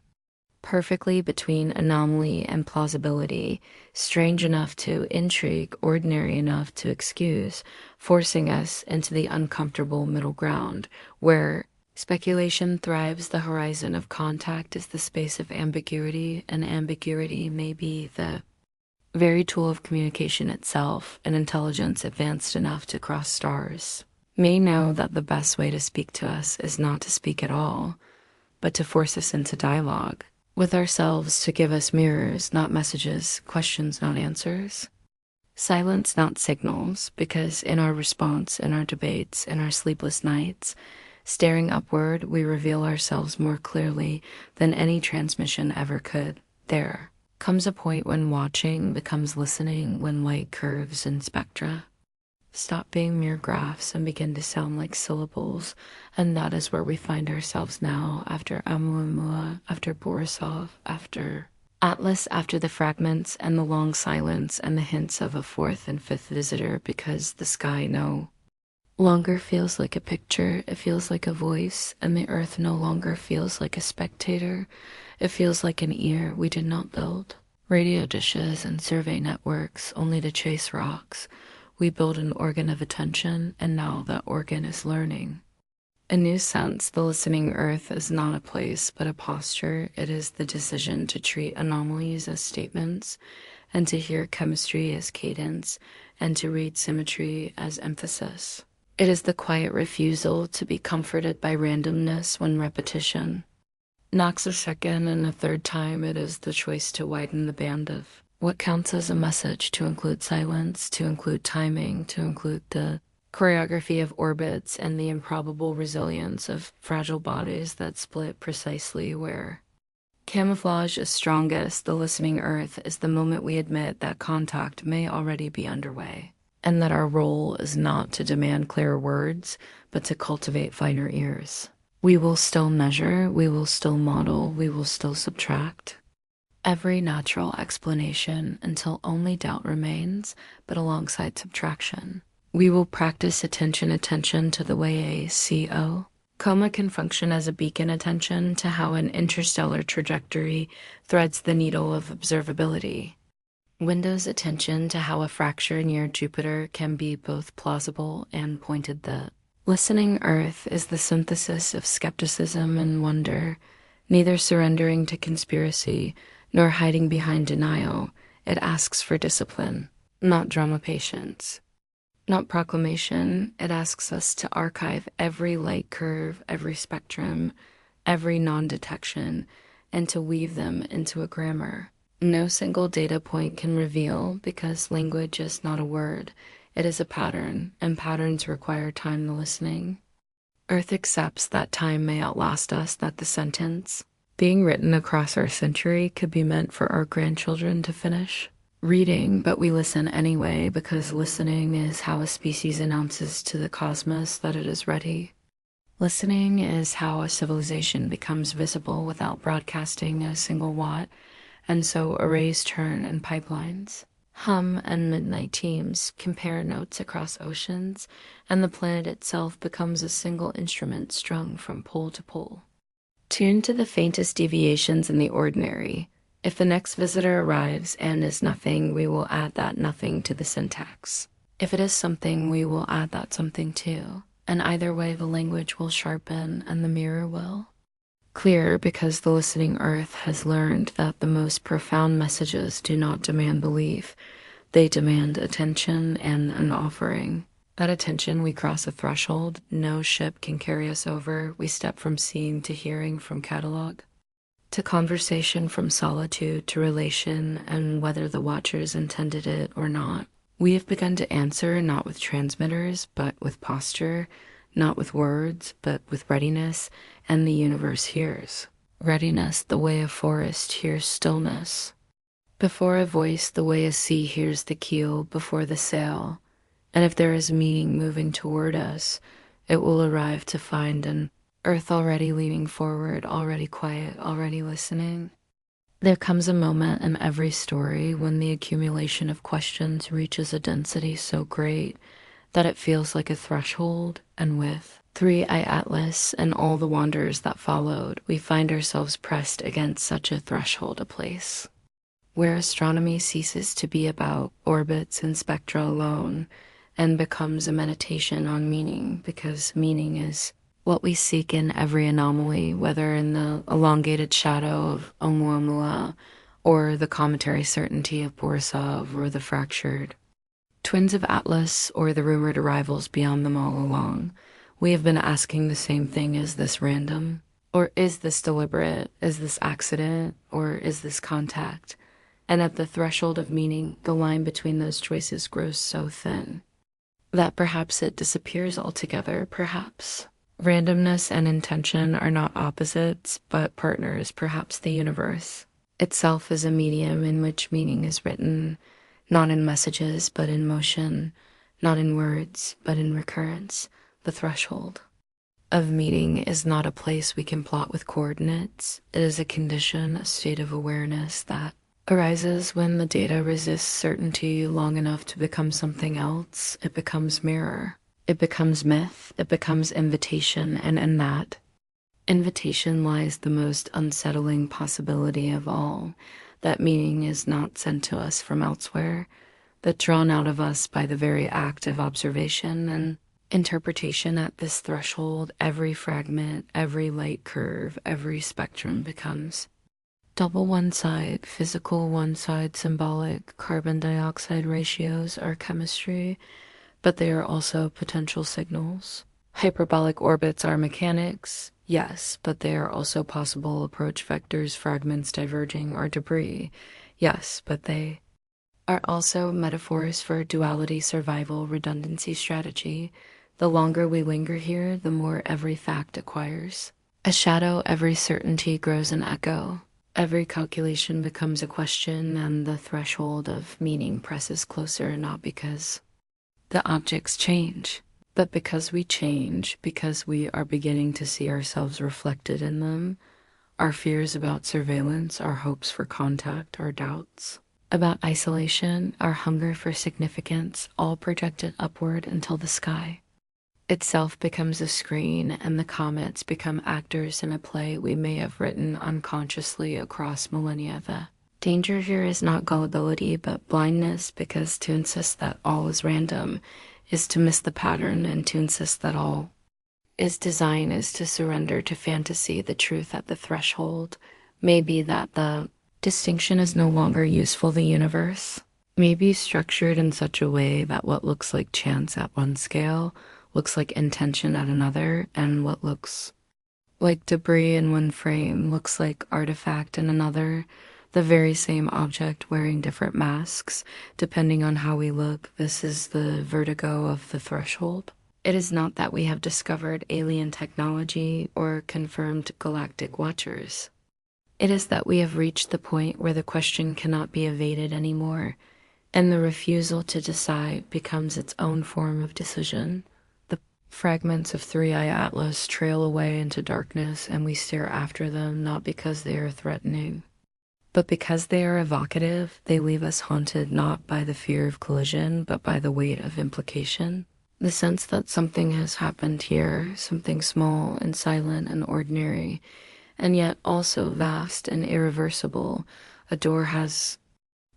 perfectly between anomaly and plausibility, strange enough to intrigue, ordinary enough to excuse, forcing us into the uncomfortable middle ground, where speculation thrives. The horizon of contact is the space of ambiguity, and ambiguity may be the very tool of communication itself. An intelligence advanced enough to cross stars may know that the best way to speak to us is not to speak at all, but to force us into dialogue with ourselves, to give us mirrors, not messages, questions, not answers, silence, not signals, because in our response, in our debates, in our sleepless nights, staring upward, we reveal ourselves more clearly than any transmission ever could. There comes a point when watching becomes listening, when light curves and spectra stop being mere graphs and begin to sound like syllables. And that is where we find ourselves now, after ʻOumuamua, after Borisov, after Atlas, after the fragments and the long silence and the hints of a fourth and fifth visitor, because the sky no longer feels like a picture, it feels like a voice, and the earth no longer feels like a spectator, it feels like an ear we did not build. Radio dishes and survey networks only to chase rocks. We build an organ of attention, and now that organ is learning. A new sense, the listening earth is not a place, but a posture. It is the decision to treat anomalies as statements, and to hear chemistry as cadence, and to read symmetry as emphasis. It is the quiet refusal to be comforted by randomness when repetition knocks a second and a third time. It is the choice to widen the band of what counts as a message, to include silence, to include timing, to include the choreography of orbits and the improbable resilience of fragile bodies that split precisely where camouflage is strongest. The listening earth is the moment we admit that contact may already be underway, and that our role is not to demand clearer words, but to cultivate finer ears. We will still measure, we will still model, we will still subtract every natural explanation until only doubt remains, but alongside subtraction. We will practice attention to the way a CO coma can function as a beacon, attention to how an interstellar trajectory threads the needle of observability. Windows attention to how a fracture near Jupiter can be both plausible and pointed. The listening earth is the synthesis of skepticism and wonder, neither surrendering to conspiracy nor hiding behind denial. It asks for discipline, not drama patience, not proclamation. It asks us to archive every light curve, every spectrum, every non-detection, and to weave them into a grammar no single data point can reveal, because language is not a word, it is a pattern, and patterns require time to listening. Earth accepts that time may outlast us, that the sentence being written across our century could be meant for our grandchildren to finish reading, but we listen anyway, because listening is how a species announces to the cosmos that it is ready. Listening is how a civilization becomes visible without broadcasting a single watt, and so arrays turn and pipelines hum and midnight teams compare notes across oceans, and the planet itself becomes a single instrument strung from pole to pole, tuned to the faintest deviations in the ordinary. If the next visitor arrives and is nothing, we will add that nothing to the syntax. If it is something, we will add that something too. And either way, the language will sharpen and the mirror will clear, because the listening earth has learned that the most profound messages do not demand belief. They demand attention and an offering. That attention, we cross a threshold. No ship can carry us over. We step from seeing to hearing, from catalog to conversation, from solitude to relation, and whether the watchers intended it or not. We have begun to answer, not with transmitters, but with posture, not with words, but with readiness, and the universe hears. Readiness, the way a forest hears stillness. Before a voice, the way a sea hears the keel before the sail. And if there is meaning moving toward us, it will arrive to find an Earth already leaning forward, already quiet, already listening. There comes a moment in every story when the accumulation of questions reaches a density so great that it feels like a threshold, and with Three-Eye Atlas and all the wonders that followed, we find ourselves pressed against such a threshold, a place where astronomy ceases to be about orbits and spectra alone and becomes a meditation on meaning, because meaning is what we seek in every anomaly, whether in the elongated shadow of ʻOumuamua or the cometary certainty of Borisov or the fractured twins of Atlas or the rumored arrivals beyond them all along. We have been asking the same thing: is this random? Or is this deliberate? Is this accident? Or is this contact? And at the threshold of meaning, the line between those choices grows so thin that perhaps it disappears altogether, perhaps. Randomness and intention are not opposites, but partners. Perhaps the universe itself is a medium in which meaning is written, not in messages, but in motion, not in words, but in recurrence. The threshold of meaning is not a place we can plot with coordinates. It is a condition, a state of awareness that arises when the data resists certainty long enough to become something else. It becomes mirror. It becomes myth. It becomes invitation. And in that invitation lies the most unsettling possibility of all, that meaning is not sent to us from elsewhere, but drawn out of us by the very act of observation and interpretation. At this threshold, every fragment, every light curve, every spectrum becomes double one side, physical, one side, symbolic. Carbon dioxide ratios are chemistry, but they are also potential signals. Hyperbolic orbits are mechanics, yes, but they are also possible approach vectors, fragments diverging, or debris, yes, but they are also metaphors for duality, survival, redundancy, strategy. The longer we linger here, the more every fact acquires a shadow, every certainty grows an echo. Every calculation becomes a question, and the threshold of meaning presses closer, not because the objects change, but because we change, because we are beginning to see ourselves reflected in them. Our fears about surveillance, our hopes for contact, our doubts about isolation, our hunger for significance, all projected upward until the sky itself becomes a screen, and the comets become actors in a play we may have written unconsciously across millennia. The danger here is not gullibility, but blindness, because to insist that all is random is to miss the pattern, and to insist that all is design is to surrender to fantasy. The truth at the threshold may be that the distinction is no longer useful. The universe may be structured in such a way that what looks like chance at one scale looks like intention at another, and what looks like debris in one frame looks like artifact in another. The very same object wearing different masks, depending on how we look. This is the vertigo of the threshold. It is not that we have discovered alien technology or confirmed galactic watchers. It is that we have reached the point where the question cannot be evaded anymore, and the refusal to decide becomes its own form of decision. The fragments of Three-Eye Atlas trail away into darkness, and we stare after them, not because they are threatening, but because they are evocative. They leave us haunted not by the fear of collision, but by the weight of implication. The sense that something has happened here, something small and silent and ordinary, and yet also vast and irreversible. A door has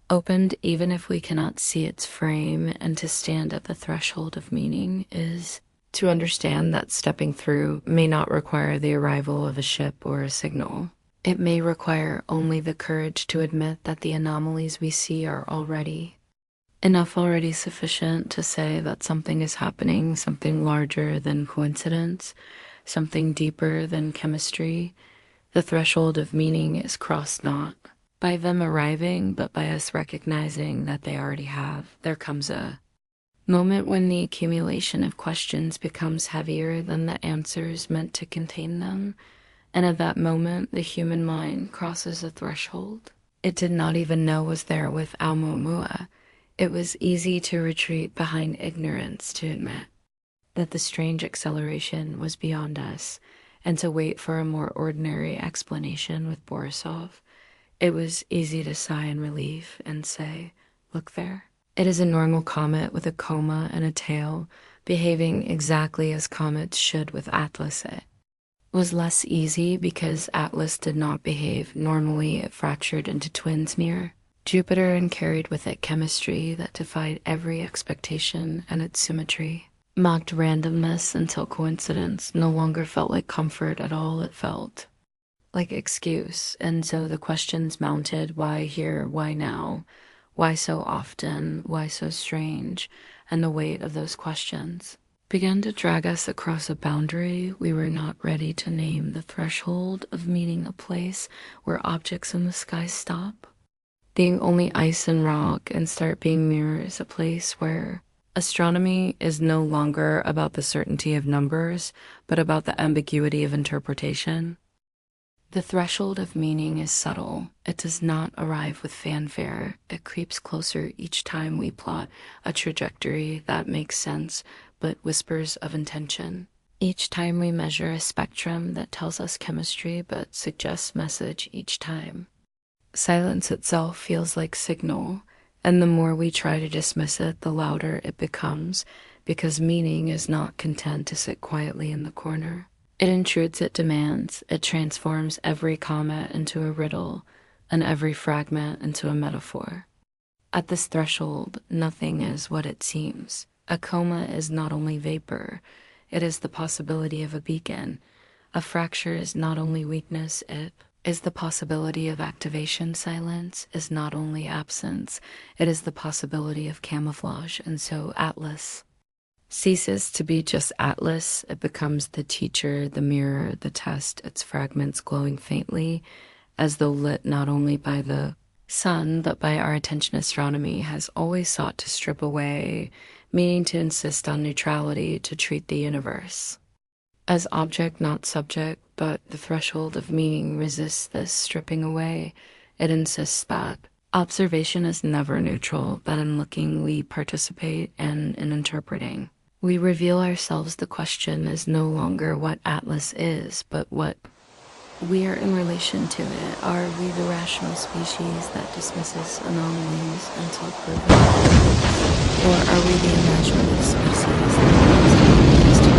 opened even if we cannot see its frame, and to stand at the threshold of meaning is to understand that stepping through may not require the arrival of a ship or a signal. It may require only the courage to admit that the anomalies we see are already sufficient to say that something is happening, something larger than coincidence, something deeper than chemistry. The threshold of meaning is crossed not by them arriving, but by us recognizing that they already have. There comes a moment when the accumulation of questions becomes heavier than the answers meant to contain them. And at that moment, the human mind crosses a threshold it did not even know was there with ʻOumuamua. It was easy to retreat behind ignorance, to admit that the strange acceleration was beyond us, and to wait for a more ordinary explanation with Borisov. It was easy to sigh in relief and say, "Look there." It is a normal comet with a coma and a tail, behaving exactly as comets should with Atlas. It was less easy because Atlas did not behave normally. It fractured into twins near Jupiter and carried with it chemistry that defied every expectation, and its symmetry mocked randomness until coincidence no longer felt like comfort at all. It felt like excuse. And so the questions mounted: why here? Why now? Why so often? Why so strange? And the weight of those questions began to drag us across a boundary we were not ready to name, the threshold of meeting a place where objects in the sky stop, being only ice and rock, and start being mirrors, a place where astronomy is no longer about the certainty of numbers, but about the ambiguity of interpretation. The threshold of meaning is subtle. It does not arrive with fanfare. It creeps closer each time we plot a trajectory that makes sense, but whispers of intention. Each time we measure a spectrum that tells us chemistry, but suggests message each time. Silence itself feels like signal, and the more we try to dismiss it, the louder it becomes, because meaning is not content to sit quietly in the corner. It intrudes, it demands, it transforms every comet into a riddle, and every fragment into a metaphor. At this threshold, nothing is what it seems. A coma is not only vapor, it is the possibility of a beacon. A fracture is not only weakness, it is the possibility of activation. Silence is not only absence, it is the possibility of camouflage. And so Atlas ceases to be just Atlas. It becomes the teacher, the mirror, the test, its fragments glowing faintly, as though lit not only by the sun, but by our attention. Astronomy has always sought to strip away, meaning to insist on neutrality, to treat the universe as object, not subject, but the threshold of meaning resists this stripping away. It insists that observation is never neutral, that in looking we participate, and in interpreting we reveal ourselves. The question is no longer what Atlas is, but what we are in relation to it. Are we the rational species that dismisses anomalies until proven, or are we the imaginative species that believes anomalies to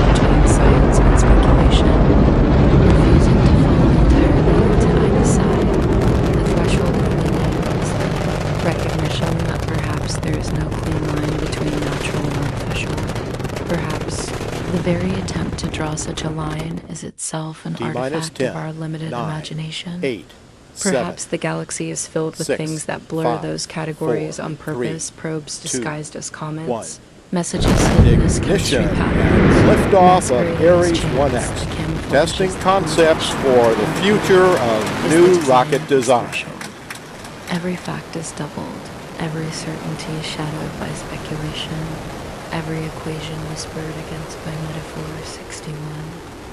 between science and speculation, refusing to fall entirely into either side? The threshold of meaning is the recognition that perhaps there is no clean line between natural and artificial. Perhaps the very attempt to draw such a line is itself an artifact 10, of our limited 9, imagination. 8, Perhaps 7, the galaxy is filled with 6, things that blur 5, those categories 4, on purpose, 3, probes 2, disguised as comets, 1. messages hidden as chemistry Ignition patterns, and liftoff of masquerading as Ares chance 1X, to camouflage testing as concepts documentation. for the future of Is new the time rocket design. special? Every fact is doubled, every certainty shadowed by speculation, every equation whispered against by metaphor. 61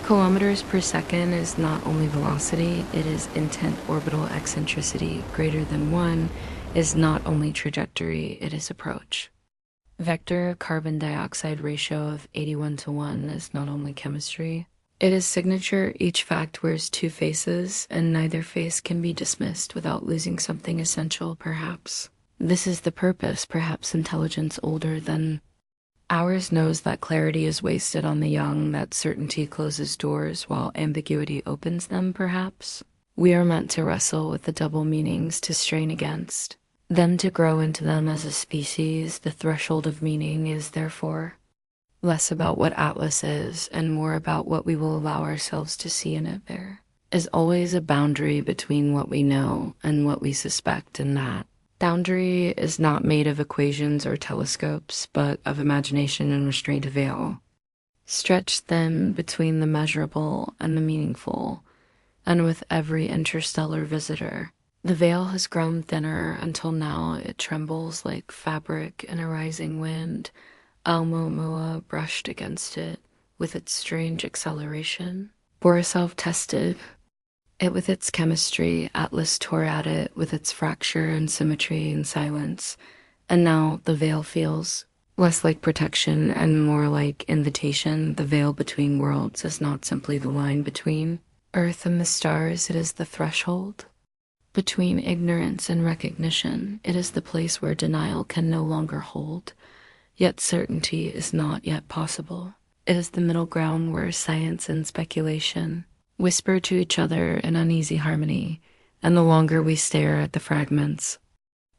kilometers per second is not only velocity, it is intent. Orbital eccentricity greater than 1 is not only trajectory, it is approach. Vector carbon dioxide ratio of 81:1 is not only chemistry, it is signature. Each fact wears two faces, and neither face can be dismissed without losing something essential. Perhaps this is the purpose. Perhaps intelligence older than ours knows that clarity is wasted on the young, that certainty closes doors while ambiguity opens them. Perhaps we are meant to wrestle with the double meanings, to strain against them, to grow into them as a species. The threshold of meaning is therefore less about what Atlas is and more about what we will allow ourselves to see in it. There is always a boundary between what we know and what we suspect, and that boundary is not made of equations or telescopes, but of imagination and restraint. A veil stretched thin between the measurable and the meaningful, and with every interstellar visitor, the veil has grown thinner until now it trembles like fabric in a rising wind. ʻOumuamua brushed against it with its strange acceleration. Borisov tested it with its chemistry. Atlas tore at it with its fracture and symmetry and silence. And now the veil feels Less like protection and more like invitation, the veil between worlds is not simply the line between Earth and the stars, it is the threshold. Between ignorance and recognition, it is the place where denial can no longer hold, yet certainty is not yet possible. It is the middle ground where science and speculation whisper to each other in uneasy harmony, and the longer we stare at the fragments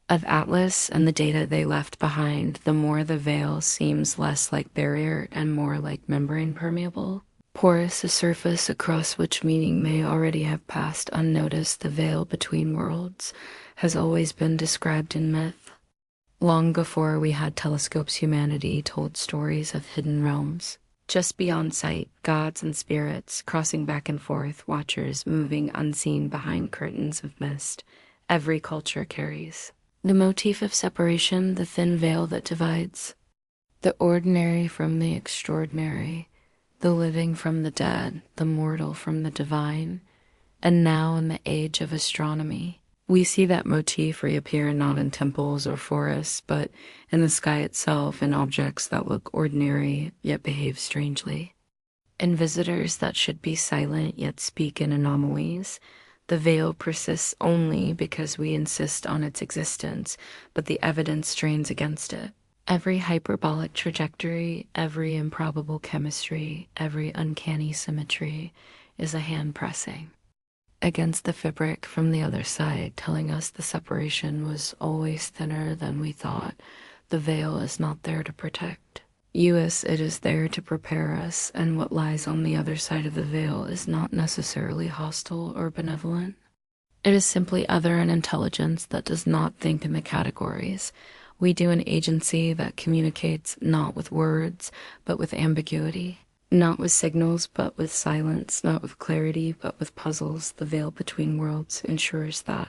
of Atlas and the data they left behind, the more the veil seems less like barrier and more like membrane permeable. Porous, a surface across which meaning may already have passed unnoticed, the veil between worlds has always been described in myth. Long before we had telescopes, humanity told stories of hidden realms. Just beyond sight, gods and spirits crossing back and forth, watchers moving unseen behind curtains of mist. Every culture carries the motif of separation, the thin veil that divides the ordinary from the extraordinary, the living from the dead, the mortal from the divine. And now, in the age of astronomy, we see that motif reappear not in temples or forests, but in the sky itself, in objects that look ordinary yet behave strangely, in visitors that should be silent yet speak in anomalies. The veil persists only because we insist on its existence, but the evidence strains against it. Every hyperbolic trajectory, every improbable chemistry, every uncanny symmetry is a hand pressing against the fabric from the other side, telling us the separation was always thinner than we thought. The veil is not there to protect us, it is there to prepare us, and what lies on the other side of the veil is not necessarily hostile or benevolent. It is simply other, an intelligence that does not think in the categories. We do an agency that communicates not with words, but with ambiguity. Not with signals, but with silence. Not with clarity, but with puzzles. The veil between worlds ensures that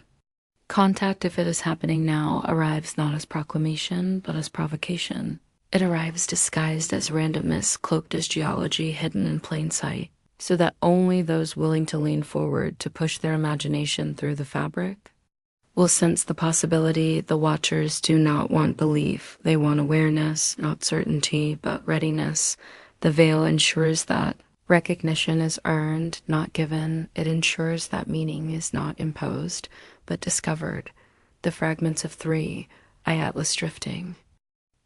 contact, if it is happening now, arrives not as proclamation, but as provocation. It arrives disguised as randomness, cloaked as geology, hidden in plain sight, so that only those willing to lean forward to push their imagination through the fabric will sense the possibility. The watchers do not want belief. They want awareness, not certainty, but readiness. The veil ensures that recognition is earned, not given. It ensures that meaning is not imposed, but discovered. The fragments of three, Atlas drifting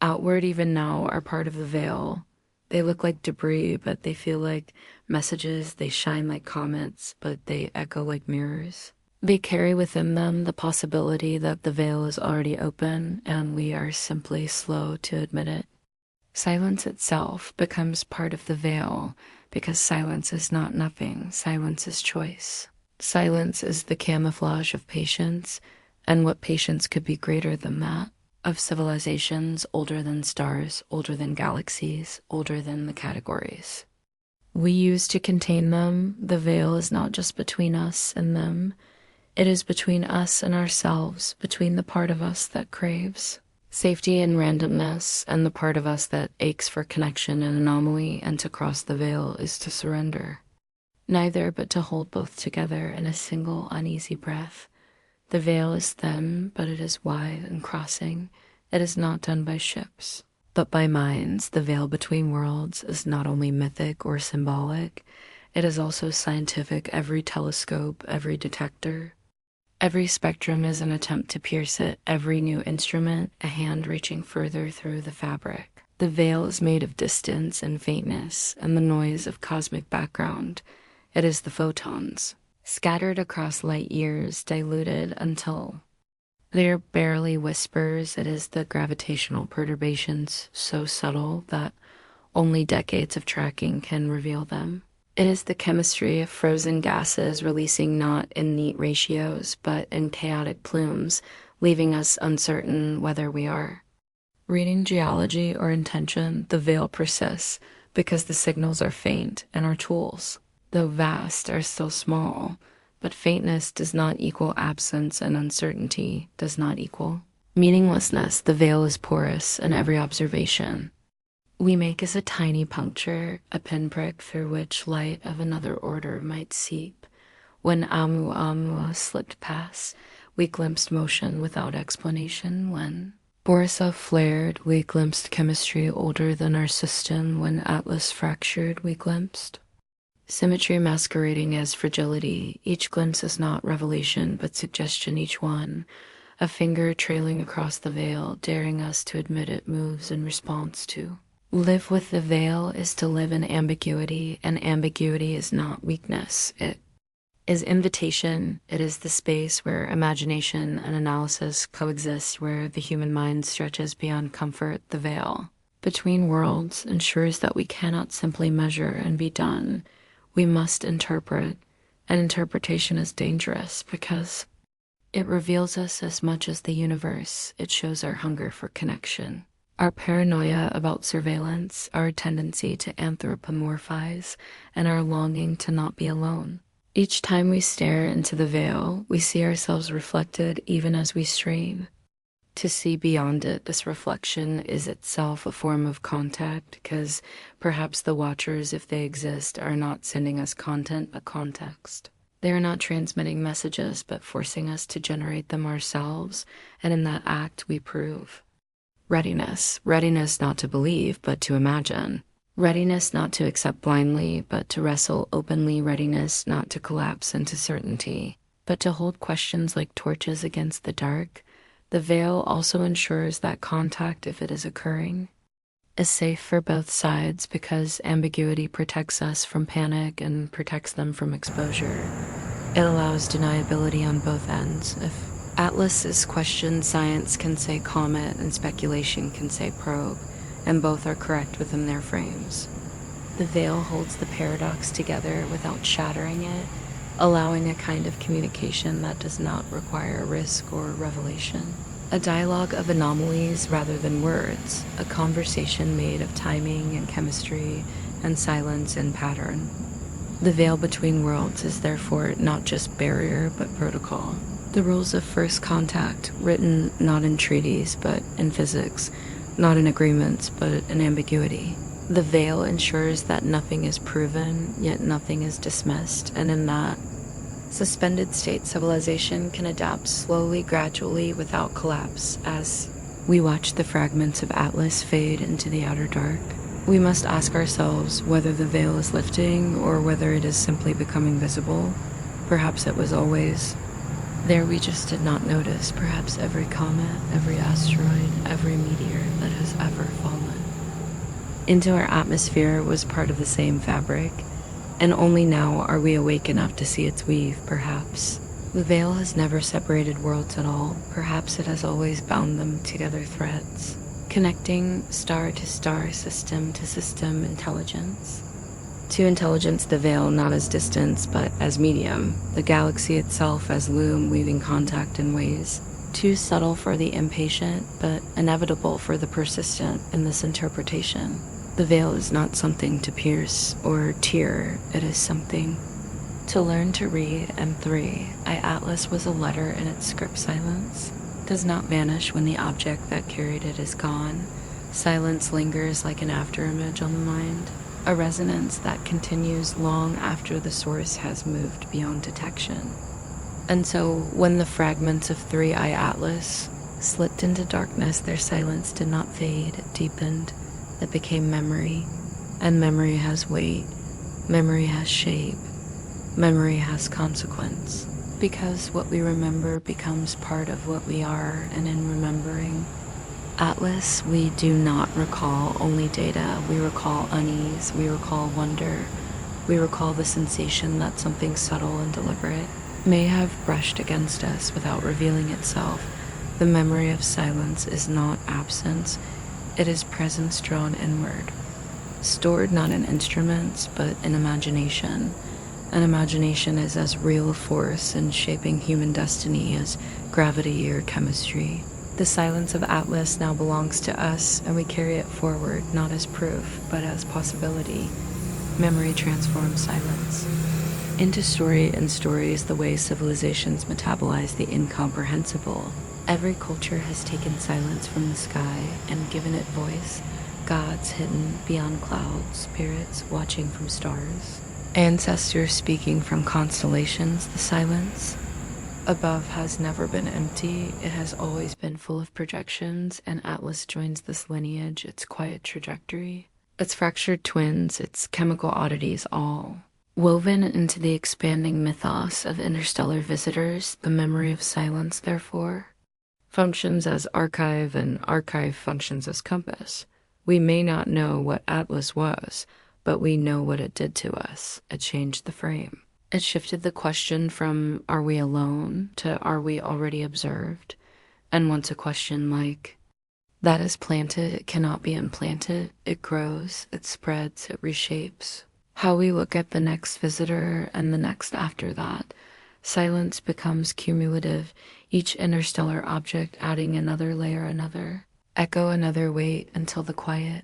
outward even now, are part of the veil. They look like debris, but they feel like messages. They shine like comets, but they echo like mirrors. They carry within them the possibility that the veil is already open, and we are simply slow to admit it. Silence itself becomes part of the veil, because silence is not nothing. Silence is choice. Silence is the camouflage of patience, and what patience could be greater than that? Of civilizations older than stars, older than galaxies, older than the categories we use to contain them. The veil is not just between us and them. It is between us and ourselves, between the part of us that craves safety and randomness and the part of us that aches for connection and anomaly, and to cross the veil is to surrender. Neither, but to hold both together in a single uneasy breath. The veil is thin, but it is wide and crossing. It is not done by ships, but by minds. The veil between worlds is not only mythic or symbolic, it is also scientific. Every telescope, every detector, every spectrum is an attempt to pierce it. Every new instrument, a hand reaching further through the fabric. The veil is made of distance and faintness and the noise of cosmic background. It is the photons, scattered across light years, diluted until they are barely whispers. It is the gravitational perturbations, so subtle that only decades of tracking can reveal them. It is the chemistry of frozen gases releasing not in neat ratios, but in chaotic plumes, leaving us uncertain whether we are reading geology or intention. The veil persists because the signals are faint and our tools, though vast, are still small. But faintness does not equal absence, and uncertainty does not equal meaninglessness. The veil is porous, and every observation we make is a tiny puncture, a pinprick through which light of another order might seep. When ʻOumuamua slipped past, we glimpsed motion without explanation. When Borisov flared, we glimpsed chemistry older than our system. When Atlas fractured, we glimpsed symmetry masquerading as fragility. Each glimpse is not revelation, but suggestion, each one. A finger trailing across the veil, daring us to admit it moves in response to. Live with the veil is to live in ambiguity, and ambiguity is not weakness. It is invitation. It is the space where imagination and analysis coexist, where the human mind stretches beyond comfort. The veil between worlds ensures that we cannot simply measure and be done. We must interpret, and interpretation is dangerous because it reveals us as much as the universe. It shows our hunger for connection, our paranoia about surveillance, our tendency to anthropomorphize, and our longing to not be alone. Each time we stare into the veil, we see ourselves reflected even as we strain to see beyond it. This reflection is itself a form of contact, because perhaps the watchers, if they exist, are not sending us content but context. They are not transmitting messages but forcing us to generate them ourselves, and in that act we prove readiness not to believe but to imagine. Readiness not to accept blindly, but to wrestle openly. Readiness not to collapse into certainty, but to hold questions like torches against the dark. The veil also ensures that contact, if it is occurring, is safe for both sides, because ambiguity protects us from panic and protects them from exposure. It allows deniability on both ends. If Atlas is questioned, science can say comet and speculation can say probe, and both are correct within their frames. The veil holds the paradox together without shattering it, allowing a kind of communication that does not require risk or revelation. A dialogue of anomalies rather than words, a conversation made of timing and chemistry and silence and pattern. The veil between worlds is therefore not just barrier but protocol. The rules of first contact, written not in treaties but in physics, not in agreements, but in ambiguity. The veil ensures that nothing is proven, yet nothing is dismissed, and in that suspended state, civilization can adapt slowly, gradually, without collapse. As we watch the fragments of Atlas fade into the outer dark, we must ask ourselves whether the veil is lifting or whether it is simply becoming visible. Perhaps it was always there, we just did not notice. Perhaps every comet, every asteroid, every meteor that has ever fallen into our atmosphere was part of the same fabric, and only now are we awake enough to see its weave. Perhaps the veil has never separated worlds at all. Perhaps it has always bound them together, threads, connecting star to star, system to system, intelligence to intelligence. The veil not as distance but as medium, the galaxy itself as loom, weaving contact in ways too subtle for the impatient but inevitable for the persistent. In this interpretation, the veil is not something to pierce or tear, it is something to learn to read. And 3, Atlas was a letter in its script. Silence does not vanish when the object that carried it is gone. Silence lingers like an afterimage on the mind, a resonance that continues long after the source has moved beyond detection. And so, when the fragments of 3I Atlas slipped into darkness, their silence did not fade, it deepened, it became memory. And memory has weight, memory has shape, memory has consequence. Because what we remember becomes part of what we are, and in remembering Atlas, we do not recall only data. We recall unease, we recall wonder, we recall the sensation that something subtle and deliberate may have brushed against us without revealing itself. The memory of silence is not absence, it is presence drawn inward, stored not in instruments but in imagination. And imagination is as real a force in shaping human destiny as gravity or chemistry. The silence of Atlas now belongs to us, and we carry it forward not as proof but as possibility. Memory transforms silence into story, and story is the way civilizations metabolize the incomprehensible. Every culture has taken silence from the sky and given it voice. Gods hidden beyond clouds, spirits watching from stars, ancestors speaking from constellations. The silence Above has never been empty, it has always been full of projections, and Atlas joins this lineage, its quiet trajectory, its fractured twins, its chemical oddities, all. Woven into the expanding mythos of interstellar visitors, the memory of silence, therefore, functions as archive, and archive functions as compass. We may not know what Atlas was, but we know what it did to us. It changed the frame. It shifted the question from are we alone to are we already observed? And once a question like that is planted, it cannot be implanted. It grows, it spreads, it reshapes. How we look at the next visitor and the next after that. Silence becomes cumulative, each interstellar object adding another layer, another echo, another weight until the quiet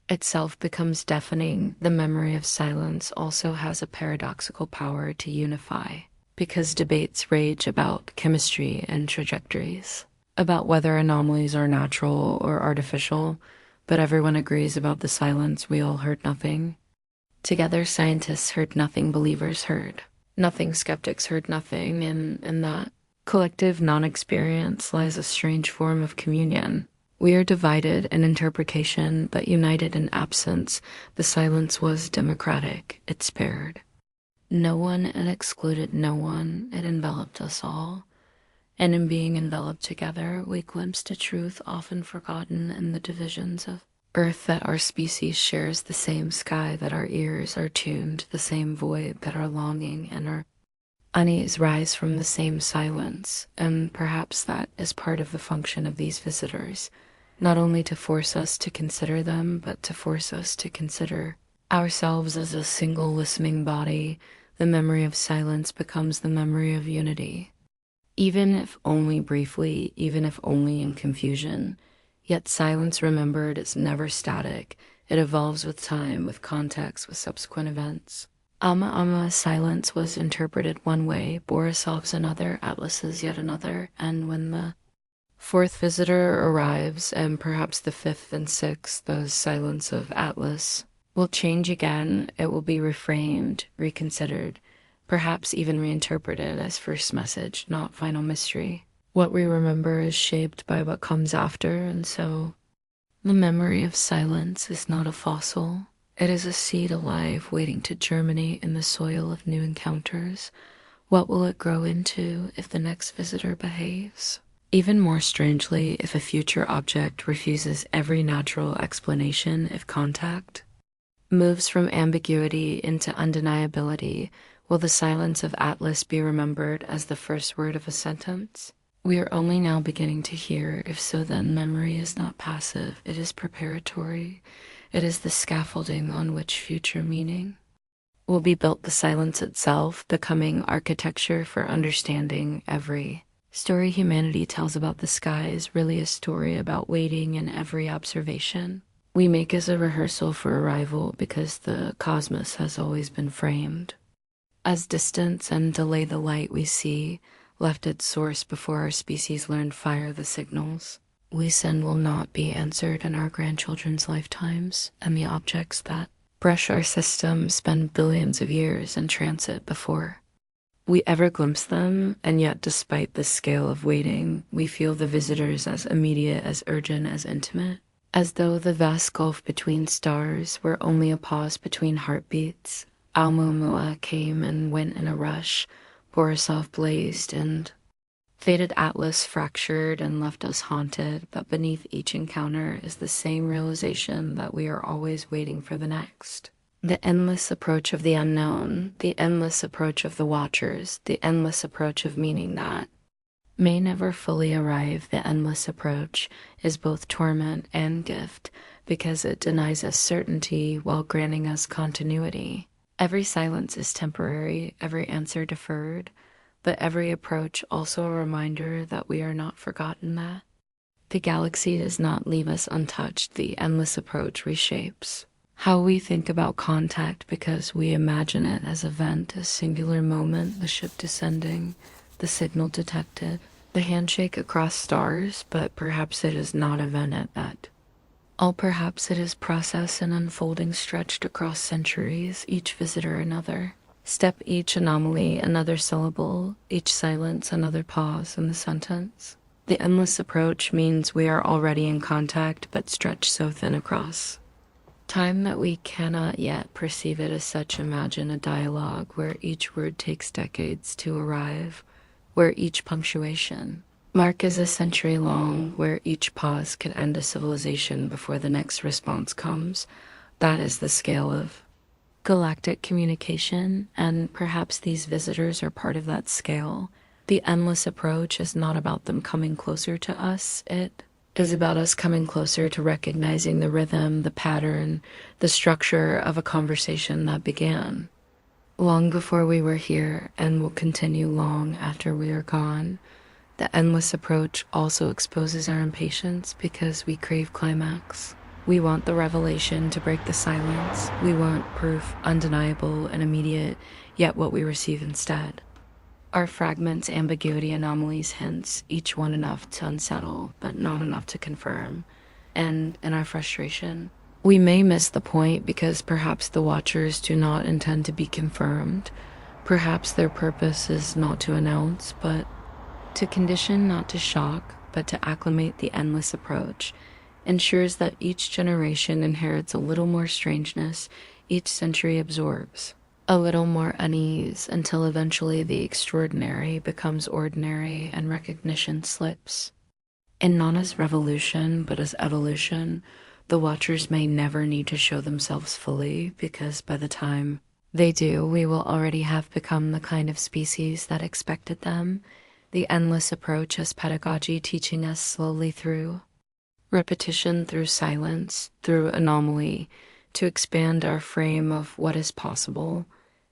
itself becomes deafening. The memory of silence also has a paradoxical power to unify, because debates rage about chemistry and trajectories, about whether anomalies are natural or artificial, but everyone agrees about the silence. We all heard nothing. Together, scientists heard nothing, believers heard nothing, skeptics heard nothing, and in that collective non-experience lies a strange form of communion. We are divided in interpretation, but united in absence. The silence was democratic. It spared no one and excluded no one. It enveloped us all. And in being enveloped together, we glimpsed a truth often forgotten in the divisions of earth, that our species shares the same sky, that our ears are tuned to the same void, that our longing and our unease rise from the same silence. And perhaps that is part of the function of these visitors. Not only to force us to consider them, but to force us to consider ourselves as a single listening body. The memory of silence becomes the memory of unity. Even if only briefly, even if only in confusion, yet silence remembered is never static. It evolves with time, with context, with subsequent events. ʻOumuamua silence was interpreted one way, Borisov's another, Atlas's yet another, and when the fourth visitor arrives, and perhaps the fifth and sixth, the silence of Atlas will change again. It will be reframed, reconsidered, perhaps even reinterpreted as first message, not final mystery. What we remember is shaped by what comes after, and so the memory of silence is not a fossil. It is a seed alive, waiting to germinate in the soil of new encounters. What will it grow into if the next visitor behaves? Even more strangely, if a future object refuses every natural explanation, if contact moves from ambiguity into undeniability, will the silence of Atlas be remembered as the first word of a sentence? We are only now beginning to hear. If so, then memory is not passive, it is preparatory. It is the scaffolding on which future meaning will be built, the silence itself becoming architecture for understanding. Every story humanity tells about the sky is really a story about waiting, and every observation we make is a rehearsal for arrival, because the cosmos has always been framed as distance and delay. The light we see left its source before our species learned fire. The signals we send will not be answered in our grandchildren's lifetimes, and the objects that brush our system spend billions of years in transit before we ever glimpse them. And yet, despite this scale of waiting, we feel the visitors as immediate, as urgent, as intimate, as though the vast gulf between stars were only a pause between heartbeats. ʻOumuamua came and went in a rush. Borisov blazed and faded. Atlas fractured and left us haunted, but beneath each encounter is the same realization that we are always waiting for the next. The endless approach of the unknown, the endless approach of the watchers, the endless approach of meaning that may never fully arrive. The endless approach is both torment and gift, because it denies us certainty while granting us continuity. Every silence is temporary, every answer deferred, but every approach also a reminder that we are not forgotten, that the galaxy does not leave us untouched. The endless approach reshapes how we think about contact, because we imagine it as event, a singular moment, the ship descending, the signal detected, the handshake across stars. But perhaps it is not event at that all. Perhaps it is process and unfolding stretched across centuries, each visitor another. Step each anomaly another syllable, each silence another pause in the sentence. The endless approach means we are already in contact, but stretched so thin across time that we cannot yet perceive it as such. Imagine a dialogue where each word takes decades to arrive, where each punctuation mark is a century long, where each pause could end a civilization before the next response comes. That is the scale of galactic communication, and perhaps these visitors are part of that scale. The endless approach is not about them coming closer to us, it is about us coming closer to recognizing the rhythm, the pattern, the structure of a conversation that began long before we were here and will continue long after we are gone. The endless approach also exposes our impatience because we crave climax. We want the revelation to break the silence. We want proof undeniable and immediate, yet what we receive instead are fragments, ambiguity, anomalies, hints, each one enough to unsettle, but not enough to confirm. And in our frustration, we may miss the point because perhaps the watchers do not intend to be confirmed. Perhaps their purpose is not to announce, but to condition, not to shock, but to acclimate. The endless approach ensures that each generation inherits a little more strangeness, each century absorbs a little more unease, until eventually the extraordinary becomes ordinary and recognition slips. And not as revolution, but as evolution, the watchers may never need to show themselves fully, because by the time they do, we will already have become the kind of species that expected them. The endless approach as pedagogy, teaching us slowly through repetition, through silence, through anomaly, to expand our frame of what is possible.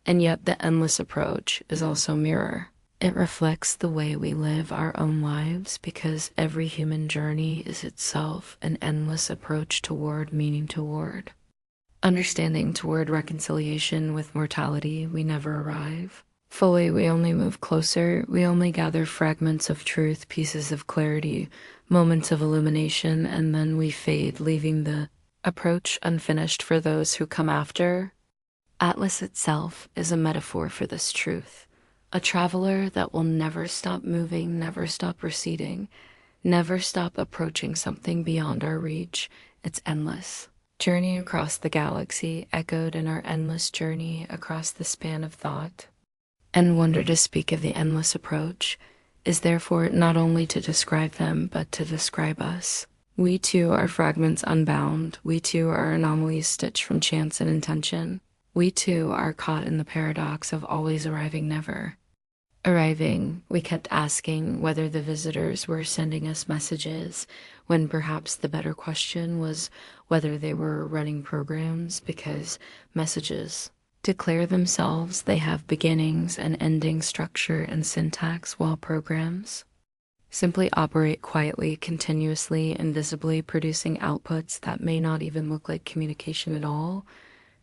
And yet the endless approach is also mirror. It reflects the way we live our own lives, because every human journey is itself an endless approach toward meaning, toward understanding, toward reconciliation with mortality. We never arrive fully, we only move closer. We only gather fragments of truth, pieces of clarity, moments of illumination, and then we fade, leaving the approach unfinished for those who come after. Atlas itself is a metaphor for this truth, a traveler that will never stop moving, never stop receding, never stop approaching something beyond our reach. It's endless. Journey across the galaxy, echoed in our endless journey across the span of thought. And wonder to speak of the endless approach is therefore not only to describe them, but to describe us. We too are fragments unbound. We too are anomalies stitched from chance and intention. We too are caught in the paradox of always arriving, never arriving. We kept asking whether the visitors were sending us messages, when perhaps the better question was whether they were running programs, because messages declare themselves. They have beginnings and ending, structure and syntax, while programs simply operate quietly, continuously, invisibly, producing outputs that may not even look like communication at all.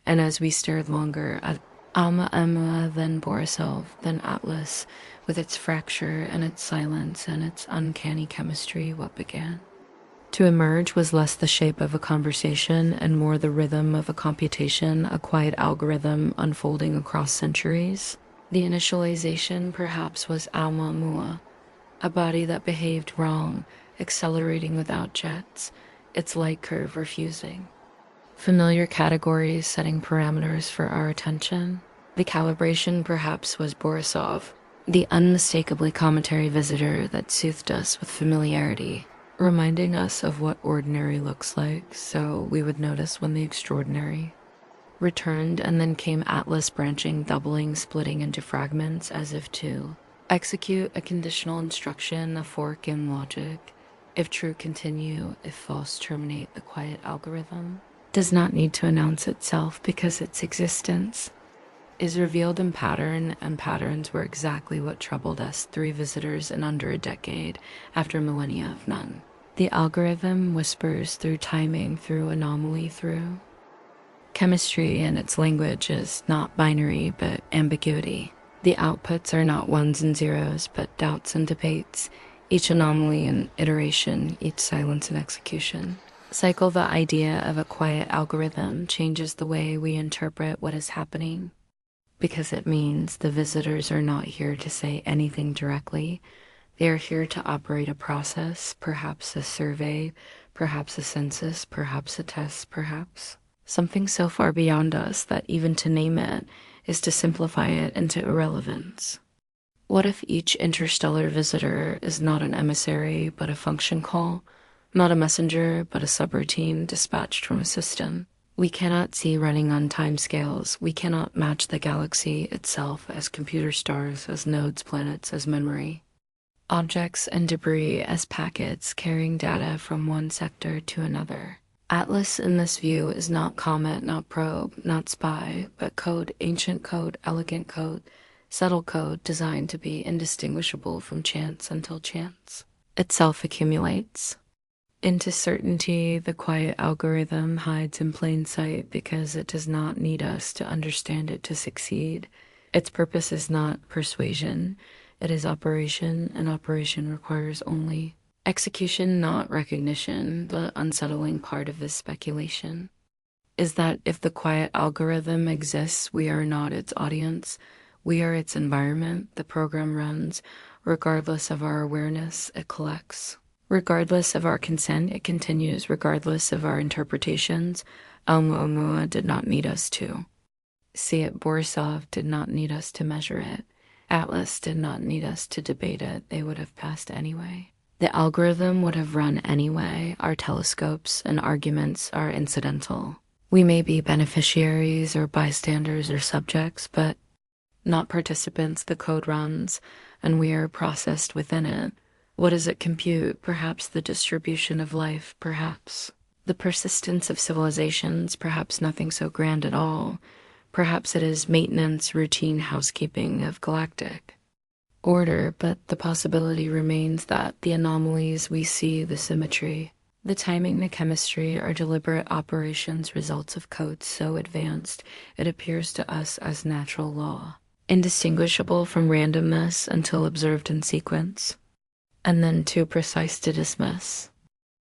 And as we stared longer at ʻOumuamua, then Borisov, then Atlas, with its fracture and its silence and its uncanny chemistry, what began to emerge was less the shape of a conversation and more the rhythm of a computation, a quiet algorithm unfolding across centuries. The initialization perhaps was ʻOumuamua, a body that behaved wrong, accelerating without jets, its light curve refusing familiar categories, setting parameters for our attention. The calibration perhaps was Borisov, the unmistakably commentary visitor that soothed us with familiarity, reminding us of what ordinary looks like, so we would notice when the extraordinary returned. And then came Atlas, branching, doubling, splitting into fragments, as if to execute a conditional instruction, a fork in logic. If true, continue; if false, terminate. The quiet algorithm does not need to announce itself, because its existence is revealed in pattern, and patterns were exactly what troubled us, 3 visitors in under a decade, after millennia of none. The algorithm whispers through timing, through anomaly, through chemistry, and its language is not binary, but ambiguity. The outputs are not ones and zeros, but doubts and debates, each anomaly an iteration, each silence an execution. Cycle. The idea of a quiet algorithm changes the way we interpret what is happening. because it means the visitors are not here to say anything directly. They are here to operate a process, perhaps a survey, perhaps a census, perhaps a test, perhaps something so far beyond us that even to name it is to simplify it into irrelevance. What if each interstellar visitor is not an emissary, but a function call, not a messenger, but a subroutine dispatched from a system? We cannot see running on timescales. We cannot match the galaxy itself as computer stars, as nodes, planets, as memory. Objects and debris as packets carrying data from one sector to another. Atlas in this view is not comet, not probe, not spy, but code, ancient code, elegant code, subtle code designed to be indistinguishable from chance until chance itself accumulates. Into certainty, the quiet algorithm hides in plain sight because it does not need us to understand it to succeed. Its purpose is not persuasion. It is operation, and operation requires only execution, not recognition. The unsettling part of this speculation is that if the quiet algorithm exists, we are not its audience. We are its environment. The program runs. Regardless of our awareness, it collects. Regardless of our consent, it continues. Regardless of our interpretations, ʻOumuamua did not need us to see it. Borisov did not need us to measure it. Atlas did not need us to debate it. They would have passed anyway. The algorithm would have run anyway. Our telescopes and arguments are incidental. We may be beneficiaries or bystanders or subjects, but not participants. The code runs, and we are processed within it. What does it compute? Perhaps the distribution of life, perhaps the persistence of civilizations, perhaps nothing so grand at all. Perhaps it is maintenance, routine housekeeping of galactic order, but the possibility remains that the anomalies we see, the symmetry, the timing, the chemistry, are deliberate operations, results of codes so advanced it appears to us as natural law, indistinguishable from randomness until observed in sequence, and then too precise to dismiss.